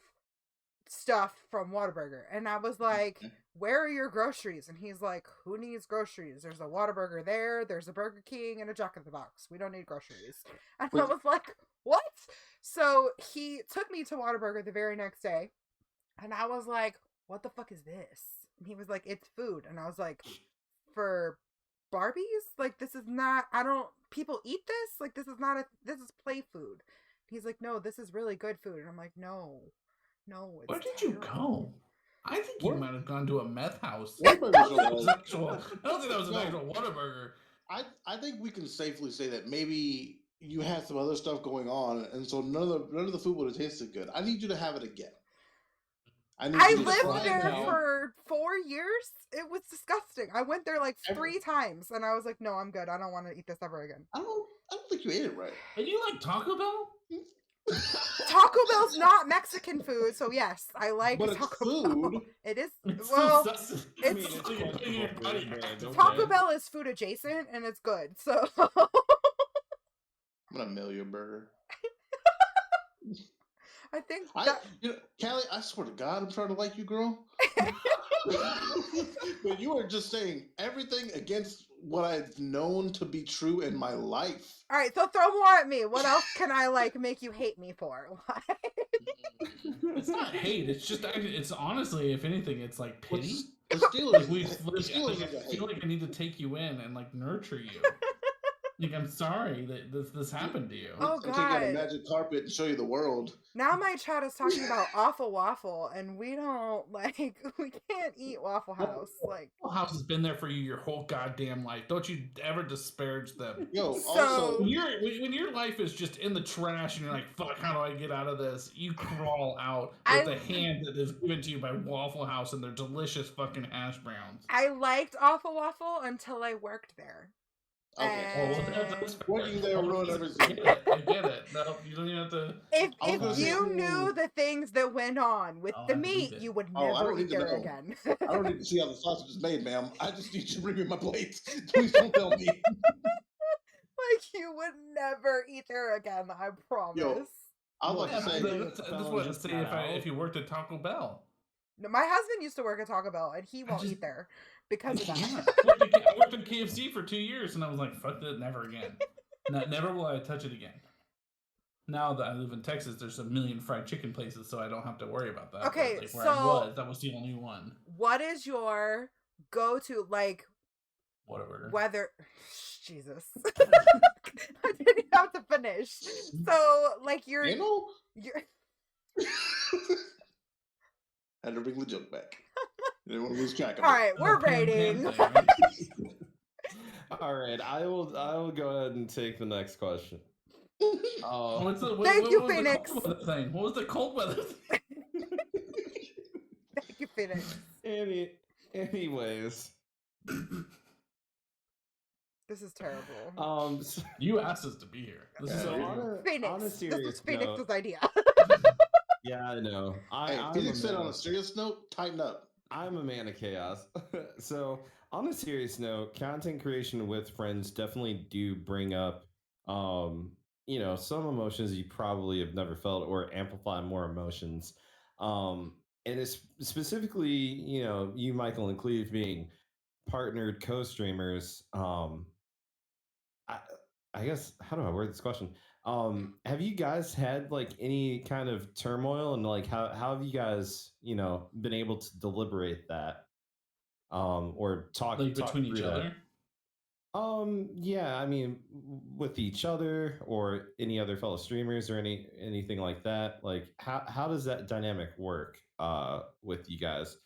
stuff from Whataburger. And I was like, where are your groceries? And he's like, who needs groceries? There's a Whataburger there, there's a Burger King, and a Jack in the Box. We don't need groceries. And I was like, what? So he took me to Whataburger the very next day, and I was like, what the fuck is this? And he was like, it's food. And I was like, for Barbies? Like, this is not, people eat this? Like, this is play food. He's like, no, this is really good food. And I'm like, no, it's Where did you terrible." go? I think you might have gone to a meth house. Whataburgers I are don't think that was an No. actual Whataburger. I think we can safely say that maybe you had some other stuff going on, and so none of the food would have tasted good. I need you to have it again. I you to try lived it there now. for 4 years. It was disgusting. I went there like 3 times, and I was like, no, I'm good. I don't want to eat this ever again. I don't think you ate it right. And you like Taco Bell? Taco Bell's not Mexican food, so yes, I like But it's Taco food. Bell. It is. It's Well, still sus- it's- I mean, it's like you're putting in your body hack. Taco Bell is food adjacent, and it's good. So I'm gonna mail you a burger. I think that Callie, I swear to God, I'm trying to like you, girl. But you are just saying everything against what I've known to be true in my life. All right, so throw more at me. What else can I make you hate me for? It's not hate. It's just it's honestly, if anything, it's like pity. The Like Steelers, we, the Steelers I is a feel hate. like I need to take you in and like nurture you. Like I'm sorry that this happened to you. Oh, I'll take you on a God. magic carpet and show you the world. Now my chat is talking about Awful Waffle, and we don't we can't eat Waffle House. Like, Waffle House has been there for you your whole goddamn life. Don't you ever disparage them. Yo, So- also, When your life is just in the trash and you're like, fuck, how do I get out of this? You crawl out with the hand that is given to you by Waffle House and their delicious fucking hash browns. I liked Awful Waffle until I worked there. okay. Oh, well, that's fair. Working there ruined I everything. get it. No, you don't even have to. If I was gonna say- you knew the things that went on with Oh, the I believe meat, it. you would Oh, I never don't eat need to there know. again. I don't need to see how the sausage is made, ma'am. I just need you to bring me my plates. Please don't tell me. Like, you would never eat there again, I promise. I'd like Yeah, to but say, that's what I say if you worked at Taco Bell. No, my husband used to work at Taco Bell, and he won't just- eat there because of that. Yeah. I worked at KFC for 2 years, and I was like, "Fuck that, never again. Never will I touch it again." Now that I live in Texas, there's a million fried chicken places, so I don't have to worry about that. Okay, but, like, where I so- that was the only one. What is your go-to, Whatever. whether... Jesus. I didn't have to finish. So, your... you know, your had to bring the joke back. I didn't want to lose track of all it. right, we're Pam rating. thing, right? All right, I will go ahead and take the next question. What's the, Thank you, was the Phoenix. cold weather thing? What was the cold weather thing? Thank you, Phoenix. Anyways, This is terrible. so, You asked us to be here. This is Yeah, so you- weird. on a Phoenix. This serious was Phoenix's note, idea. Yeah, I know. Hey, I'm a Phoenix said man. on a serious note, tighten up. I'm a man of chaos. So, on a serious note, content creation with friends definitely do bring up, um, some emotions you probably have never felt or amplify more emotions. And it's specifically, you, Michael and Cleve being partnered co-streamers. I, I guess how do I word this question? Have you guys had like any kind of turmoil, and like how have you guys been able to deliberate that or Like talk between each through that? other? Yeah, I mean, with each other or any other fellow streamers or anything like that. Like, how does that dynamic work with you guys?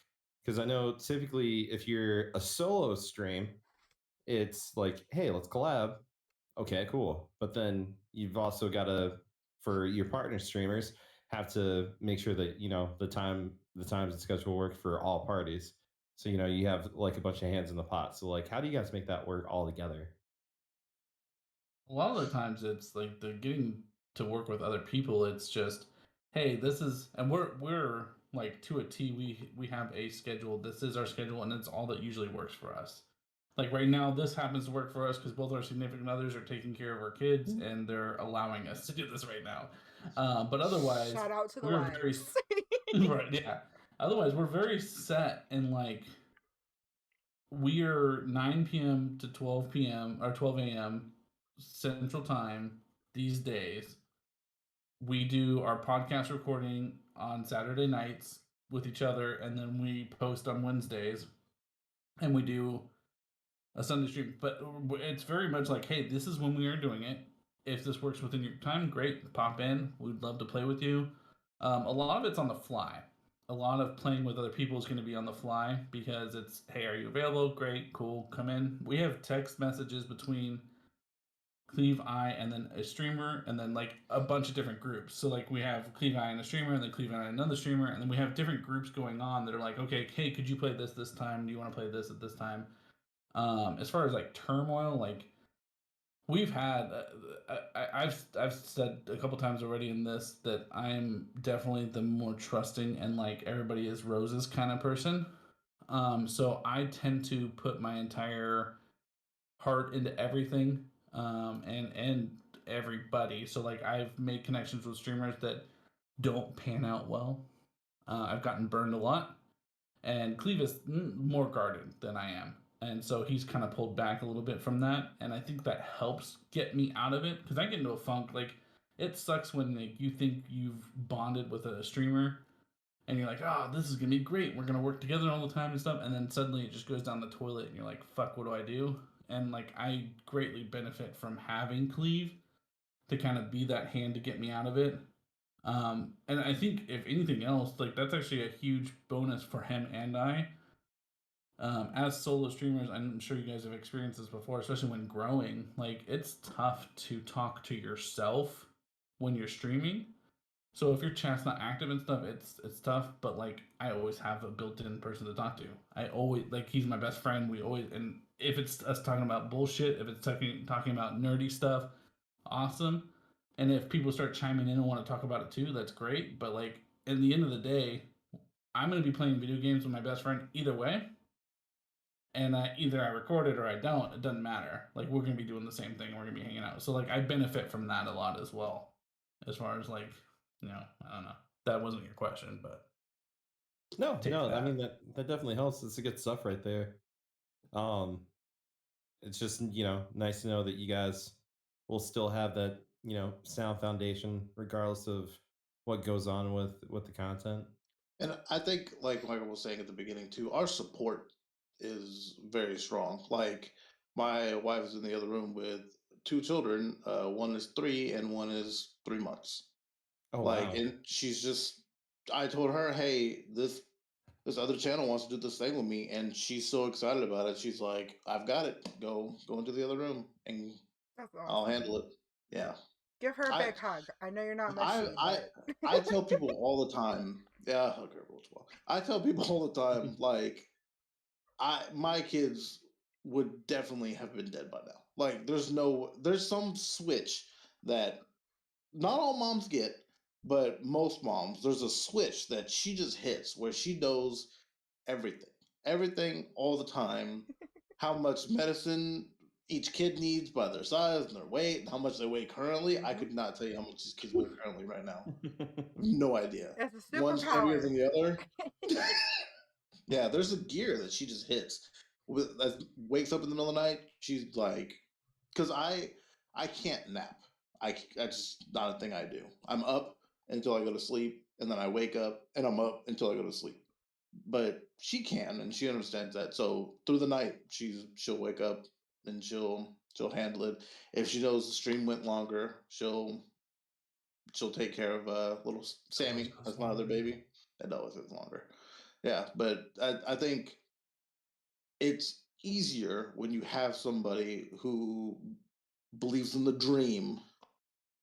Because I know typically if you're a solo stream, it's like, hey, let's collab. Okay, cool. But then you've also got to, for your partner streamers, have to make sure that the times and schedule work for all parties. So you have like a bunch of hands in the pot. So like, how do you guys make that work all together? A lot of the times it's like the getting to work with other people. It's just, hey, this is, and we're like to a T. We have a schedule. This is our schedule, and it's all that usually works for us. Like right now, this happens to work for us because both our significant others are taking care of our kids, and they're allowing us to do this right now. But otherwise, Shout out to the we're very wives. right. Yeah. Otherwise, we're very set in like we are 9 p.m. to 12 p.m. or 12 a.m. Central Time these days. We do our podcast recording on Saturday nights with each other, and then we post on Wednesdays, and we do a Sunday stream. But it's very much like, hey, this is when we are doing it. If this works within your time, great. Pop in. We'd love to play with you. A lot of it's on the fly. A lot of playing with other people is going to be on the fly because it's, hey, are you available? Great, cool, come in. We have text messages between Cleve, I, and then a streamer, and then like a bunch of different groups. So like we have Cleve, I, and a streamer, and then Cleve, I, and another streamer, and then we have different groups going on that are like, okay, hey, could you play this time? Do you want to play this at this time? As far as like turmoil, like we've had, I've said a couple times already in this that I'm definitely the more trusting and like everybody is roses kind of person. So I tend to put my entire heart into everything, and everybody. So like I've made connections with streamers that don't pan out well. I've gotten burned a lot, and Cleve is more guarded than I am, and so he's kind of pulled back a little bit from that, and I think that helps get me out of it because I get into a funk. Like it sucks when like you think you've bonded with a streamer and you're like, oh, this is gonna be great. We're gonna work together all the time and stuff, and then suddenly it just goes down the toilet, and you're like, fuck, what do I do? And like I greatly benefit from having Cleve to kind of be that hand to get me out of it. And I think if anything else, like that's actually a huge bonus for him and I. As solo streamers, I'm sure you guys have experienced this before, especially when growing. Like it's tough to talk to yourself when you're streaming. So if your chat's not active and stuff, it's tough. But like I always have a built-in person to talk to. I always like he's my best friend. We always, and if it's us talking about bullshit, if it's talking about nerdy stuff, awesome. And if people start chiming in and want to talk about it too, that's great. But like in the end of the day, I'm gonna be playing video games with my best friend either way. And either I record it or I don't. It doesn't matter. Like we're gonna be doing the same thing. We're gonna be hanging out. So like I benefit from that a lot as well. As far as like, I don't know. That wasn't your question, but No, take no. I that. mean that definitely helps. It's a good stuff right there. Um, it's just nice to know that you guys will still have that sound foundation regardless of what goes on with the content. And I think, like Michael was saying at the beginning too, our support is very strong. Like my wife is in the other room with two children. One is 3 and one is 3 months. Oh Like, wow. and she's just. I told her, hey, this other channel wants to do this thing with me, and she's so excited about it. She's like, I've got it. Go into the other room, and That's I'll awesome. handle it. Yeah. Give her a I big hug. I know you're not I mushy, I but I tell people all the time. Yeah, hug her as well. I tell people all the time, like my kids would definitely have been dead by now. Like there's some switch that not all moms get, But most moms, there's a switch that she just hits where she knows everything all the time, how much medicine each kid needs by their size and their weight, and how much they weigh currently. I could not tell you how much these kids weigh currently right now. No idea. It's a One's heavier superpower. than the other. Yeah, there's a gear that she just hits. Wakes up in the middle of the night. She's like, because I can't nap. That's just not a thing I do. I'm up until I go to sleep, and then I wake up and I'm up until I go to sleep. But she can, and she understands that. So through the night, she'll wake up and she'll handle it. If she knows the stream went longer, she'll take care of little Sammy. That's my other baby. It always gets longer. Yeah, but I think it's easier when you have somebody who believes in the dream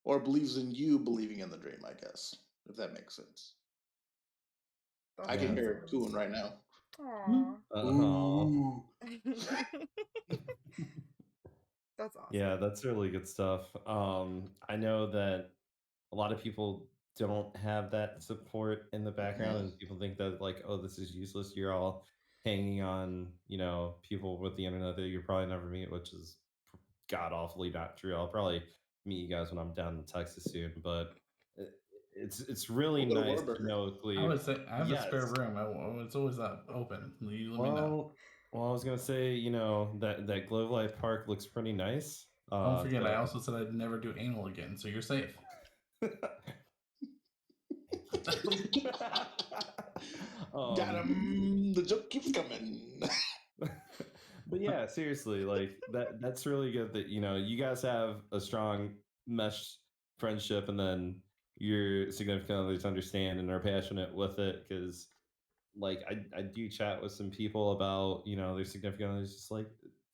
or believes in you believing in the dream, I guess, if that makes sense. I can hear it cooing right now. Aww. That's awesome. Yeah, that's really good stuff. I know that a lot of people don't have that support in the background, and people think that like, oh, this is useless. You're all hanging on, people with the internet that you'll probably never meet, which is god awfully not true. I'll probably meet you guys when I'm down in Texas soon, but it's really We'll go to nice Whataburger. to know, Kleve. I would say I have a spare Yes. room. It's always open. You let me know. Well, I was gonna say, that Glove Life Park looks pretty nice. Don't forget, I also said I'd never do anal again, so you're safe. Got him. The joke keeps coming. But yeah, seriously, like that's really good that you guys have a strong mesh friendship, and then your significant others understand and are passionate with it. Because like I do chat with some people about their significant others, just like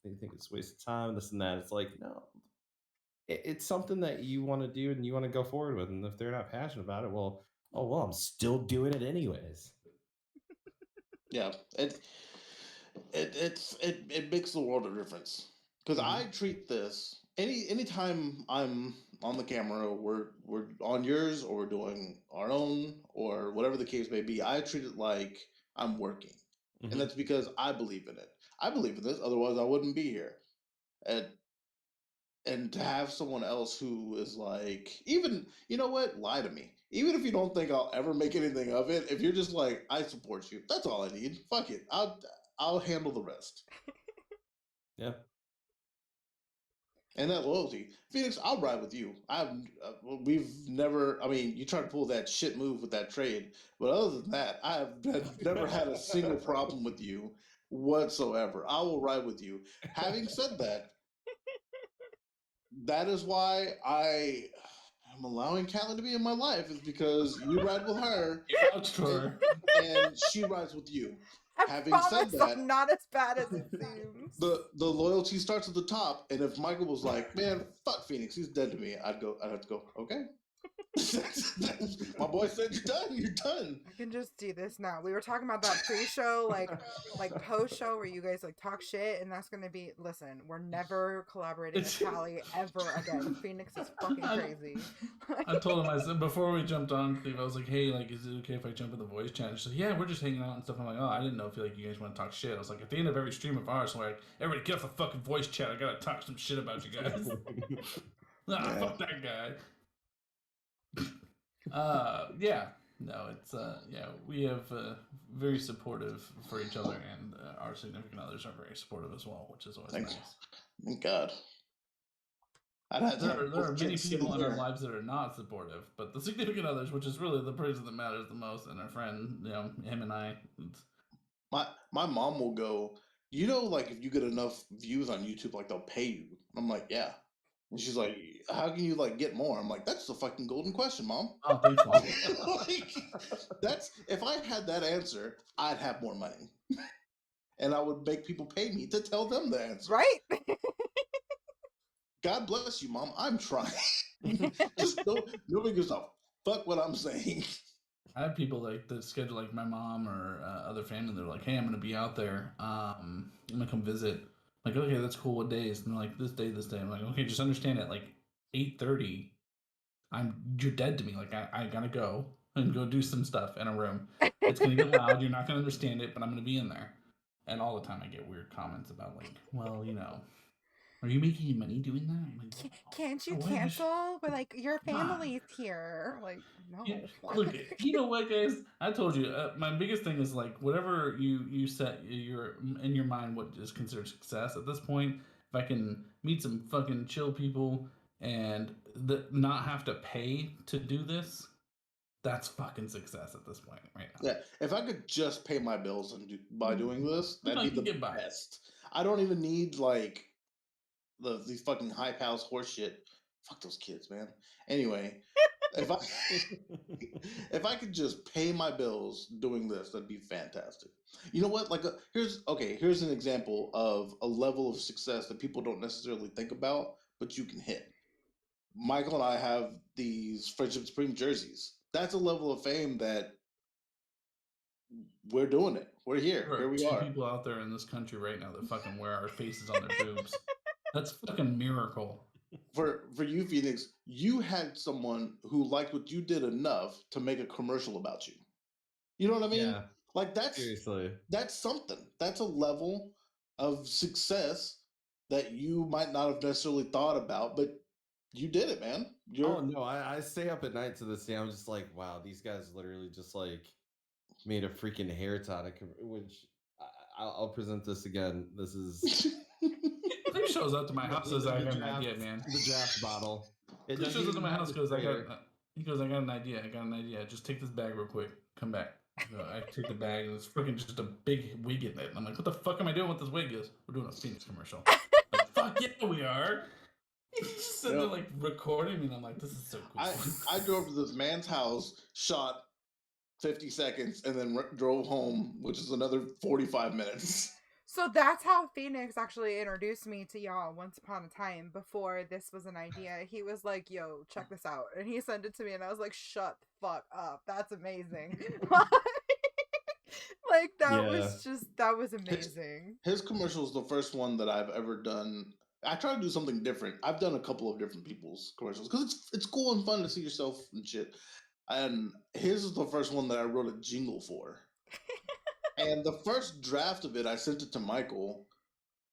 they think it's a waste of time, this and that. It's like, no, it's something that you want to do and you want to go forward with, and if they're not passionate about it, well, I'm still doing it anyways. Yeah, it makes the world of difference because I treat this anytime I'm on the camera, we're on yours or we're doing our own or whatever the case may be. I treat it like I'm working, and that's because I believe in it. I believe in this, otherwise I wouldn't be here. And to have someone else who is like, even, you know what, lie to me. Even if you don't think I'll ever make anything of it, if you're just like, I support you, that's all I need. Fuck it, I'll handle the rest. Yeah. And that loyalty, Phoenix, I'll ride with you. We've never. I mean, you tried to pull that shit move with that trade, but other than that, I have never had a single problem with you whatsoever. I will ride with you. Having said that, that is why I am allowing Cali to be in my life, is because you ride with her, and she rides with you. Having said that, I'm not as bad as it seems. The loyalty starts at the top, and if Michael was like, "Man, fuck Phoenix, he's dead to me," I'd have to go, okay. My boy said you're done. You're done. I can just do this now. We were talking about that pre-show, like post-show, where you guys like talk shit, and that's gonna be. Listen, we're never collaborating with Cali ever again. Phoenix is fucking crazy. I told him, I said before we jumped on, Kleve, I was like, "Hey, like, is it okay if I jump in the voice chat?" And she's like, "Yeah, we're just hanging out and stuff." I'm like, "Oh, I didn't know if you guys want to talk shit." I was like, at the end of every stream of ours, I'm like, "Everybody get off the fucking voice chat. I gotta talk some shit about you guys." Fuck that guy. Yeah, no, it's we have very supportive for each other, and our significant others are very supportive as well, which is always nice. Thank God. There are many people in our lives that are not supportive, but the significant others, which is really the person that matters the most, and our friend, him and I. My mom will go, like if you get enough views on YouTube, like they'll pay you. I'm like, yeah. And she's like, how can you like get more? I'm like, that's the fucking golden question, Mom. Oh, thanks, Mom. If I had that answer, I'd have more money. And I would make people pay me to tell them the answer. Right? God bless you, Mom. I'm trying. Just nobody gives a fuck what I'm saying. I have people like that schedule, like my mom or other family. They're like, "Hey, I'm gonna be out there. I'm gonna come visit." I'm like, okay, that's cool. What days? And they're like, this day. I'm like, okay, just understand at like 8:30, you're dead to me. Like I gotta go and go do some stuff in a room. It's gonna get loud. You're not gonna understand it, but I'm gonna be in there. And all the time I get weird comments about like, well, are you making any money doing that? I'm like, Can't you I wish. cancel? But like your Come on. family's here. Like no. Yeah, look, you know what, guys? I told you, my biggest thing is like whatever you set in your mind what is considered success at this point. If I can meet some fucking chill people and not have to pay to do this, that's fucking success at this point right now. Yeah, if I could just pay my bills by doing this, that'd be the best. I don't even need like these fucking hype house horse shit. Fuck those kids, man. Anyway, if I if I could just pay my bills doing this, that'd be fantastic. You know what? Like here's an example of a level of success that people don't necessarily think about, but you can hit. Michael and I have these Friendship Supreme jerseys. That's a level of fame that we're doing it. We're here. Here we are. Two people out there in this country right now that fucking wear our faces on their boobs. That's fucking miracle. For you, Phoenix, you had someone who liked what you did enough to make a commercial about you. You know what I mean? Yeah. Like Seriously. That's something. That's a level of success that you might not have necessarily thought about, but you did it, man. Oh no, I stay up at night to this day. I'm just like, wow, these guys literally just like made a freaking hair tonic, which I'll present this again. This is. He shows up to my house says I got an idea, man. The draft bottle. He shows up to my house goes I got an idea. I got an idea. Just take this bag real quick. Come back. I take the bag and it's freaking just a big wig in it. And I'm like, what the fuck am I doing with this wig? We're doing a Phoenix commercial. Like, fuck yeah, we are. He's just sitting there like recording me, and I'm like, this is so cool. I drove to this man's house, shot 50 seconds, and then drove home, which is another 45 minutes. So that's how Phoenix actually introduced me to y'all once upon a time before this was an idea. He was like, yo, check this out. And he sent it to me and I was like, shut the fuck up. That's amazing. Like that was amazing. His commercial is the first one that I've ever done. I try to do something different. I've done a couple of different people's commercials because it's cool and fun to see yourself and shit. And his is the first one that I wrote a jingle for. And the first draft of it, I sent it to Michael,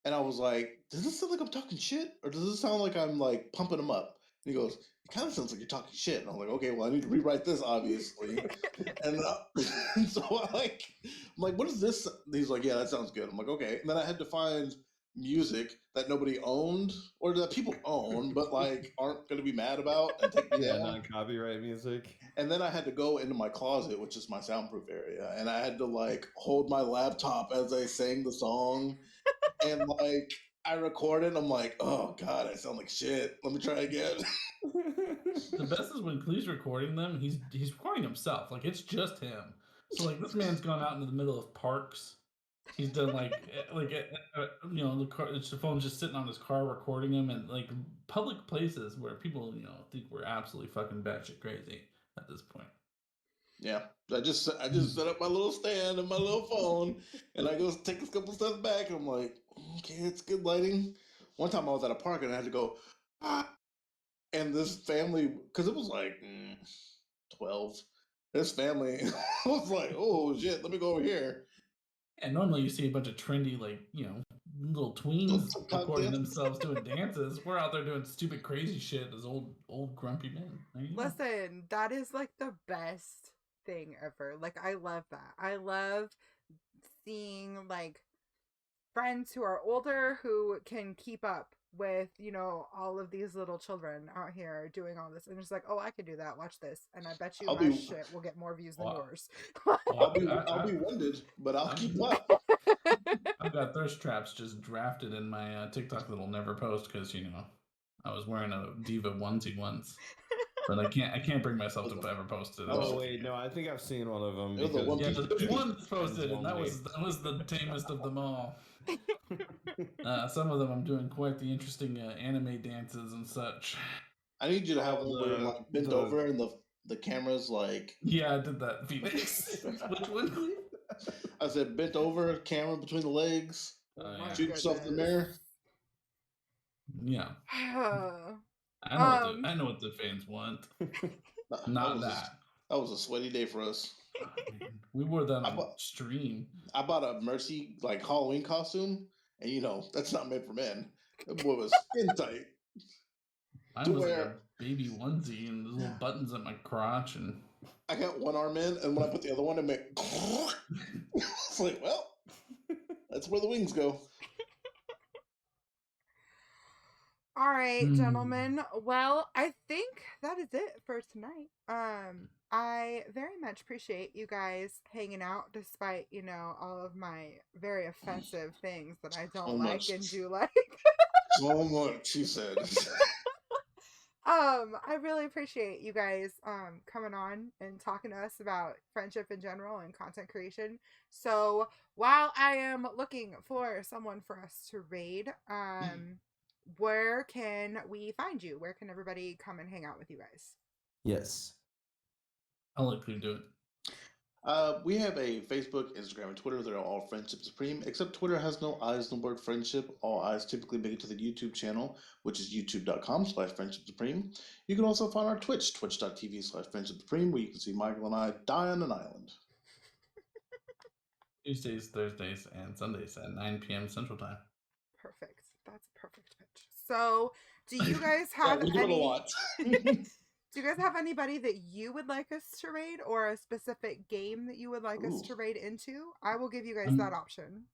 and I was like, does this sound like I'm talking shit? Or does this sound like I'm like pumping him up? And he goes, it kind of sounds like you're talking shit. And I'm like, okay, well, I need to rewrite this, obviously. and so I'm like, what is this? And he's like, yeah, that sounds good. I'm like, okay. And then I had to find music that nobody owned or that people own but like aren't going to be mad about and take me down. Non-copyright music. And then I had to go into my closet, which is my soundproof area, and I had to like hold my laptop as I sang the song and like I recorded. I'm like, oh god, I sound like shit. Let me try again. The best is when Kleve's recording them, he's recording himself. Like it's just him. So like this man's gone out into the middle of parks. He's done the phone's just sitting on his car recording him, and like public places where people think we're absolutely fucking batshit crazy at this point. Yeah, I just set up my little stand and my little phone, and I go take a couple steps back, and I'm like, okay, it's good lighting. One time I was at a park and I had to go, and this family, because it was like 12, this family was like, oh shit, let me go over here. And normally you see a bunch of trendy, little tweens recording themselves doing dances. We're out there doing stupid, crazy shit as old grumpy men. Listen, that is like the best thing ever. Like, I love that. I love seeing like friends who are older who can keep up with all of these little children out here doing all this, and it's like, oh, I could do that, watch this, and I bet you my shit will get more views than yours. I'll be winded, but I'll keep up. I've got thirst traps just drafted in my TikTok that'll never post because I was wearing a diva onesie once, but I can't bring myself to ever post it. Oh wait, no, I think I've seen one of them. There's one posted, and that was the tamest of them all. Some of them I'm doing quite the interesting anime dances and such. I need you to have one bent over and the camera's like. Yeah, I did that, Phoenix. Which one? I said bent over, camera between the legs, shoot yourself in the mirror. Yeah. I know what the fans want. Not that. That was a sweaty day for us. Oh, man. We wore that on stream. I bought a Mercy like Halloween costume, and you know that's not made for men. That boy was skin tight. Mine was like a baby onesie and little buttons at my crotch, and I got one arm in, and when I put the other one, it made. It's like, well, that's where the wings go. All right, gentlemen. Well, I think that is it for tonight. I very much appreciate you guys hanging out, despite all of my very offensive things that I don't like and do like. So much, she said. I really appreciate you guys coming on and talking to us about friendship in general and content creation. So while I am looking for someone for us to raid, where can we find you? Where can everybody come and hang out with you guys? Yes. I'll let Kleve do it. We have a Facebook, Instagram, and Twitter. They're all Friendship Supreme, except Twitter has no eyes, no word friendship. All eyes typically make it to the YouTube channel, which is youtube.com/Friendship Supreme. You can also find our Twitch, twitch.tv/Friendship Supreme, where you can see Michael and I die on an island. Tuesdays, Thursdays, and Sundays at 9 p.m. Central Time. Perfect. That's a perfect pitch. So, do you guys have we do it a lot. Do you guys have anybody that you would like us to raid, or a specific game that you would like us to raid into? I will give you guys that option.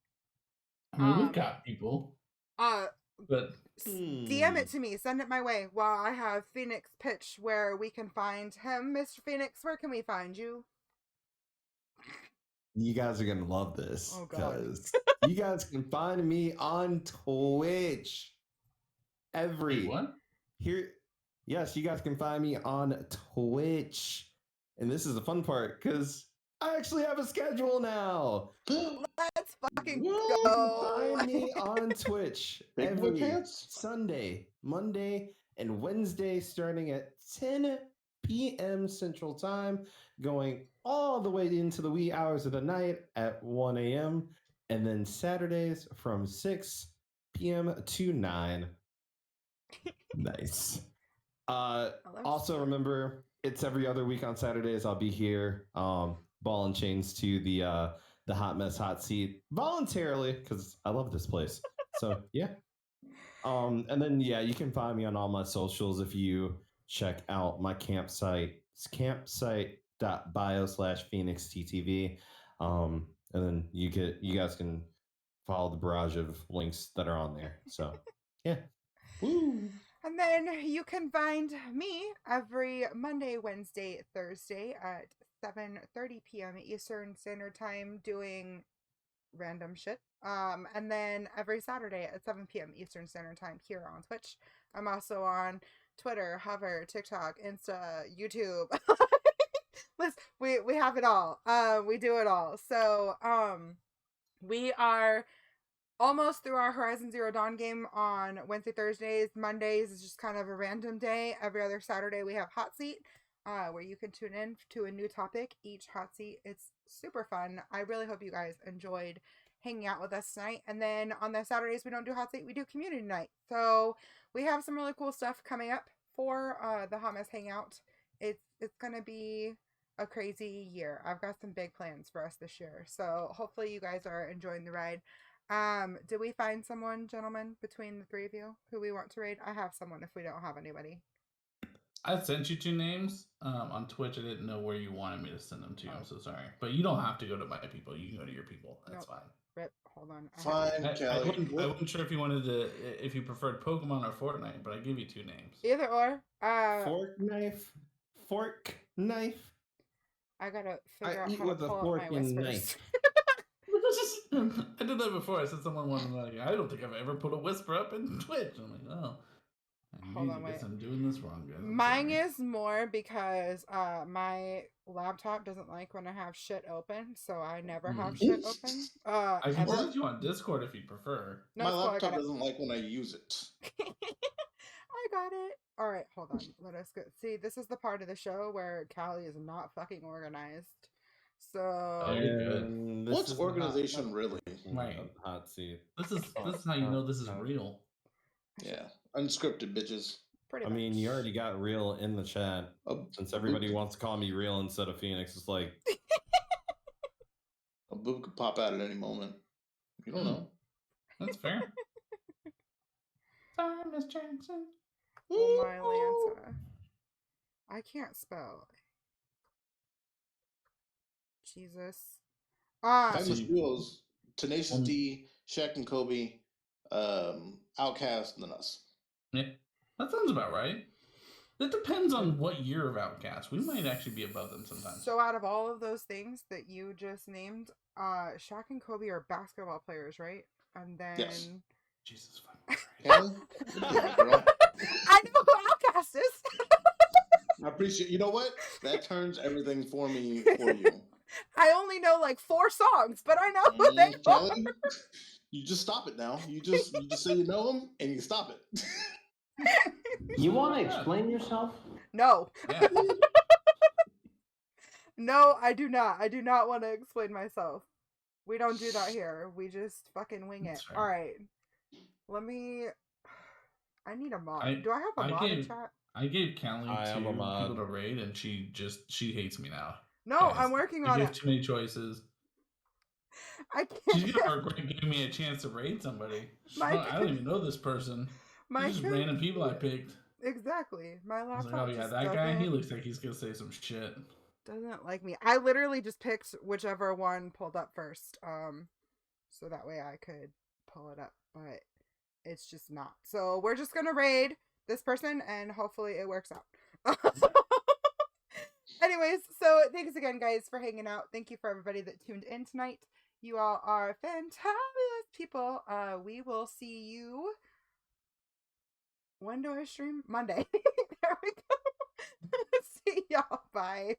I mean, we've got people. But DM it to me. Send it my way while I have Phoenix pitch where we can find him. Mr. Phoenix, where can we find you? You guys are going to love this because you guys can find me on Twitch. Yes, you guys can find me on Twitch. And this is the fun part because I actually have a schedule now. Let's fucking go. go. You can find me on Twitch every Sunday, Monday, and Wednesday starting at 10 p.m. Central Time, going all the way into the wee hours of the night at 1 a.m. And then Saturdays from 6 p.m. to 9. Nice. Also remember, it's every other week on Saturdays. I'll be here, ball and chains to the Hotmess Hotseat voluntarily because I love this place. So yeah. And then you can find me on all my socials if you check out my campsite. It's campsite.bio/PhoenixTV. And then you guys can follow the barrage of links that are on there. So yeah. Woo. And then you can find me every Monday, Wednesday, Thursday at 7:30 p.m. Eastern Standard Time doing random shit. And then every Saturday at 7 p.m. Eastern Standard Time here on Twitch. I'm also on Twitter, Hover, TikTok, Insta, YouTube. Listen, we have it all. We do it all. So we are almost through our Horizon Zero Dawn game on Wednesday, Thursdays. Mondays is just kind of a random day. Every other Saturday we have Hot Seat, where you can tune in to a new topic each Hot Seat. It's super fun. I really hope you guys enjoyed hanging out with us tonight. And then on the Saturdays we don't do Hot Seat, we do Community Night. So we have some really cool stuff coming up for the Hotmess Hangout. It's gonna be a crazy year. I've got some big plans for us this year. So hopefully you guys are enjoying the ride. Did we find someone, gentlemen, between the three of you who we want to raid? I have someone if we don't have anybody. I sent you 2 names on Twitch. I didn't know where you wanted me to send them to. I'm so sorry. But you don't have to go to my people. You can go to your people. That's fine. Rip, hold on. Fine, Cali. I wasn't sure if you wanted to, if you preferred Pokemon or Fortnite, but I give you 2 names. Either or. Fork knife. I gotta figure out eat how to with a pull fork up my and whispers. I did that before. I said someone wanted like, I don't think I've ever put a whisper up in Twitch. I'm like, oh. Hold on, wait. I'm doing this wrong, guys. Mine is more because my laptop doesn't like when I have shit open, so I never have shit open. I can send you on Discord if you prefer. No, my laptop doesn't like when I use it. I got it. All right, hold on. Let us go. See, this is the part of the show where Cali is not fucking organized. So what's organization really? Right. Hot seat. This is how you know this is real. Yeah, unscripted bitches. Pretty I much. mean, you already got real in the chat. Since everybody wants to call me real instead of Phoenix, it's like A boob could pop out at any moment. You don't know. That's fair. Sorry, Miss Jackson. Oh my Lanta. I can't spell. Jesus. Famous duos: Tenacious D, Shaq and Kobe, Outkast, and then us. Yeah, that sounds about right. It depends on what year of Outcast. We might actually be above them sometimes. So out of all of those things that you just named, Shaq and Kobe are basketball players, right? And then Yes. Jesus fucking Kelly? Yeah, girl. I know who Outkast is. I appreciate. You know what? That turns everything for me for you. I only know like 4 songs, but I know who they are. Kelly, you just stop it now. You just say you know them and you stop it. You want to explain yourself? No. Yeah. No, I do not. I do not want to explain myself. We don't do that here. We just fucking wing it. That's fair. All right. Let me. I need a mod. Do I have a I mod in gave- chat? I gave Cali I am two a mod. people to raid, and she hates me now. No, Guys, I'm working I on give it. too many choices. I She's can't. gonna regret giving me a chance to raid somebody. I don't even know this person. They're just random people I picked. Exactly. My I was laptop like, oh yeah, just that guy. He doesn't- looks like he's gonna say some shit. doesn't like me. I literally just picked whichever one pulled up first. So that way I could pull it up, but it's just not. So we're just gonna raid this person and hopefully it works out. Anyways, so thanks again, guys, for hanging out. Thank you for everybody that tuned in tonight. You all are fantabulous people. We will see you. When do I stream? Monday. There we go. See y'all. Bye.